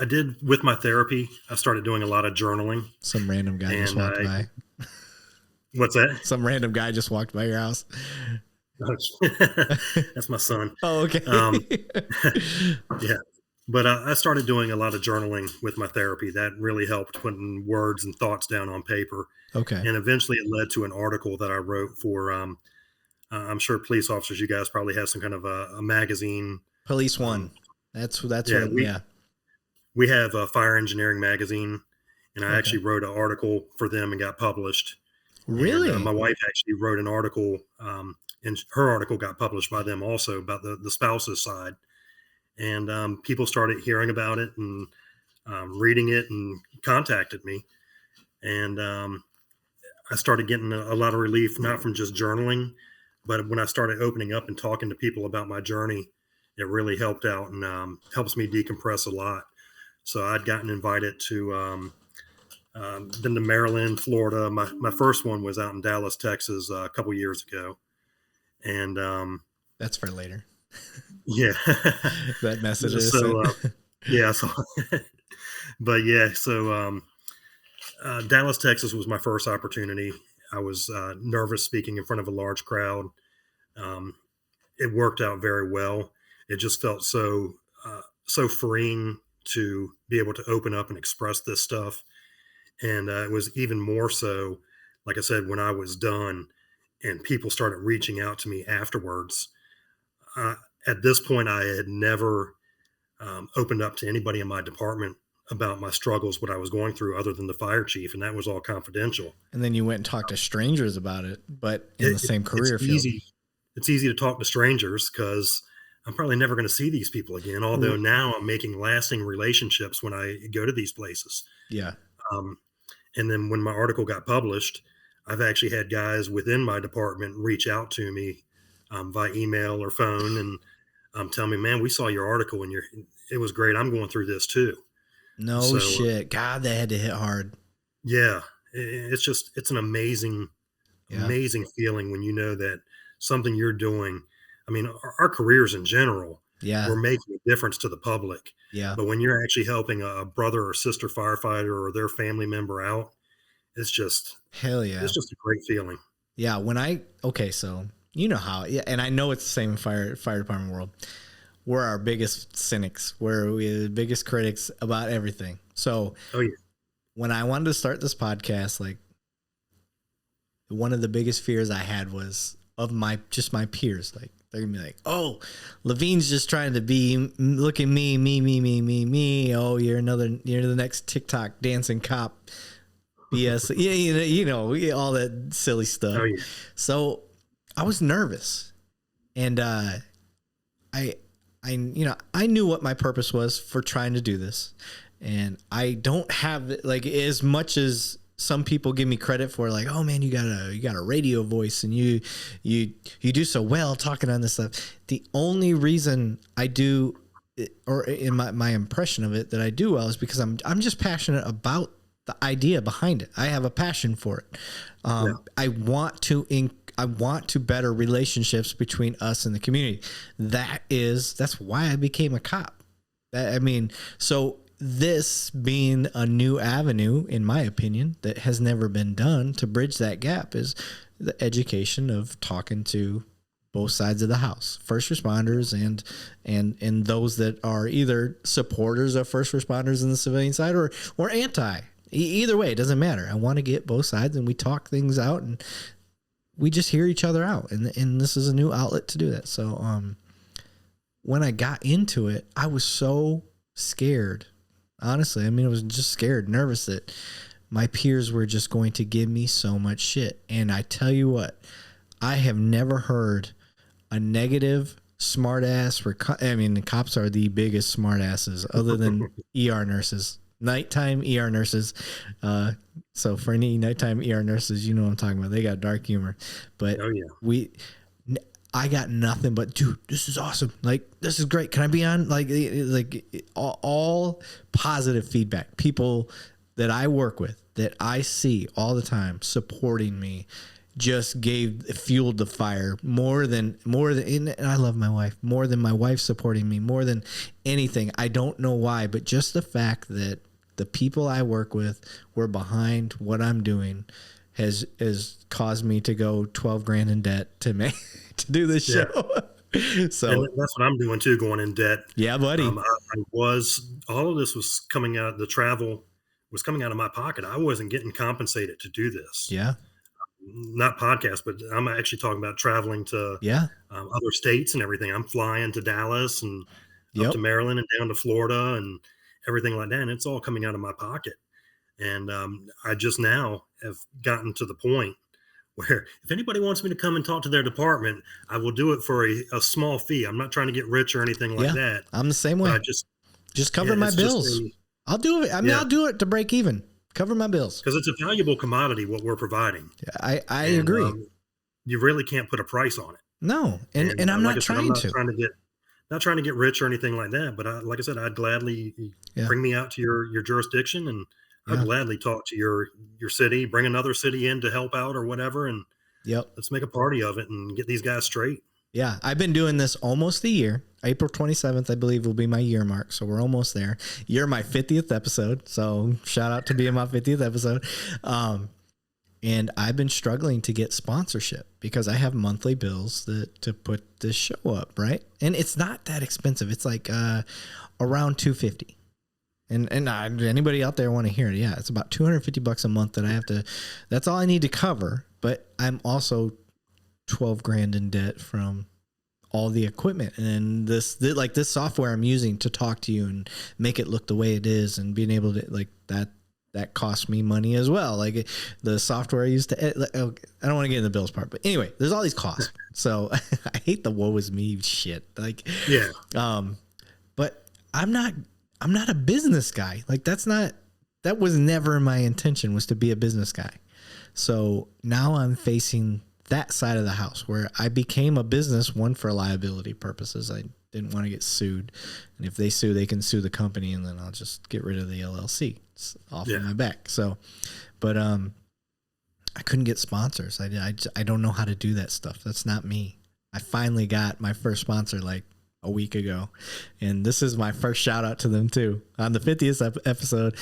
did with my therapy. I started doing a lot of journaling. Some random guy just walked by. What's that? Some random guy just walked by your house. That's my son. Oh, okay. Yeah. But I started doing a lot of journaling with my therapy. That really helped putting words and thoughts down on paper. Okay. And eventually it led to an article that I wrote for, I'm sure police officers, you guys probably have some kind of a magazine. Police One. That's what. We have a Fire Engineering magazine, and I actually wrote an article for them and got published. Really? And, my wife actually wrote an article, and her article got published by them also about the spouses side. and people started hearing about it and reading it and contacted me. And I started getting a lot of relief, not from just journaling, but when I started opening up and talking to people about my journey, it really helped out and helps me decompress a lot. So I'd gotten invited to been to Maryland, Florida. My first one was out in Dallas, Texas, a couple years ago, and That's for later. yeah, That message is so sent. yeah, so but yeah, so Dallas, Texas was my first opportunity. I was nervous speaking in front of a large crowd. Um, it worked out very well. It just felt so freeing to be able to open up and express this stuff. And it was even more so, like I said, when I was done and people started reaching out to me afterwards. Uh, at this point, I had never opened up to anybody in my department about my struggles, what I was going through, other than the fire chief, and that was all confidential. And then you went and talked to strangers about it, but in the same career It's field. easy. It's easy to talk to strangers because I'm probably never going to see these people again. Although now I'm making lasting relationships when I go to these places. Yeah. Um, and then when my article got published, I've actually had guys within my department reach out to me via email or phone and tell me, "Man, we saw your article and it was great. I'm going through this too." No So shit. God, that had to hit hard. yeah, it's an amazing Yeah. amazing feeling when you know that something you're doing. I mean, our careers in general, Yeah. we're making a difference to the public. Yeah. But when you're actually helping a brother or sister firefighter or their family member out, it's just Hell yeah. it's just a great feeling. Yeah. Okay, so you know how, yeah, and I know it's the same in fire department world. We're our biggest cynics. We're the biggest critics about everything. So Oh yeah, when I wanted to start this podcast, like one of the biggest fears I had was of my peers. Like they're gonna be like, "Oh, Levine's just trying to look at me. Oh, you're the next TikTok dancing cop." BS. Yeah, you know, all that silly stuff. oh yeah, So I was nervous, and I knew what my purpose was for trying to do this, and I don't have like as much as some people give me credit for, like, oh man, you got a radio voice and you do so well talking on this stuff. The only reason I do, or in my impression of it, that I do well is because I'm just passionate about the idea behind it. I have a passion for it. Yeah. I want to better relationships between us and the community. That's why I became a cop. So this being a new avenue, in my opinion, that has never been done to bridge that gap is the education of talking to both sides of the house, first responders and those that are either supporters of first responders in the civilian side or anti. Either way, it doesn't matter. I want to get both sides and we talk things out and we just hear each other out. And this is a new outlet to do that. So when I got into it, I was so scared. Honestly, I was just scared, nervous that my peers were just going to give me so much shit. And I tell you what, I have never heard a negative smart ass. The cops are the biggest smart asses other than ER nurses. Nighttime ER nurses. So for any nighttime ER nurses, you know what I'm talking about. They got dark humor. But oh yeah. I got nothing but, dude, this is awesome. Like, this is great. Can I be on? Like all positive feedback. People that I work with, that I see all the time supporting me, just fueled the fire more than, and I love my wife, more than my wife supporting me, more than anything. I don't know why, but just the fact that the people I work with were behind what I'm doing has caused me to go 12 grand in debt to do this show. So and that's what I'm doing too, going in debt. Yeah, buddy. All of this was coming out, the travel was coming out of my pocket. I wasn't getting compensated to do this. Yeah. Not podcast, but I'm actually talking about traveling to other states and everything. I'm flying to Dallas and up to Maryland and down to Florida and everything like that. And it's all coming out of my pocket. And I just now have gotten to the point where if anybody wants me to come and talk to their department, I will do it for a small fee. I'm not trying to get rich or anything like Yeah, that. I'm the same But way. I just, Just yeah, cover my it's just bills. I'll do it. I mean, yeah, I'll do it to break even. Cover my bills. because it's a valuable commodity what we're providing, I and agree. you really can't put a price on it. No, and I'm Like not I said, I'm trying not to. trying to get rich or anything like that. But like I said, I'd gladly Yeah, bring me out to your jurisdiction, and I'd yeah, gladly talk to your city, bring another city in to help out or whatever, and yep. let's make a party of it and get these guys straight. Yeah, I've been doing this almost a year. April 27th, I believe, will be my year mark. So we're almost there. You're my 50th episode. So shout out to being my 50th episode. And I've been struggling to get sponsorship because I have monthly bills to put this show up, right? And it's not that expensive. It's like around $250. And anybody out there want to hear it? Yeah, it's about $250 a month that I have to. That's all I need to cover. But I'm also 12 grand in debt from all the equipment and this software I'm using to talk to you and make it look the way it is, and being able to like that costs me money as well. Like the software I use to edit, I don't want to get in the bills part, but anyway, there's all these costs. So I hate the woe is me shit. Like, Yeah. But I'm not a business guy. Like that was never my intention, was to be a business guy. So now I'm facing that side of the house where I became a business, one, for liability purposes. I didn't want to get sued. And if they sue, they can sue the company, and then I'll just get rid of the LLC. It's off of my back. So, but I couldn't get sponsors. I don't know how to do that stuff. That's not me. I finally got my first sponsor like a week ago. And this is my first shout out to them too. On the 50th episode,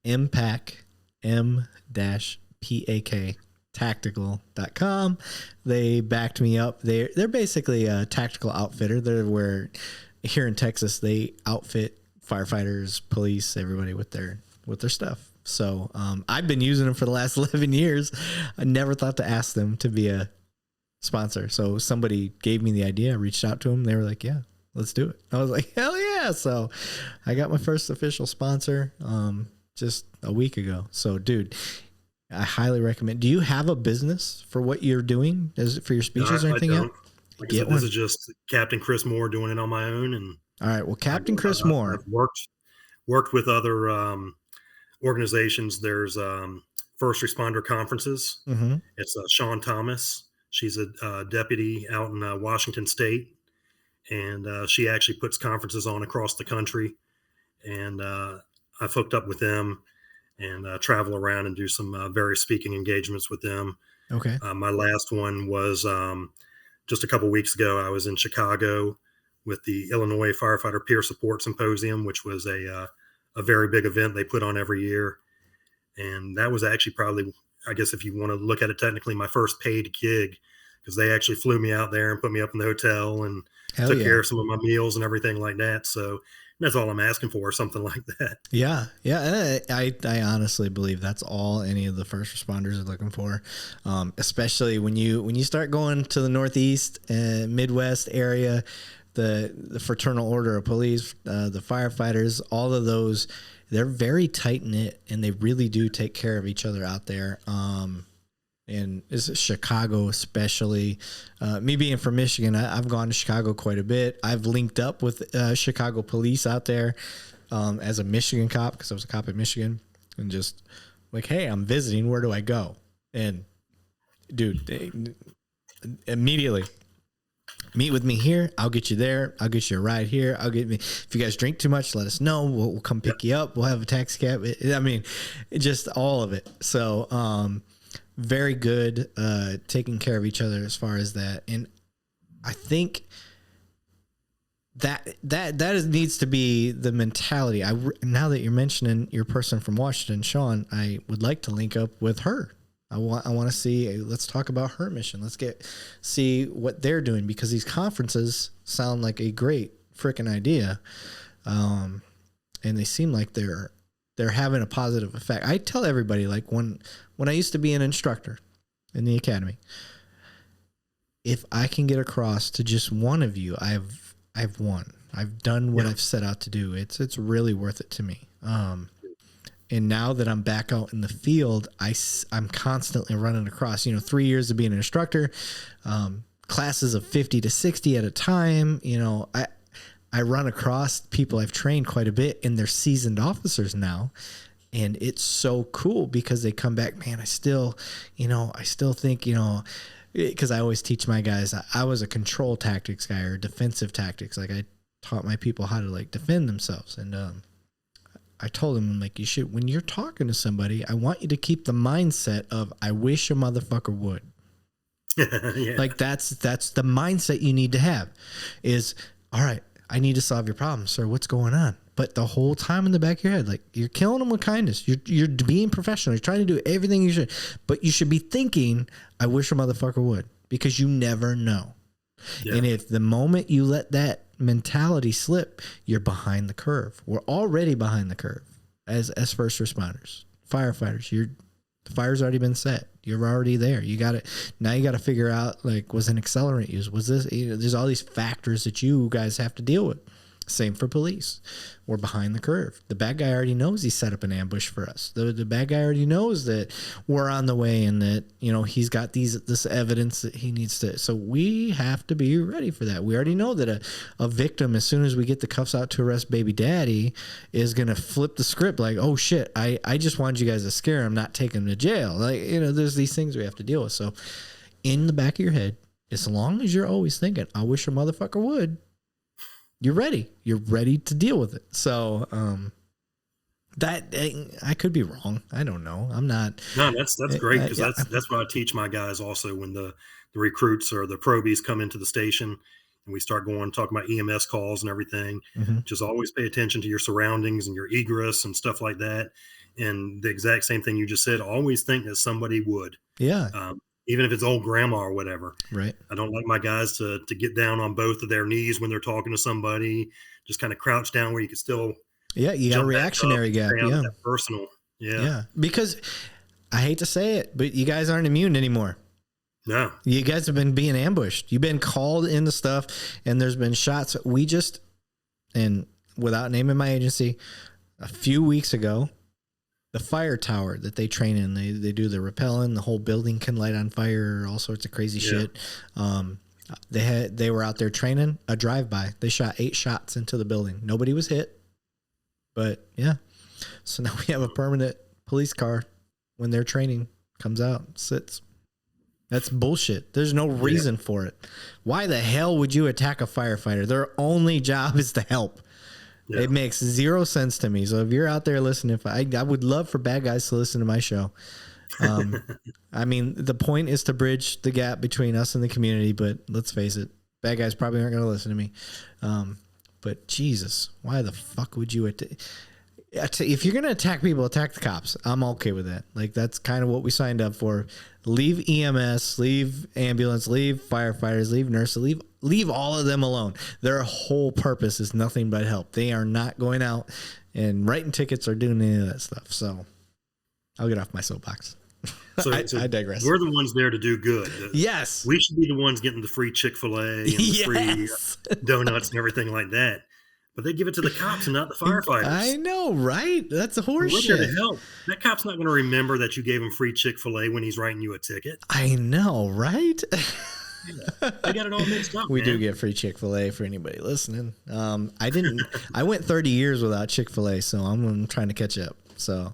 MPAC, M-PAK. Tactical.com. They backed me up. They're basically a tactical outfitter. They're where here in Texas they outfit firefighters, police, everybody with their stuff. So I've been using them for the last 11 years. I never thought to ask them to be a sponsor. So somebody gave me the idea. I reached out to them. They were like, "Yeah, let's do it." I was like, "Hell yeah!" So I got my first official sponsor just a week ago. So dude, I highly recommend. Do you have a business for what you're doing? Is it for your speeches or anything yet? Like I said, this is just Captain Chris Moore doing it on my own. And all right, well, Captain Chris Moore. I've worked with other organizations. There's first responder conferences. Mm-hmm. It's Sean Thomas. She's a deputy out in Washington State, and she actually puts conferences on across the country. And I've hooked up with them and travel around and do some various speaking engagements with them. Okay. My last one was just a couple weeks ago. I was in Chicago with the Illinois Firefighter Peer Support Symposium, which was a very big event they put on every year. And that was actually probably, I guess if you want to look at it technically, my first paid gig, because they actually flew me out there and put me up in the hotel and took care of some of my meals and everything like that. So that's all I'm asking for, something like that. Yeah. Yeah. I honestly believe that's all any of the first responders are looking for. Especially when you start going to the Northeast and Midwest area, the Fraternal Order of Police, the firefighters, all of those, they're very tight knit and they really do take care of each other out there. And this is Chicago, especially me being from Michigan. I've gone to Chicago quite a bit. I've linked up with Chicago police out there as a Michigan cop, because I was a cop in Michigan, and just like, hey, I'm visiting. Where do I go? And dude, they immediately meet with me here. I'll get you there. I'll get you a ride here. If you guys drink too much, let us know. We'll come pick you up. We'll have a taxi cab. I mean, just all of it. So, very good, taking care of each other as far as that. And I think that needs to be the mentality. Now that you're mentioning your person from Washington, Sean, I would like to link up with her. I want to see, let's talk about her mission. Let's see what they're doing, because these conferences sound like a great freaking idea. And they seem like they're having a positive effect. I tell everybody, like when I used to be an instructor in the academy, if I can get across to just one of you, I've won. I've done what I've set out to do. It's really worth it to me. And now that I'm back out in the field, I'm constantly running across, 3 years of being an instructor, classes of 50 to 60 at a time. I run across people I've trained quite a bit, and they're seasoned officers now. And it's so cool because they come back, man, I still think, because I always teach my guys, I was a control tactics guy or defensive tactics. Like I taught my people how to like defend themselves. And, I told them, like, when you're talking to somebody, I want you to keep the mindset of, I wish a motherfucker would. Yeah. Like that's the mindset you need to have is, all right, I need to solve your problem, sir. What's going on? But the whole time in the back of your head, like you're killing them with kindness. You're being professional. You're trying to do everything you should, but you should be thinking, I wish a motherfucker would, because you never know. Yeah. And if the moment you let that mentality slip, you're behind the curve. We're already behind the curve as first responders, firefighters. The fire's already been set. You're already there. Now you got to figure out, like, was an accelerant used? Was this, there's all these factors that you guys have to deal with. Same for police. We're behind the curve. The bad guy already knows he set up an ambush for us. The bad guy already knows that we're on the way and that, he's got this evidence that he needs to. So we have to be ready for that. We already know that a victim, as soon as we get the cuffs out to arrest baby daddy, is going to flip the script like, oh shit, I just wanted you guys to scare him, not take him to jail. Like, there's these things we have to deal with. So in the back of your head, as long as you're always thinking, I wish a motherfucker would, you're ready. You're ready to deal with it. So, that I could be wrong. I don't know. I'm not. No, that's great, because that's what I teach my guys also when the recruits or the probies come into the station and we start talking about EMS calls and everything. Mm-hmm. Just always pay attention to your surroundings and your egress and stuff like that. And the exact same thing you just said, always think that somebody would. Yeah. Even if it's old grandma or whatever. Right. I don't like my guys to get down on both of their knees when they're talking to somebody, just kind of crouch down where you can still. Yeah. You got a reactionary gap. Yeah. Personal. Yeah. Yeah. Because I hate to say it, but you guys aren't immune anymore. No. You guys have been being ambushed. You've been called into stuff and there's been shots. And without naming my agency, a few weeks ago, the fire tower that they train in, they do the rappelling, the whole building can light on fire, all sorts of crazy shit. They were out there training a drive-by. They shot 8 shots into the building. Nobody was hit, but yeah. So now we have a permanent police car when their training comes out, sits. That's bullshit. There's no reason for it. Why the hell would you attack a firefighter? Their only job is to help. Yeah. It makes zero sense to me. So if you're out there listening, I would love for bad guys to listen to my show. I mean, the point is to bridge the gap between us and the community, but let's face it, bad guys probably aren't going to listen to me. But Jesus, why the fuck would you if you're going to attack people, attack the cops. I'm okay with that. Like, that's kind of what we signed up for. Leave EMS, leave ambulance, leave firefighters, leave nurses, leave all of them alone. Their whole purpose is nothing but help. They are not going out and writing tickets or doing any of that stuff. So I'll get off my soapbox. So I digress. We're the ones there to do good. Yes. We should be the ones getting the free Chick-fil-A and the free donuts and everything like that. But they give it to the cops and not the firefighters. I know, right? That's a horse We're shit. there to help. That cop's not going to remember that you gave him free Chick-fil-A when he's writing you a ticket. I know, right? They got it all mixed up. We do get free Chick-fil-A for anybody listening. I went 30 years without Chick-fil-A, so I'm trying to catch up. So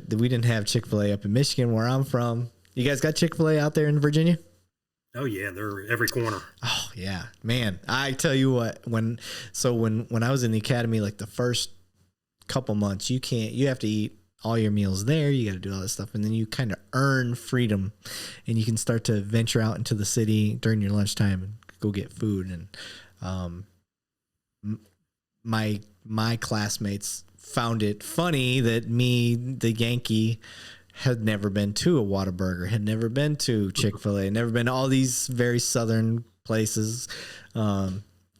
we didn't have Chick-fil-A up in Michigan where I'm from. You guys got Chick-fil-A out there in Virginia? Oh yeah, they're every corner. Oh yeah, man. I tell you what, when I was in the academy, like the first couple months, you have to eat all your meals there. You got to do all this stuff. And then you kind of earn freedom and you can start to venture out into the city during your lunchtime and go get food. And, my classmates found it funny that me, the Yankee, had never been to a Whataburger, had never been to Chick-fil-A, never been to all these very southern places.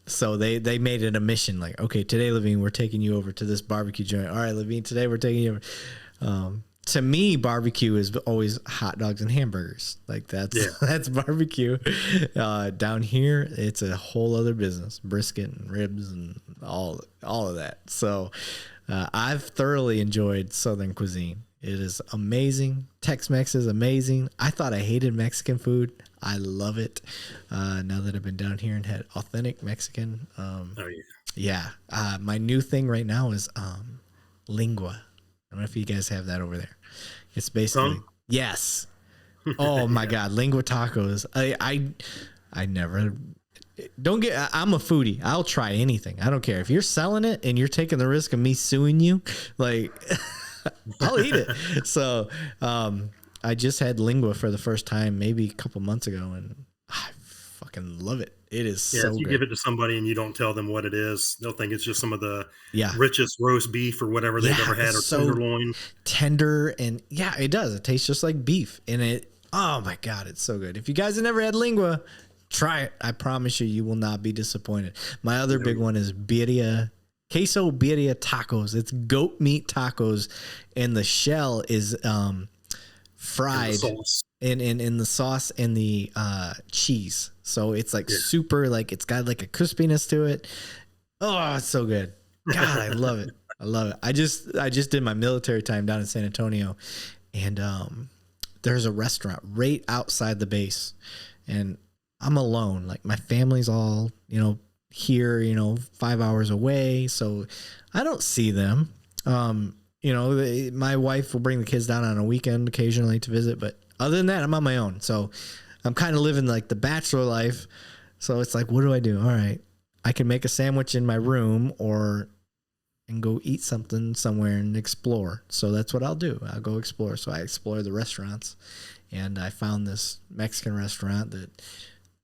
So they made it a mission, like, okay, today, Levine, we're taking you over to this barbecue joint. All right, Levine, today we're taking you over. To me, barbecue is always hot dogs and hamburgers. Like that's barbecue. Down here, it's a whole other business, brisket and ribs and all of that. So I've thoroughly enjoyed Southern cuisine. It is amazing. Tex-Mex is amazing. I thought I hated Mexican food. I love it. Now that I've been down here and had authentic Mexican. Yeah. My new thing right now is lingua. I don't know if you guys have that over there. It's basically yes. Oh my God, lingua tacos. I never don't get. I'm a foodie. I'll try anything. I don't care if you're selling it and you're taking the risk of me suing you. Like I'll eat it. So I just had lingua for the first time maybe a couple months ago, and I fucking love it. It is so if you good. give it to somebody and you don't tell them what it is, they'll think it's just some of the richest roast beef or whatever they've ever had, or so tenderloin. Tender, and yeah, it does. It tastes just like beef, and it. Oh my God, it's so good. If you guys have never had lingua, try it. I promise you, you will not be disappointed. My other big one is queso birria tacos. It's goat meat tacos, and the shell is fried in the sauce and the cheese. So it's like super, like it's got like a crispiness to it. Oh, it's so good. God, I love it. I love it. I just did my military time down in San Antonio, and there's a restaurant right outside the base, and I'm alone. Like my family's all, here, 5 hours away. So I don't see them. My wife will bring the kids down on a weekend occasionally to visit, but other than that, I'm on my own. So I'm kind of living like the bachelor life. So it's like, what do I do? All right, I can make a sandwich in my room and go eat something somewhere and explore. So that's what I'll do. I'll go explore. So I explore the restaurants, and I found this Mexican restaurant that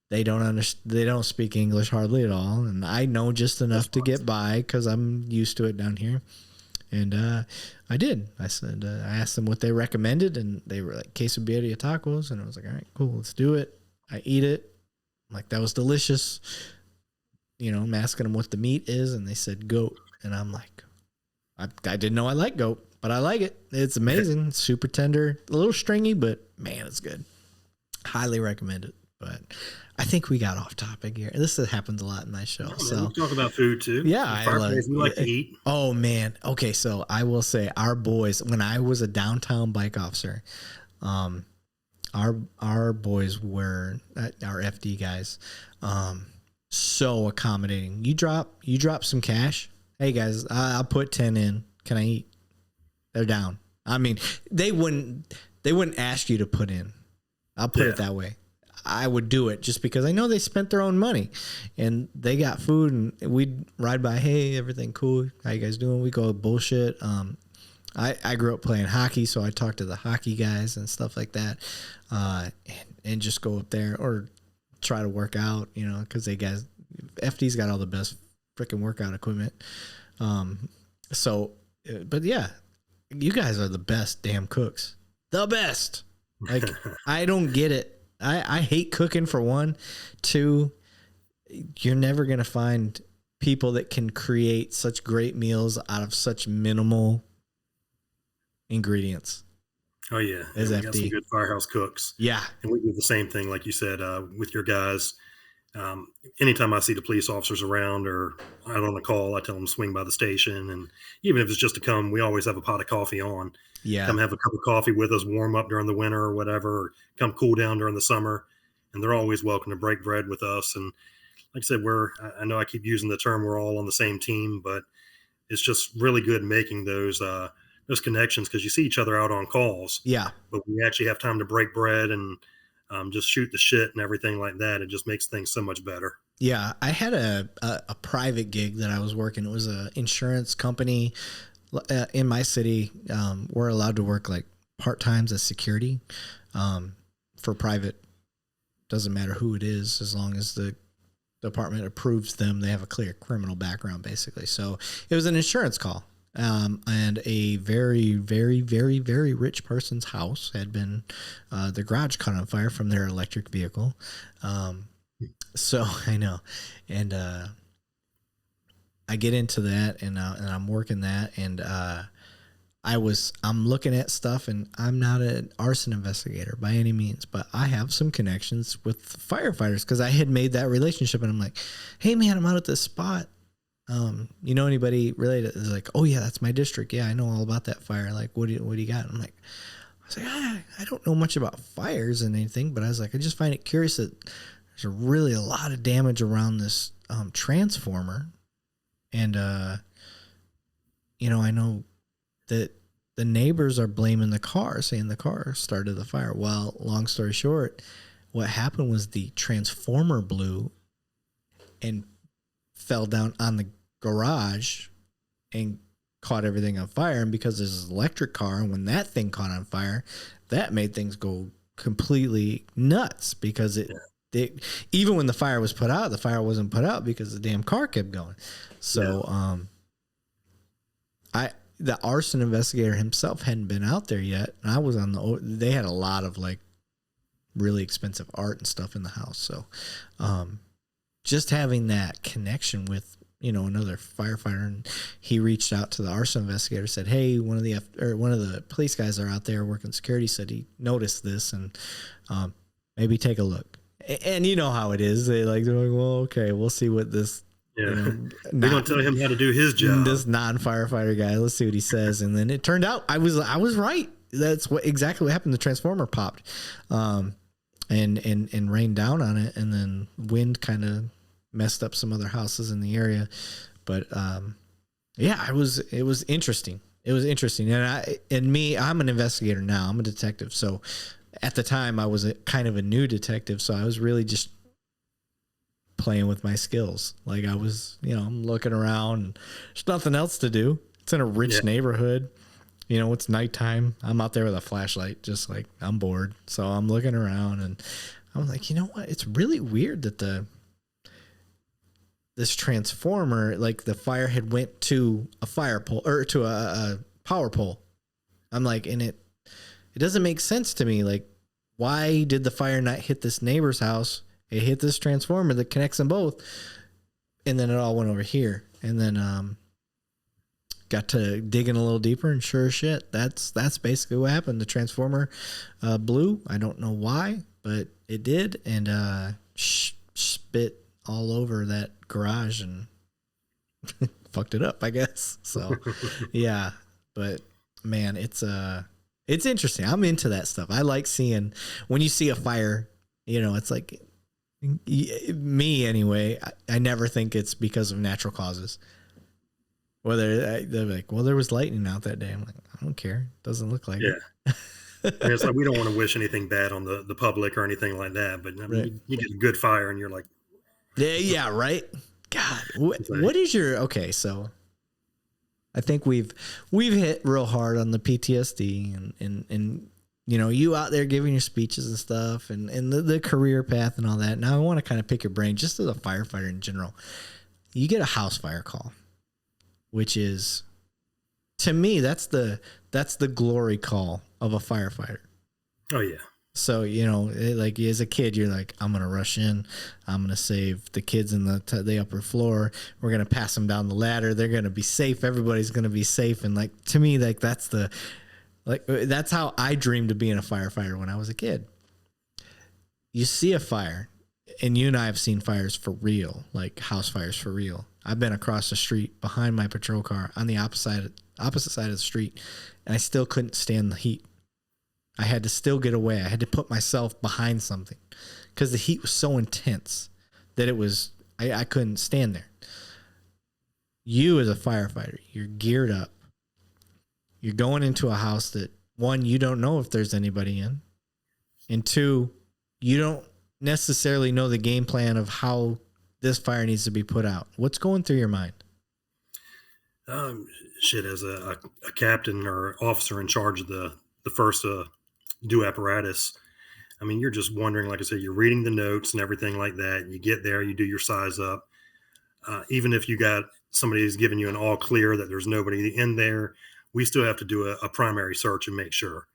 they don't speak English hardly at all, and I know just enough to get by because I'm used to it down here. And I did. I said, I asked them what they recommended, and they were like queso birria tacos, and I was like, all right, cool, let's do it. I eat it. I'm like, that was delicious. I'm asking them what the meat is, and they said goat, and I'm like, I didn't know I like goat, but I like it. It's amazing. It's super tender, a little stringy, but man, it's good. Highly recommend it. But I think we got off topic here. This happens a lot in my show. So we talk about food too. Yeah, I like to eat. Oh man. Okay, so I will say our boys, when I was a downtown bike officer, our boys were our FD guys, so accommodating. You drop some cash. Hey guys, I'll put 10 in. Can I eat? They're down. I mean, they wouldn't ask you to put in. I'll put it that way. I would do it just because I know they spent their own money and they got food, and we'd ride by. Hey, everything cool? How you guys doing? We go bullshit. I grew up playing hockey, so I talk to the hockey guys and stuff like that, and just go up there or try to work out, because FD's got all the best freaking workout equipment. But yeah, you guys are the best damn cooks. The best. Like, I don't get it. I hate cooking, for one. Two, you're never going to find people that can create such great meals out of such minimal ingredients. Oh, yeah. As we FD. Got some good firehouse cooks. Yeah. And we do the same thing, like you said, with your guys. Anytime I see the police officers around or out on a call, I tell them to swing by the station. And even if it's just to come, we always have a pot of coffee on. Yeah. Come have a cup of coffee with us, warm up during the winter or whatever, or come cool down during the summer. And they're always welcome to break bread with us. And like I said, I know I keep using the term we're all on the same team, but it's just really good making those connections, because you see each other out on calls. Yeah. But we actually have time to break bread and just shoot the shit and everything like that. It just makes things so much better. Yeah. I had a private gig that I was working. It was an insurance company in my city. We're allowed to work like part-times as security for private. Doesn't matter who it is, as long as the department approves them. They have a clear criminal background, basically. So it was an insurance call. And a very, very, very, very rich person's house had been, the garage caught on fire from their electric vehicle. So I know. And, I get into that and I'm working that. And, I'm looking at stuff, and I'm not an arson investigator by any means, but I have some connections with firefighters because I had made that relationship, and I'm like, hey man, I'm out at this spot. you know anybody related? It's like, oh yeah, that's my district. Yeah, I know all about that fire. Like, what do you got? I'm like, I don't know much about fires and anything, but I was like, I just find it curious that there's really a lot of damage around this transformer. And, you know, I know that the neighbors are blaming the car, saying the car started the fire. Well, long story short, what happened was the transformer blew and fell down on the garage and caught everything on fire. And because there's an electric car, and when that thing caught on fire, that made things go completely nuts, because it even when the fire was put out, the fire wasn't put out because the damn car kept going. So, the arson investigator himself hadn't been out there yet. And I was they had a lot of like really expensive art and stuff in the house. So, just having that connection with, you know, another firefighter, and he reached out to the arson investigator, said, hey, one of the police guys are out there working security, said he noticed this, and maybe take a look. And you know how it is. They're like, well, okay, we'll see what this, you know, we're going to tell him how to do his job. This non-firefighter guy, let's see what he says. And then it turned out I was right. That's exactly what happened. The transformer popped, and rained down on it, and then wind kind of messed up some other houses in the area. But it was interesting. It was interesting. And I'm an investigator now. I'm a detective. So at the time I was kind of a new detective. So I was really just playing with my skills. Like I was, you know, I'm looking around and there's nothing else to do. It's in a rich neighborhood. You know, it's nighttime. I'm out there with a flashlight, just like I'm bored. So I'm looking around and I'm like, you know what? It's really weird that this transformer, like the fire had went to a fire pole or to a power pole. I'm like, and it doesn't make sense to me. Like, why did the fire not hit this neighbor's house? It hit this transformer that connects them both. And then it all went over here. And then, got to digging a little deeper, and sure as shit, that's basically what happened. The transformer blew. I don't know why, but it did, and spit all over that garage and fucked it up, I guess. So, yeah. But man, it's interesting. I'm into that stuff. I like seeing when you see a fire. You know, it's like me anyway. I never think it's because of natural causes. Whether they're like, well, there was lightning out that day. I'm like, I don't care. It doesn't look like it. And it's like, we don't want to wish anything bad on the public or anything like that. But I mean, you get a good fire and you're like, yeah, right. God, what is your, okay. So I think we've hit real hard on the PTSD and, you know, you out there giving your speeches and stuff and the career path and all that. Now I want to kind of pick your brain just as a firefighter in general. You get a house fire call, which is, to me, that's the glory call of a firefighter. Oh yeah. So, you know, like as a kid, you're like, I'm going to rush in. I'm going to save the kids in the upper floor. We're going to pass them down the ladder. They're going to be safe. Everybody's going to be safe. And like, to me, like that's how I dreamed of being a firefighter when I was a kid. You see a fire, and you and I have seen fires for real, like house fires for real. I've been across the street behind my patrol car on the opposite side of the street, and I still couldn't stand the heat. I had to still get away. I had to put myself behind something because the heat was so intense that I couldn't stand there. You as a firefighter, you're geared up. You're going into a house that, one, you don't know if there's anybody in, and two, you don't necessarily know the game plan of how this fire needs to be put out. What's going through your mind? As a captain or officer in charge of the first do apparatus, I mean, you're just wondering, like I said, you're reading the notes and everything like that. You get there, you do your size up. Even if you got somebody who's giving you an all clear that there's nobody in there, we still have to do a primary search and make sure.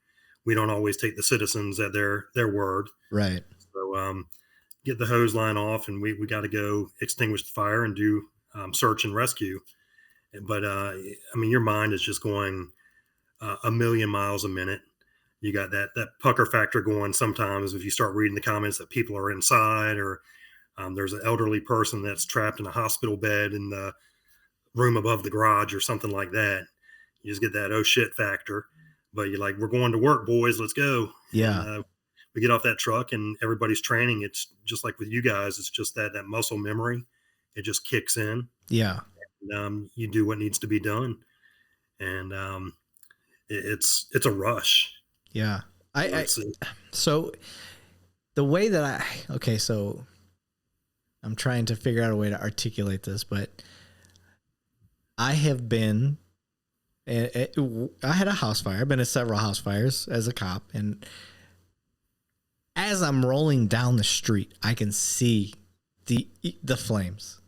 We don't always take the citizens at their word. Right. So get the hose line off, and we got to go extinguish the fire and do search and rescue. But I mean, your mind is just going a million miles a minute. You got that pucker factor going sometimes if you start reading the comments that people are inside, or there's an elderly person that's trapped in a hospital bed in the room above the garage or something like that. You just get that oh shit factor. But you're like, we're going to work, boys. Let's go. And Yeah. we get off that truck, and everybody's training. It's just like with you guys. It's just that muscle memory. It just kicks in. Yeah. And, you do what needs to be done, and it's a rush. Yeah. It's, So the way that okay, so I'm trying to figure out a way to articulate this, but I have been, I had a house fire. I've been in several house fires as a cop. And as I'm rolling down the street, I can see the flames.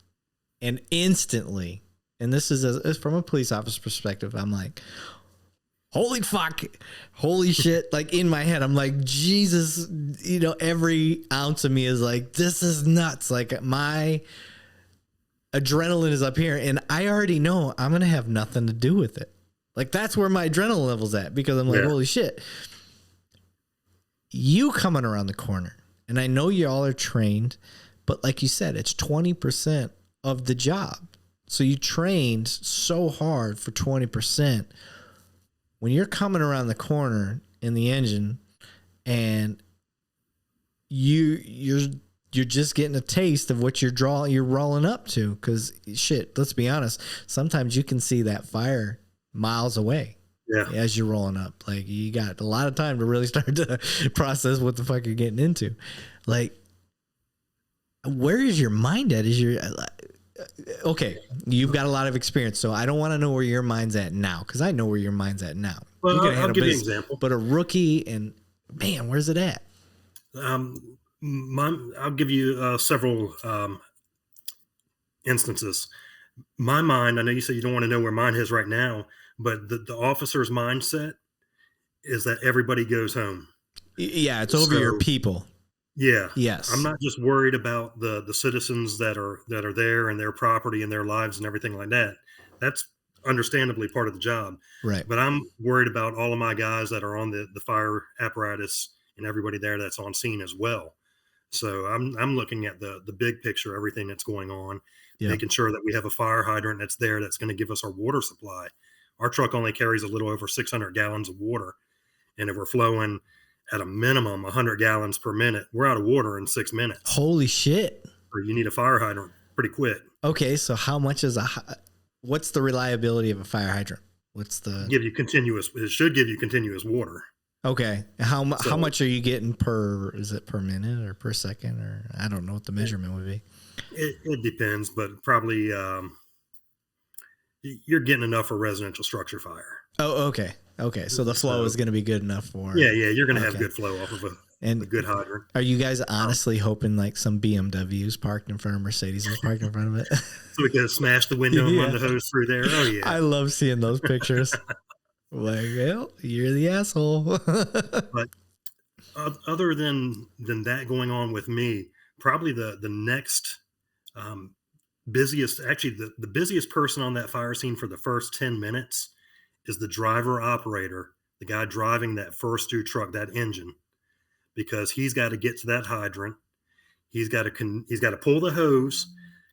And instantly, and this is from a police officer's perspective, I'm like, holy fuck, holy shit. Like in my head, I'm like, Jesus, every ounce of me is like, this is nuts. Like my adrenaline is up here, and I already know I'm going to have nothing to do with it. Like that's where my adrenaline level's at, because I'm like, holy shit. You coming around the corner, and I know y'all are trained, but like you said, it's 20% of the job. So you trained so hard for 20%. When you're coming around the corner in the engine, and you're just getting a taste of what you're rolling up to, because shit, let's be honest, sometimes you can see that fire miles away. Yeah. As you're rolling up, like you got a lot of time to really start to process what the fuck you're getting into. Like, where is your mind at? Okay, you've got a lot of experience, so I don't want to know where your mind's at now, because I know where your mind's at now. Well, I'll give you an example. But a rookie, and man, where's it at? I'll give you several instances. My mind, I know you said you don't want to know where mine is right now, but the officer's mindset is that everybody goes home. Yeah, it's over your people. Yeah. Yes. I'm not just worried about the citizens that are there and their property and their lives and everything like that. That's understandably part of the job. Right. But I'm worried about all of my guys that are on the fire apparatus and everybody there that's on scene as well. So I'm looking at the big picture, everything that's going on, making sure that we have a fire hydrant that's there that's going to give us our water supply. Our truck only carries a little over 600 gallons of water. And if we're flowing at a minimum 100 gallons per minute, we're out of water in 6 minutes. Holy shit. Or you need a fire hydrant pretty quick. Okay, so how much is what's the reliability of a fire hydrant? It should give you continuous water. Okay. How much are you getting per minute or per second, or I don't know what the measurement would be. It depends, but probably you're getting enough for residential structure fire. Oh, okay. Okay. So the flow is going to be good enough for. Yeah. You're going to have good flow off of a good hydrant. Are you guys honestly hoping like some BMWs parked in front of Mercedes is parked in front of it? So we can smash the window and run the hose through there. Oh yeah. I love seeing those pictures. Like, well, you're the asshole. But other than that going on with me, probably the next busiest, actually the busiest person on that fire scene for the first 10 minutes is the driver operator, the guy driving that first two truck, that engine, because he's got to get to that hydrant. He's got to pull the hose,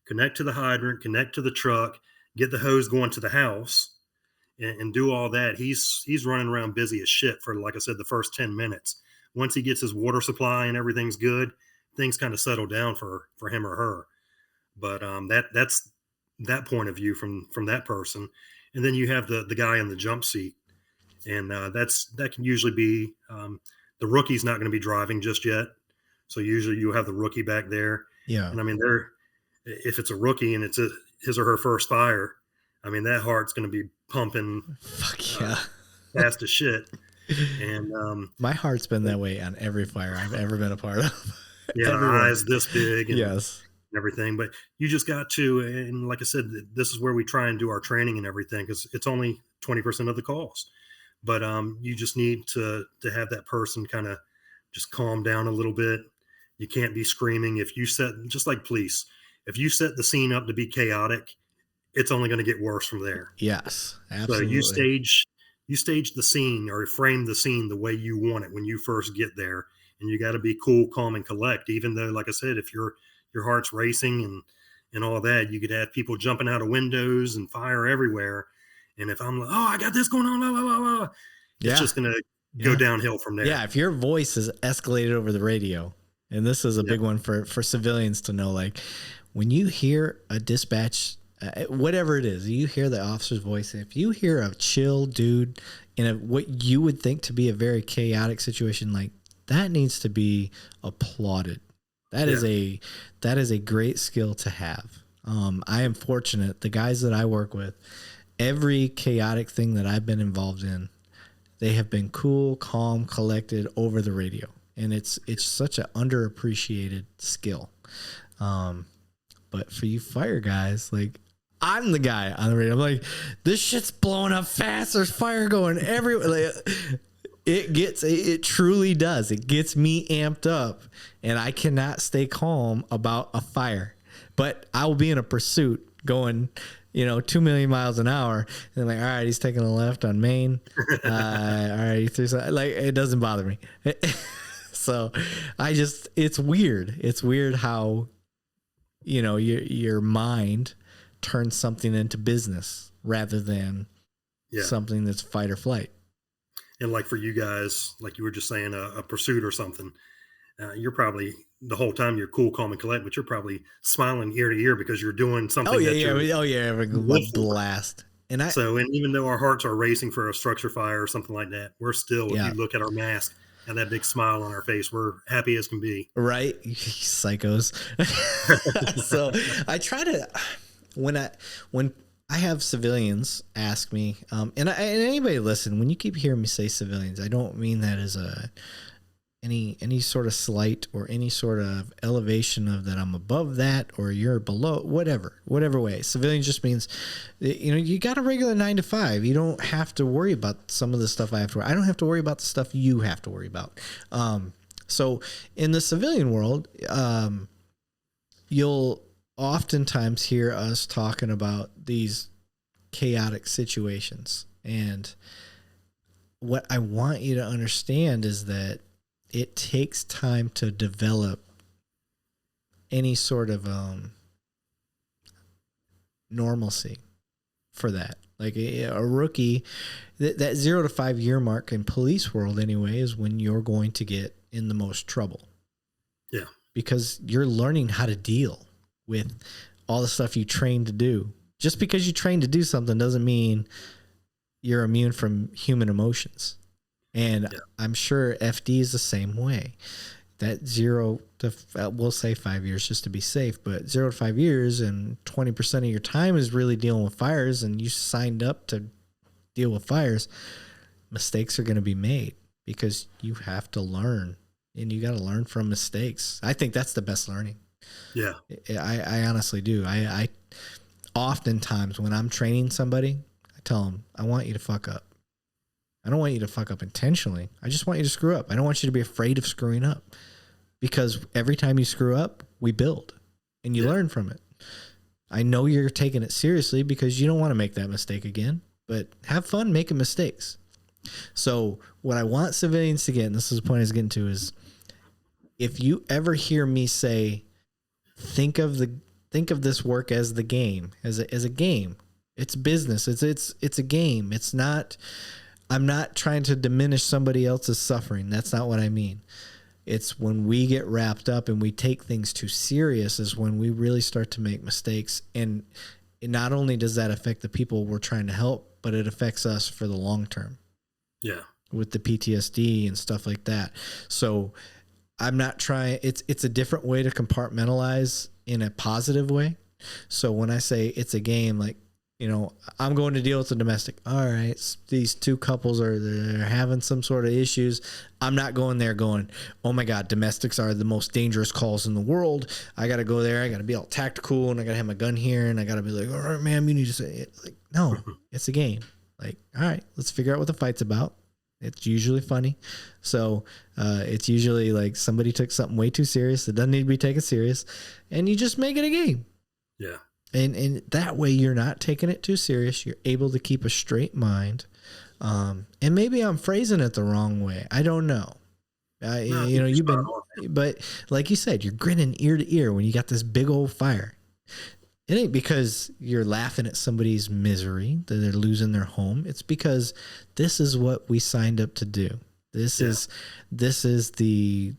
connect to the hydrant, connect to the truck, get the hose going to the house, and do all that. He's running around busy as shit for, like I said, the first 10 minutes. Once he gets his water supply and everything's good, things kind of settle down for him or her. But that's that point of view from that person. And then you have the guy in the jump seat, and that can usually be the rookie's not going to be driving just yet. So usually you have the rookie back there. Yeah. And I mean, if it's a rookie and it's his or her first fire, I mean, that heart's going to be pumping. Fuck yeah. Fast as shit. And my heart's been that way on every fire I've ever been a part of. Yeah, eyes this big. And yes. Everything. But you just got to, and like I said, this is where we try and do our training and everything, because it's only 20% of the calls. But you just need to have that person kind of just calm down a little bit. You can't be screaming. If you just like police, if you set the scene up to be chaotic, it's only going to get worse from there. Yes, absolutely. So you stage the scene or frame the scene the way you want it when you first get there, and you got to be cool, calm, and collect. Even though, like I said, if your heart's racing and all that, you could have people jumping out of windows and fire everywhere. And if I'm like, oh, I got this going on, blah, blah, blah, blah, it's Yeah. just going to go Yeah. downhill from there. Yeah. If your voice is escalated over the radio, and this is a big one for civilians to know, like when you hear a dispatch, whatever it is, you hear the officer's voice. If you hear a chill dude in what you would think to be a very chaotic situation, like that needs to be applauded. That is a great skill to have. I am fortunate. The guys that I work with, every chaotic thing that I've been involved in, they have been cool, calm, collected over the radio. And it's such an underappreciated skill. But for you fire guys, like I'm the guy on the radio. I'm like, this shit's blowing up fast. There's fire going everywhere. Like, it truly does. It gets me amped up, and I cannot stay calm about a fire. But I will be in a pursuit going, 2 million miles an hour. And I'm like, all right, he's taking a left on Main. All right, he threw some, like, it doesn't bother me. So it's weird. It's weird how, your mind turns something into business rather than something that's fight or flight. And like for you guys, like you were just saying, a pursuit or something, you're probably the whole time you're cool, calm, and collect, but you're probably smiling ear to ear because you're doing something. Blast. And even though our hearts are racing for a structure fire or something like that, we're still, if you look at our mask and that big smile on our face, we're happy as can be. Right, you psychos. So I try to when I have civilians ask me, and anybody listen, when you keep hearing me say civilians, I don't mean that as any sort of slight or any sort of elevation of that I'm above that or you're below, whatever way. Civilian just means, you got a regular 9 to 5. You don't have to worry about some of the stuff I have to worry. I don't have to worry about the stuff you have to worry about. So in the civilian world, you'll oftentimes hear us talking about these chaotic situations. And what I want you to understand is that it takes time to develop any sort of normalcy for that. Like a rookie, that 0 to 5 year mark in police world anyway is when you're going to get in the most trouble. Yeah. Because you're learning how to deal with all the stuff you trained to do. Just because you train to do something doesn't mean you're immune from human emotions. And I'm sure FD is the same way. That 0 to, we'll say 5 years just to be safe, but 0 to 5 years and 20% of your time is really dealing with fires, and you signed up to deal with fires, mistakes are going to be made because you have to learn, and you got to learn from mistakes. I think that's the best learning. Yeah. I honestly do. I oftentimes when I'm training somebody, I tell them, I want you to fuck up. I don't want you to fuck up intentionally. I just want you to screw up. I don't want you to be afraid of screwing up, because every time you screw up, we build and you learn from it. I know you're taking it seriously because you don't want to make that mistake again, but have fun making mistakes. So what I want civilians to get, and this is the point I was getting to, is if you ever hear me say, think of this work as the game, as a game. It's business. It's a game. It's not. I'm not trying to diminish somebody else's suffering. That's not what I mean. It's when we get wrapped up and we take things too serious is when we really start to make mistakes. And not only does that affect the people we're trying to help, but it affects us for the long term. Yeah. With the PTSD and stuff like that. So I'm not trying, it's a different way to compartmentalize in a positive way. So when I say it's a game, like, I'm going to deal with the domestic. All right, these two couples they're having some sort of issues. I'm not going there going, oh my God, domestics are the most dangerous calls in the world. I got to go there. I got to be all tactical, and I got to have my gun here, and I got to be like, all right, ma'am, you need to say it. Like, no, it's a game. Like, all right, let's figure out what the fight's about. It's usually funny. So it's usually like somebody took something way too serious that doesn't need to be taken serious, and you just make it a game. Yeah. And that way you're not taking it too serious. You're able to keep a straight mind. And maybe I'm phrasing it the wrong way. I don't know. But like you said, you're grinning ear to ear when you got this big old fire. It ain't because you're laughing at somebody's misery that they're losing their home. It's because this is what we signed up to do. This is the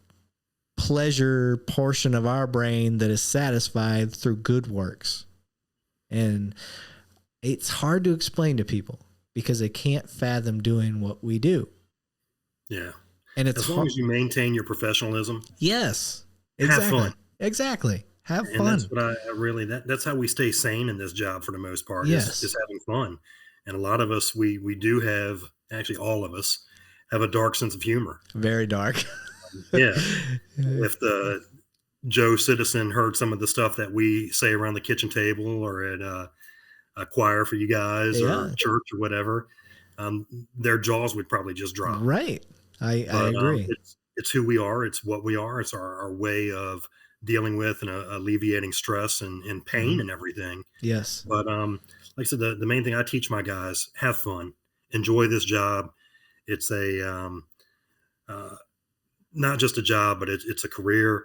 pleasure portion of our brain that is satisfied through good works. And it's hard to explain to people because they can't fathom doing what we do. Yeah. And it's as long as you maintain your professionalism. Yes. Exactly. Have fun. Exactly. Have And fun. that's what I really, that's how we stay sane in this job for the most part, is having fun. And a lot of us, we do have, actually all of us, have a dark sense of humor. Very dark. Yeah. If the Joe citizen heard some of the stuff that we say around the kitchen table or at a choir for you guys or church or whatever, their jaws would probably just drop. Right. I agree. It's who we are. It's what we are. It's our way of dealing with and alleviating stress and pain and everything. Yes. But like I said, the main thing I teach my guys, have fun, enjoy this job. It's a not just a job, but it's a career.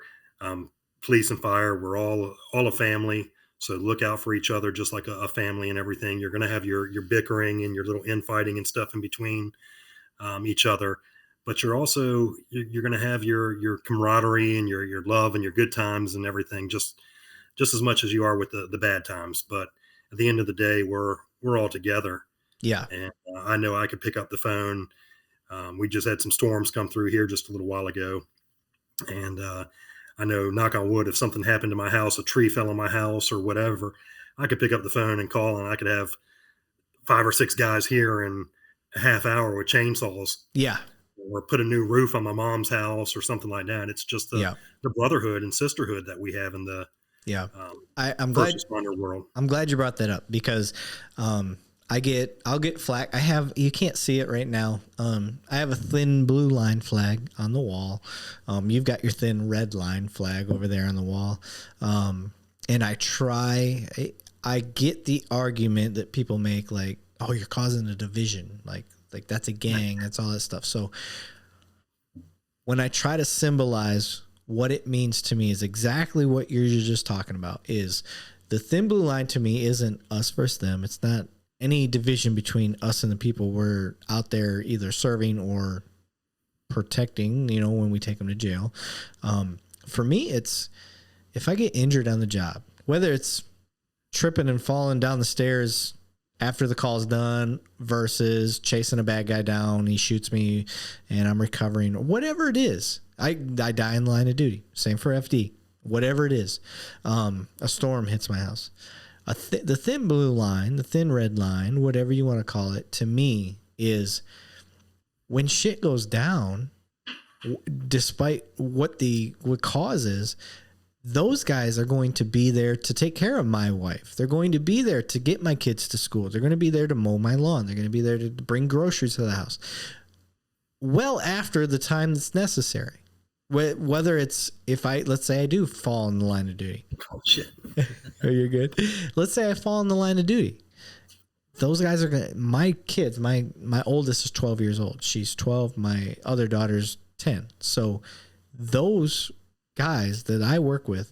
Police and fire, we're all a family. So look out for each other, just like a family and everything. You're going to have your bickering and your little infighting and stuff in between each other. But you're going to have your camaraderie and your love and your good times and everything, just as much as you are with the bad times. But at the end of the day, we're all together. Yeah. And I know I could pick up the phone. We just had some storms come through here just a little while ago. And I know, knock on wood, if something happened to my house, a tree fell on my house or whatever, I could pick up the phone and call, and I could have 5 or 6 guys here in a half hour with chainsaws. Yeah. Or put a new roof on my mom's house or something like that. It's just the brotherhood and sisterhood that we have in the I'm first responder world. I'm glad you brought that up because I'll get flag. You can't see it right now. I have a thin blue line flag on the wall. You've got your thin red line flag over there on the wall. And I get the argument that people make, like, oh, you're causing a division. Like that's a gang. That's all that stuff. So when I try to symbolize what it means to me is exactly what you're just talking about. Is the thin blue line to me isn't us versus them. It's not any division between us and the people we're out there either serving or protecting, when we take them to jail. For me, it's if I get injured on the job, whether it's tripping and falling down the stairs after the call's done versus chasing a bad guy down, he shoots me and I'm recovering, or whatever it is, I die in the line of duty. Same for FD, whatever it is. A storm hits my house. The thin blue line, the thin red line, whatever you want to call it, to me is when shit goes down, despite what cause is, those guys are going to be there to take care of my wife. They're going to be there to get my kids to school. They're going to be there to mow my lawn. They're going to be there to bring groceries to the house. Well, after the time that's necessary. Whether it's let's say I do fall in the line of duty. Oh, shit. Are you good? Let's say I fall in the line of duty. Those guys are going to, my kids, my oldest is 12 years old. She's 12. My other daughter's 10. So those guys that I work with,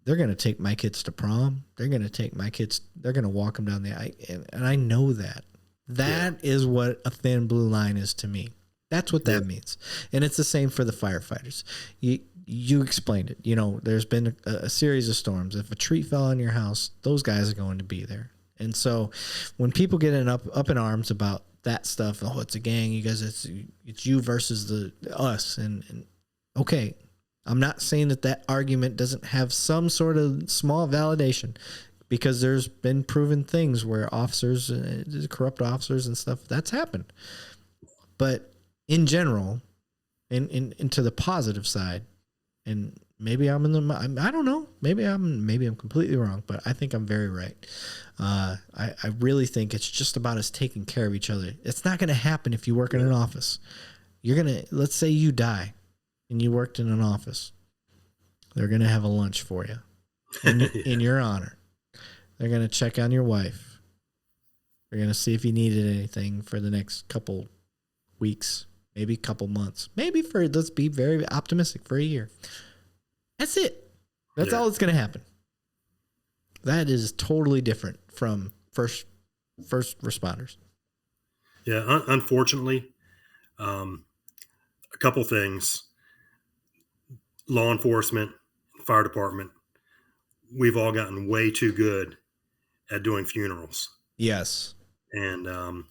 they're going to take my kids to prom. They're going to take my kids, they're going to walk them down the aisle. And I know that. That is what a thin blue line is to me. That's what that means. And it's the same for the firefighters. You explained it. There's been a series of storms. If a tree fell on your house, those guys are going to be there. And so when people get up in arms about that stuff, oh, it's a gang, you guys, it's you versus us. And okay, I'm not saying that argument doesn't have some sort of small validation, because there's been proven things where officers, corrupt officers and stuff, that's happened. But in general, into the positive side, and maybe I don't know, maybe I'm completely wrong, but I think I'm very right. I really think it's just about us taking care of each other. It's not going to happen if you work in an office. Let's say you die and you worked in an office. They're going to have a lunch for you in your honor. They're going to check on your wife. They're going to see if you needed anything for the next couple weeks, maybe a couple months, let's be very optimistic, for a year. That's it. That's all that's going to happen. That is totally different from first responders. Yeah, unfortunately, a couple things. Law enforcement, fire department, we've all gotten way too good at doing funerals. Yes. And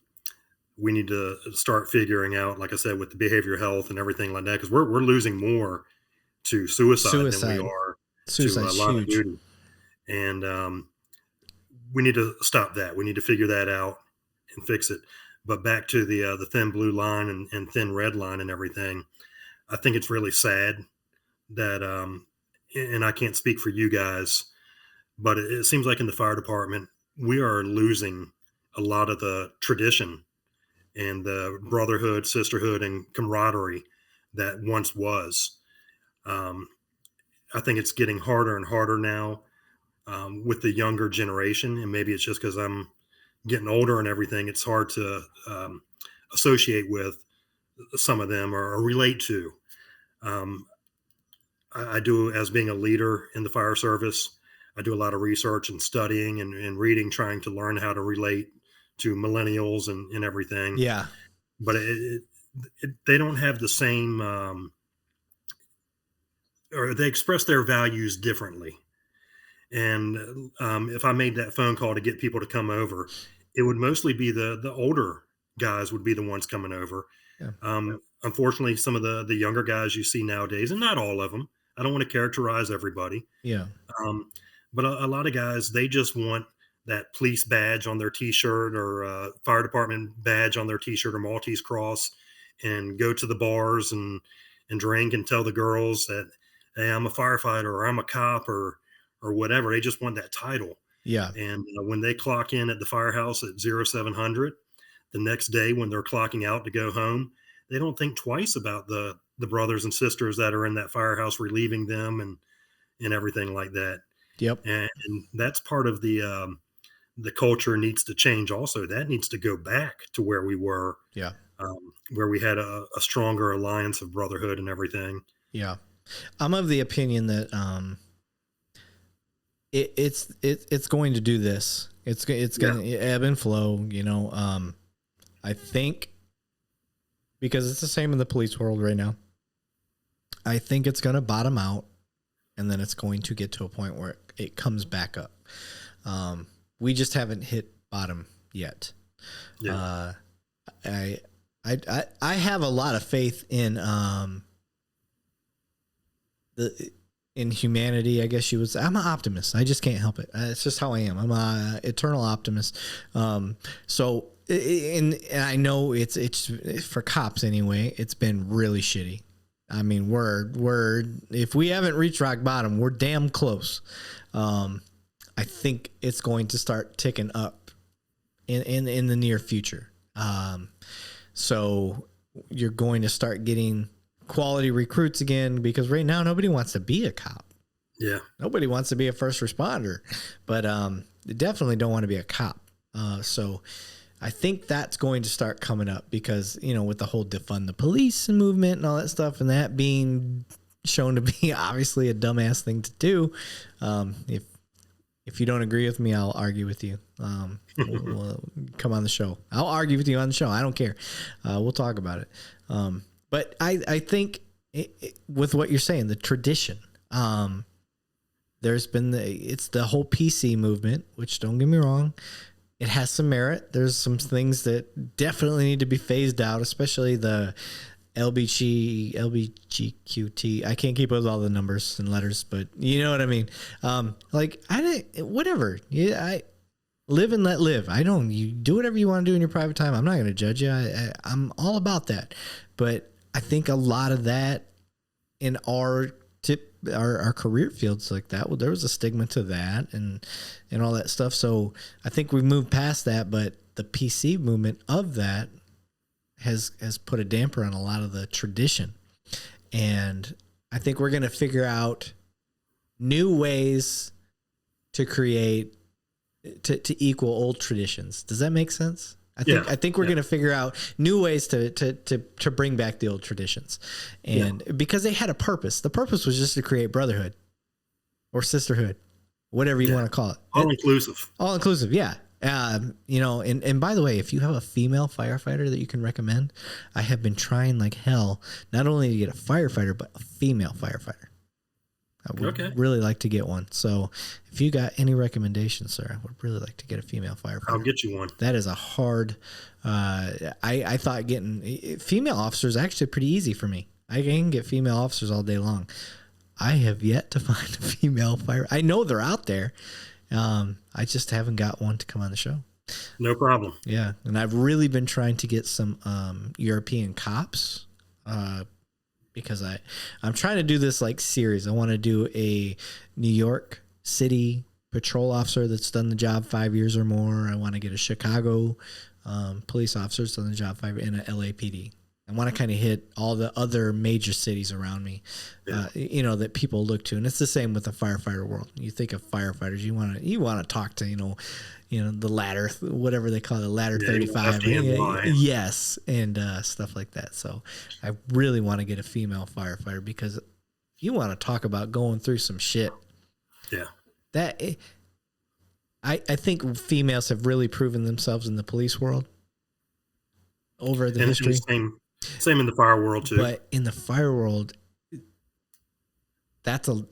we need to start figuring out, like I said, with the behavioral health and everything like that, because we're losing more to suicide than we are to Suicide's line of huge. duty. And we need to stop that. We need to figure that out and fix it. But back to the thin blue line and thin red line and everything, I think it's really sad that, and I can't speak for you guys, but it seems like in the fire department, we are losing a lot of the tradition and the brotherhood, sisterhood, and camaraderie that once was. I think it's getting harder and harder now with the younger generation, and maybe it's just because I'm getting older and everything. It's hard to associate with some of them or relate to. I do, as being a leader in the fire service, I do a lot of research and studying and reading, trying to learn how to relate to millennials and everything. Yeah. But they don't have the same, or they express their values differently. And if I made that phone call to get people to come over, it would mostly be the older guys would be the ones coming over. Yeah. Unfortunately, some of the younger guys you see nowadays, and not all of them, I don't want to characterize everybody. Yeah. But a lot of guys, they just want that police badge on their T-shirt or fire department badge on their T-shirt or Maltese cross, and go to the bars and drink and tell the girls that, hey, I'm a firefighter or I'm a cop or whatever. They just want that title. Yeah. And when they clock in at the firehouse at 0700, the next day when they're clocking out to go home, they don't think twice about the brothers and sisters that are in that firehouse relieving them and everything like that. Yep. And that's part of the culture needs to change also. That needs to go back to where we were. Yeah. Where we had a stronger alliance of brotherhood and everything. Yeah. I'm of the opinion that it's going to do this. It's going to ebb and flow, you know. I think because it's the same in the police world right now. I think it's going to bottom out, and then it's going to get to a point where it comes back up. We just haven't hit bottom yet. Yeah. I have a lot of faith in in humanity, I guess you would say. I'm an optimist. I just can't help it. It's just how I am. I'm an eternal optimist. So, and I know it's for cops anyway. It's been really shitty. I mean, we're if we haven't reached rock bottom, we're damn close. I think it's going to start ticking up in the near future. So you're going to start getting quality recruits again, because right now nobody wants to be a cop. Yeah. Nobody wants to be a first responder, but they definitely don't want to be a cop. So I think that's going to start coming up because, you know, with the whole defund the police movement and all that stuff, and that being shown to be obviously a dumbass thing to do. If you don't agree with me, I'll argue with you. We'll come on the show. I'll argue with you on the show. I don't care. We'll talk about it. But I think with what you're saying, the tradition, there's been it's the whole PC movement, which, don't get me wrong, it has some merit. There's some things that definitely need to be phased out, especially the LBGQT. I can't keep up with all the numbers and letters, but you know what I mean? Whatever. Yeah, I live and let live. You do whatever you want to do in your private time. I'm not going to judge you. I'm all about that. But I think a lot of that in our career fields like that, well, there was a stigma to that and all that stuff. So I think we've moved past that, but the PC movement of that has put a damper on a lot of the tradition. And I think we're going to figure out new ways to create, to equal old traditions. Does that make sense? I think we're going to figure out new ways to bring back the old traditions. And because they had a purpose. The purpose was just to create brotherhood or sisterhood, whatever you want to call it. All inclusive. All inclusive, yeah. You know, and by the way, if you have a female firefighter that you can recommend, I have been trying like hell, not only to get a firefighter, but a female firefighter. I would really like to get one. So if you got any recommendations, sir, I would really like to get a female firefighter. I'll get you one. That is a hard, I thought getting female officers actually pretty easy for me. I can get female officers all day long. I have yet to find a female fire. I know they're out there. I just haven't got one to come on the show. No problem. Yeah. And I've really been trying to get some European cops because I'm trying to do this like series. I want to do a New York City patrol officer that's done the job 5 years or more. I want to get a Chicago police officer that's done the job 5 years, and an LAPD. I want to kind of hit all the other major cities around me, you know, that people look to. And it's the same with the firefighter world. You think of firefighters, you want to talk to, you know, the ladder, whatever they call it, ladder 35. Yes. And stuff like that. So I really want to get a female firefighter because you want to talk about going through some shit. Yeah. I think females have really proven themselves in the police world over the history. Same in the fire world too. But in the fire world, that's a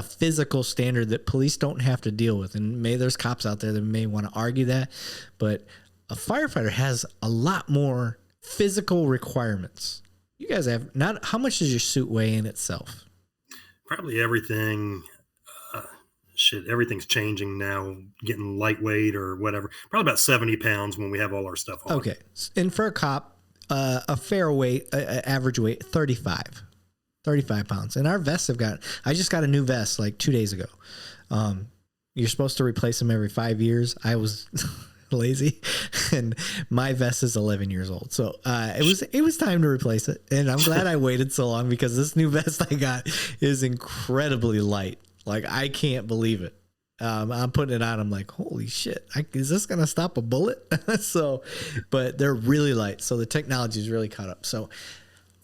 physical standard that police don't have to deal with. And there's cops out there that may want to argue that, but a firefighter has a lot more physical requirements. You guys have how much does your suit weigh in itself? Probably everything. Everything's changing now, getting lightweight or whatever. Probably about 70 pounds when we have all our stuff on. Okay. And for a cop, a fair weight, average weight, 35 pounds. And our vests I just got a new vest like 2 days ago. You're supposed to replace them every 5 years. I was lazy and my vest is 11 years old. So, it was time to replace it. And I'm glad I waited so long because this new vest I got is incredibly light. Like, I can't believe it. I'm putting it on. I'm like, holy shit. Is this going to stop a bullet? But they're really light. So the technology is really caught up. So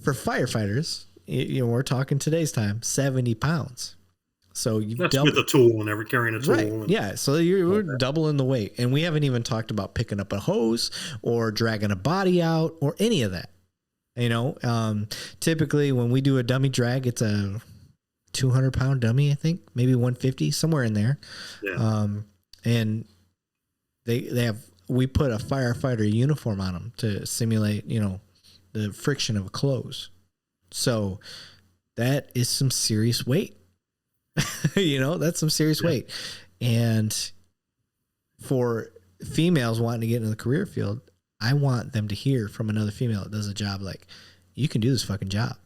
for firefighters, we're talking today's time, 70 pounds. So that's with a tool and carrying a tool. Right. Yeah. So we're doubling the weight. And we haven't even talked about picking up a hose or dragging a body out or any of that. Typically when we do a dummy drag, it's a 200-pound dummy, I think, maybe 150, somewhere in there. Yeah. And we put a firefighter uniform on them to simulate, the friction of clothes. So that is some serious weight. That's some serious weight. And for females wanting to get into the career field, I want them to hear from another female that does a job like, you can do this fucking job.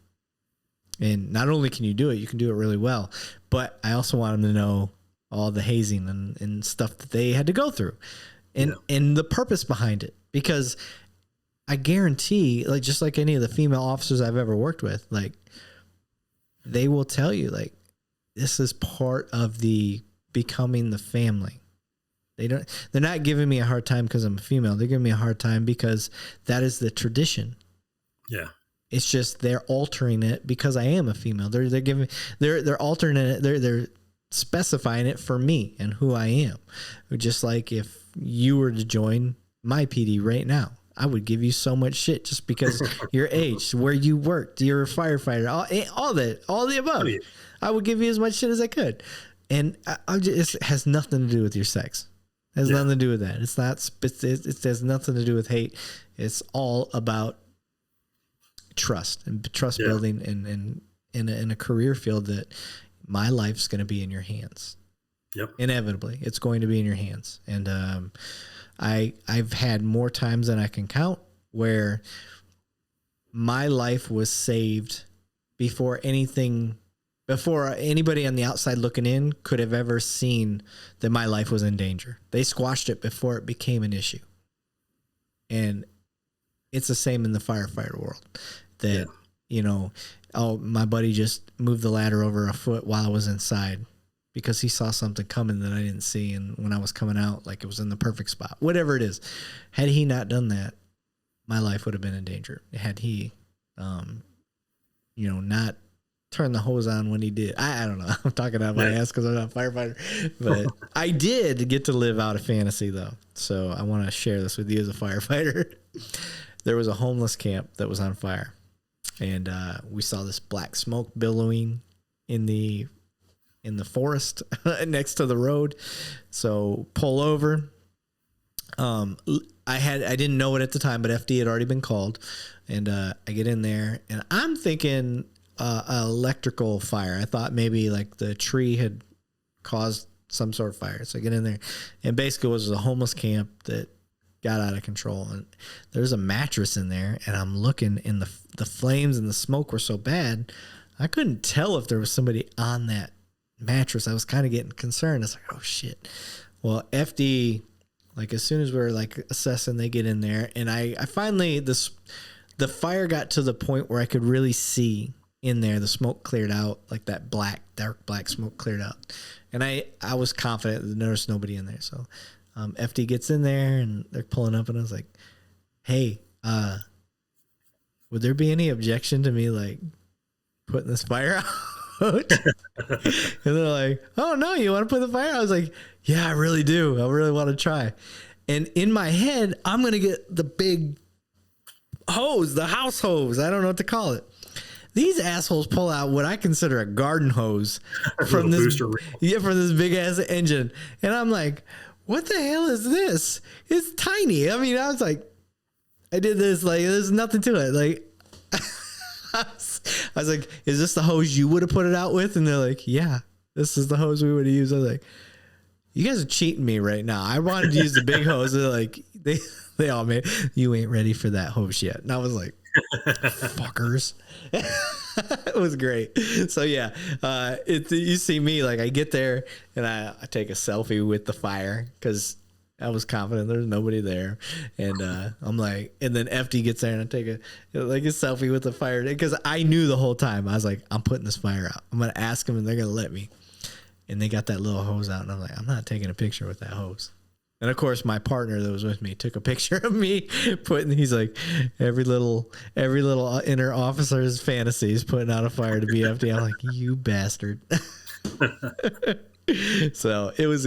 And not only can you do it, you can do it really well. But I also want them to know all the hazing and stuff that they had to go through and the purpose behind it. Because I guarantee, like, just like any of the female officers I've ever worked with, like, they will tell you, like, this is part of the becoming the family. They're not giving me a hard time because I'm a female. They're giving me a hard time because that is the tradition. Yeah. It's just they're altering it because I am a female. They're altering it. They're specifying it for me and who I am. Just like if you were to join my PD right now, I would give you so much shit just because your age, where you worked, you're a firefighter, all the above. I would give you as much shit as I could. And it has nothing to do with your sex. It has nothing to do with that. It's not. It has nothing to do with hate. It's all about trust and trust building and in a career field that my life's going to be in your hands. Yep. Inevitably, it's going to be in your hands. And I've had more times than I can count where my life was saved before anybody on the outside looking in could have ever seen that my life was in danger. They squashed it before it became an issue. And it's the same in the firefighter world that, my buddy just moved the ladder over a foot while I was inside because he saw something coming that I didn't see. And when I was coming out, like, it was in the perfect spot, whatever it is. Had he not done that, my life would have been in danger. Had he, not turn the hose on when he did. I don't know. I'm talking out my ass because I'm not a firefighter, but I did get to live out a fantasy though. So I want to share this with you as a firefighter. There was a homeless camp that was on fire, and we saw this black smoke billowing in the forest next to the road. So pull over. I didn't know it at the time, but FD had already been called, and I get in there and I'm thinking electrical fire. I thought maybe like the tree had caused some sort of fire. So I get in there, and basically it was a homeless camp that got out of control, and there's a mattress in there, and I'm looking, and the flames and the smoke were so bad I couldn't tell if there was somebody on that mattress. I was kind of getting concerned. I was like, oh shit. Well, FD, like as soon as we were like assessing, they get in there, and I finally, the fire got to the point where I could really see in there. The smoke cleared out, like that dark black smoke cleared out, and I was confident that there was nobody in there. So FD gets in there, and they're pulling up, and I was like, hey, would there be any objection to me like putting this fire out? And they're like, oh no, you want to put the fire out? I was like, yeah, I really do. I really want to try. And in my head, I'm going to get the big hose, the house hose. I don't know what to call it. These assholes pull out what I consider a garden hose from this big ass engine. And I'm like, what the hell is this? It's tiny. I mean, I was like, I did this, like, there's nothing to it. Like, I was like, is this the hose you would have put it out with? And they're like, yeah, this is the hose we would have used. I was like, you guys are cheating me right now. I wanted to use the big hose. They're like, they all made, you ain't ready for that hose yet. And I was like, fuckers. It was great. So yeah, you see me, like I get there and I take a selfie with the fire because I was confident there's nobody there, and I'm like, and then FD gets there and I take a selfie with the fire because I knew the whole time. I was like, I'm putting this fire out. I'm gonna ask them and they're gonna let me. And they got that little hose out, and I'm like, I'm not taking a picture with that hose. And of course, my partner that was with me took a picture of me he's like, every little inner officer's fantasies putting out a fire to be FD. I'm like, you bastard. So it was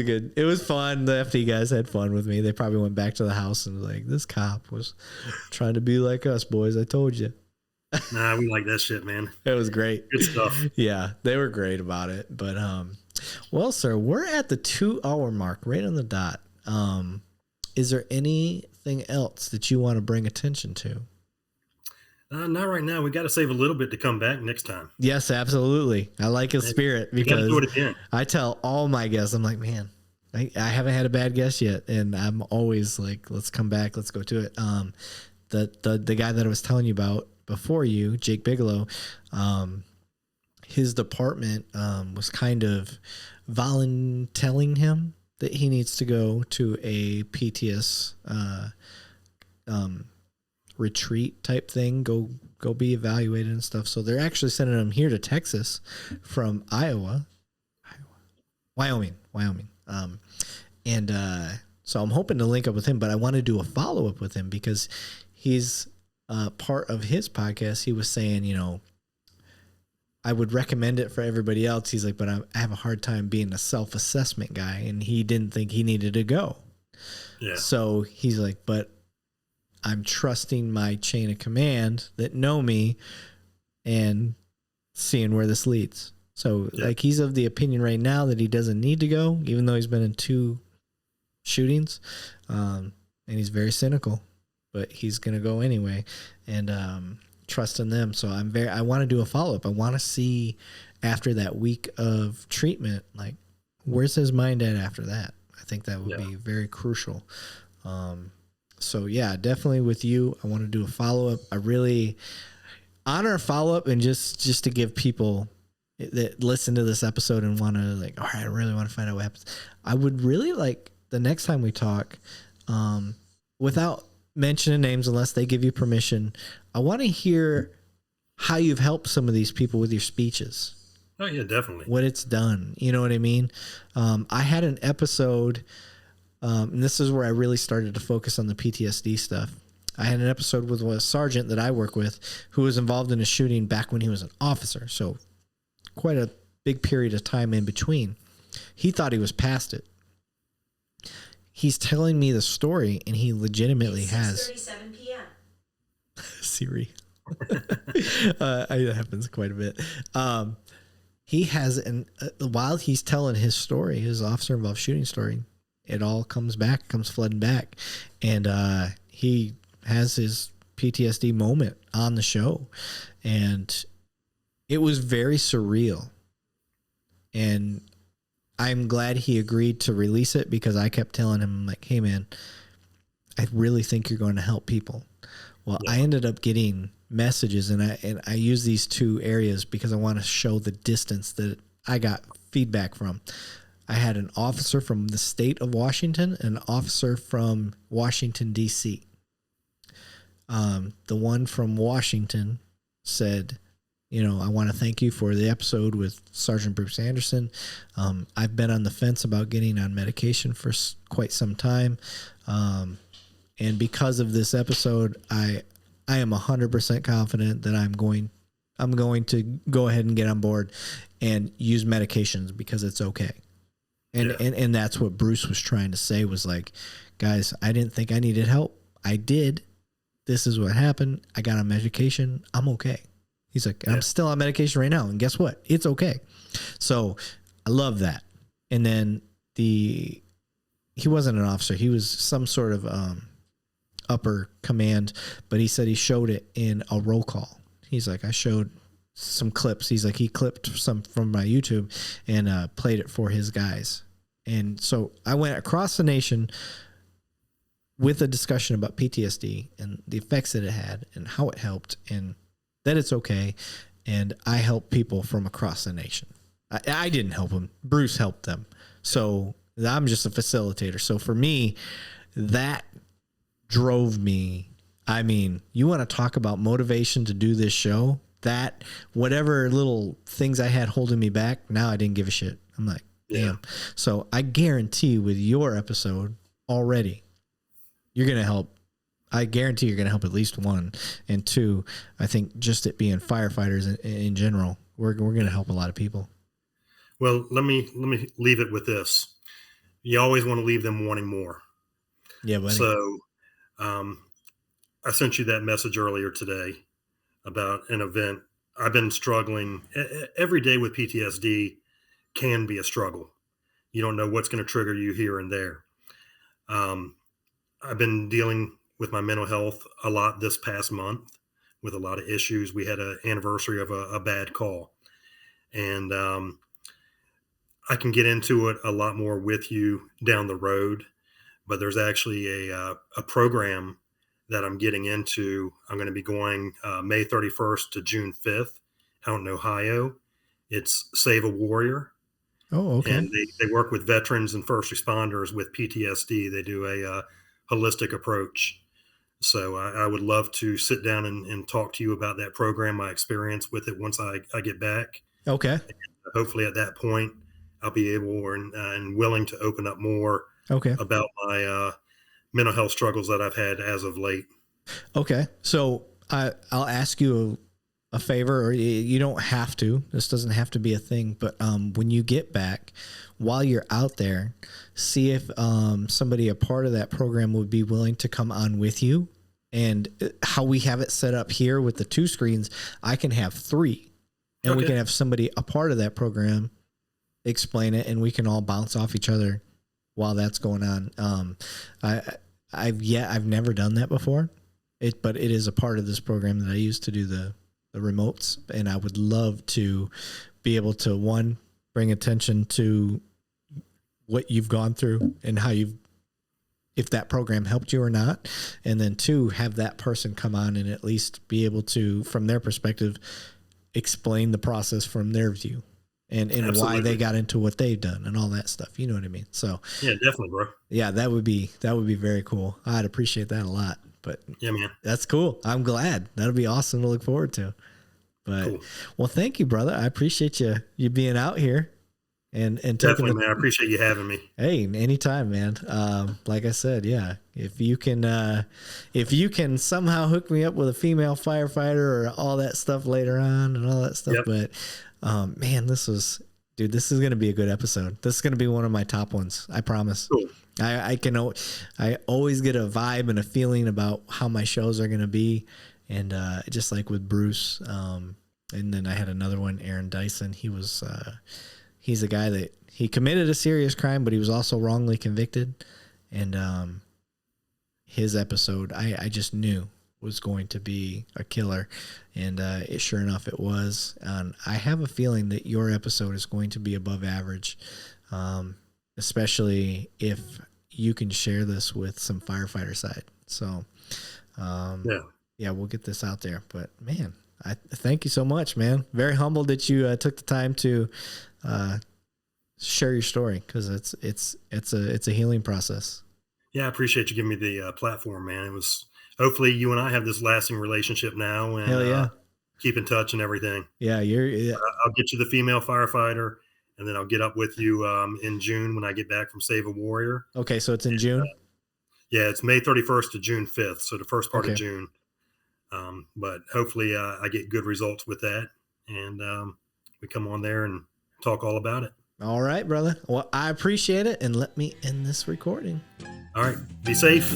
fun. The FD guys had fun with me. They probably went back to the house and was like, this cop was trying to be like us, boys. I told you. Nah, we like that shit, man. It was great. Good stuff. Yeah, they were great about it. But well, sir, we're at the 2-hour mark, right on the dot. Is there anything else that you want to bring attention to? Not right now. We got to save a little bit to come back next time. Yes, absolutely. I like his spirit because do it again. I tell all my guests, I'm like, man, I haven't had a bad guest yet, and I'm always like, let's come back, let's go to it. The guy that I was telling you about before you, Jake Bigelow, his department was kind of volunteering him that he needs to go to a PTS retreat type thing, go be evaluated and stuff. So they're actually sending him here to Texas from Wyoming. So I'm hoping to link up with him, but I want to do a follow-up with him because he's part of his podcast. He was saying, I would recommend it for everybody else. He's like, but I have a hard time being a self-assessment guy, and he didn't think he needed to go. Yeah. So he's like, but I'm trusting my chain of command that know me and seeing where this leads. So like he's of the opinion right now that he doesn't need to go, even though he's been in 2 shootings. And he's very cynical, but he's going to go anyway. And, trusting them. So I want to do a follow-up. I want to see after that week of treatment, like where's his mind at after that? I think that would be very crucial. So yeah, definitely with you. I want to do a follow-up. I really honor a follow-up, and just to give people that listen to this episode and want to like, all right, I really want to find out what happens. I would really like the next time we talk, without mentioning names unless they give you permission, I want to hear how you've helped some of these people with your speeches. Oh yeah, definitely. What it's done. You know what I mean? I had an episode, and this is where I really started to focus on the PTSD stuff. I had an episode with a sergeant that I work with who was involved in a shooting back when he was an officer. So quite a big period of time in between. He thought he was past it. He's telling me the story, and he legitimately has. 6:37 p.m. Siri. That happens quite a bit. He has, while he's telling his story, his officer involved shooting story, it all comes flooding back. And he has his PTSD moment on the show. And it was very surreal. And I'm glad he agreed to release it, because I kept telling him, like, hey, man, I really think you're going to help people. Well, yeah. I ended up getting messages, and I use these two areas because I want to show the distance that I got feedback from. I had an officer from the state of Washington and an officer from Washington, D.C. The one from Washington said, I want to thank you for the episode with Sergeant Bruce Anderson. I've been on the fence about getting on medication for quite some time. And because of this episode, I am 100% confident that I'm going to go ahead and get on board and use medications because it's okay. And that's what Bruce was trying to say, was like, guys, I didn't think I needed help. I did. This is what happened. I got on medication. I'm okay. He's like, I'm still on medication right now. And guess what? It's okay. So I love that. And then he wasn't an officer. He was some sort of upper command, but he said he showed it in a roll call. He's like, I showed some clips. He's like, he clipped some from my YouTube and played it for his guys. And so I went across the nation with a discussion about PTSD and the effects that it had and how it helped and that it's okay. And I help people from across the nation. I didn't help them. Bruce helped them. So I'm just a facilitator. So for me, that drove me. I mean, you want to talk about motivation to do this show? That whatever little things I had holding me back, now I didn't give a shit. I'm like, damn. So I guarantee with your episode already, you're going to help. I guarantee you're going to help at least one. And two, I think just it being firefighters in general, we're going to help a lot of people. Well, let me leave it with this. You always want to leave them wanting more. Yeah, buddy. So I sent you that message earlier today about an event. I've been struggling every day with PTSD. Can be a struggle. You don't know what's going to trigger you here and there. I've been dealing with my mental health a lot this past month with a lot of issues. We had an anniversary of a bad call, and I can get into it a lot more with you down the road, but there's actually a program that I'm getting into. I'm going to be going May 31st to June 5th out in Ohio. It's Save a Warrior. Oh, okay. And they work with veterans and first responders with PTSD. They do a holistic approach. So I would love to sit down and talk to you about that program, my experience with it once I get back. Okay. And hopefully at that point, I'll be able and willing to open up more about my mental health struggles that I've had as of late. Okay. So I'll ask you a favor, or you don't have to. This doesn't have to be a thing. But when you get back, while you're out there, see if somebody a part of that program would be willing to come on with you. And how we have it set up here with the 2 screens, I can have 3. And we can have somebody a part of that program explain it, and we can all bounce off each other while that's going on. I've never done that before, but it is a part of this program that I use to do the remotes, and I would love to be able to, one, bring attention to what you've gone through and how if that program helped you or not, and then 2, have that person come on and at least be able to, from their perspective, explain the process from their view and why they got into what they've done and all that stuff. You know what I mean? So yeah, definitely, bro. Yeah, that would be very cool. I'd appreciate that a lot. But yeah, man, that's cool. I'm glad. That'll be awesome to look forward to. But cool. Well, thank you, brother. I appreciate you being out here and definitely, man. I appreciate you having me. Hey, anytime, man. Like I said, yeah. If you can somehow hook me up with a female firefighter or all that stuff later on and all that stuff, but Man, this is going to be a good episode. This is going to be one of my top ones. I promise. Cool. I always get a vibe and a feeling about how my shows are going to be. And, just like with Bruce, and then I had another one, Aaron Dyson. He's a guy that he committed a serious crime, but he was also wrongly convicted. And, his episode, I just knew was going to be a killer, and sure enough it was. And I have a feeling that your episode is going to be above average, especially if you can share this with some firefighter side. So yeah, we'll get this out there. But man, I thank you so much, man. Very humbled that you took the time to share your story, because it's a healing process. Yeah, I appreciate you giving me the platform, man. It was, hopefully you and I have this lasting relationship now, and Hell yeah. Keep in touch and everything. Yeah, I'll get you the female firefighter, and then I'll get up with you in June when I get back from Save a Warrior. Okay, so it's in June? Yeah, it's May 31st to June 5th, so the first part of June. But hopefully I get good results with that, and we come on there and talk all about it. All right, brother. Well, I appreciate it, and let me end this recording. All right. Be safe.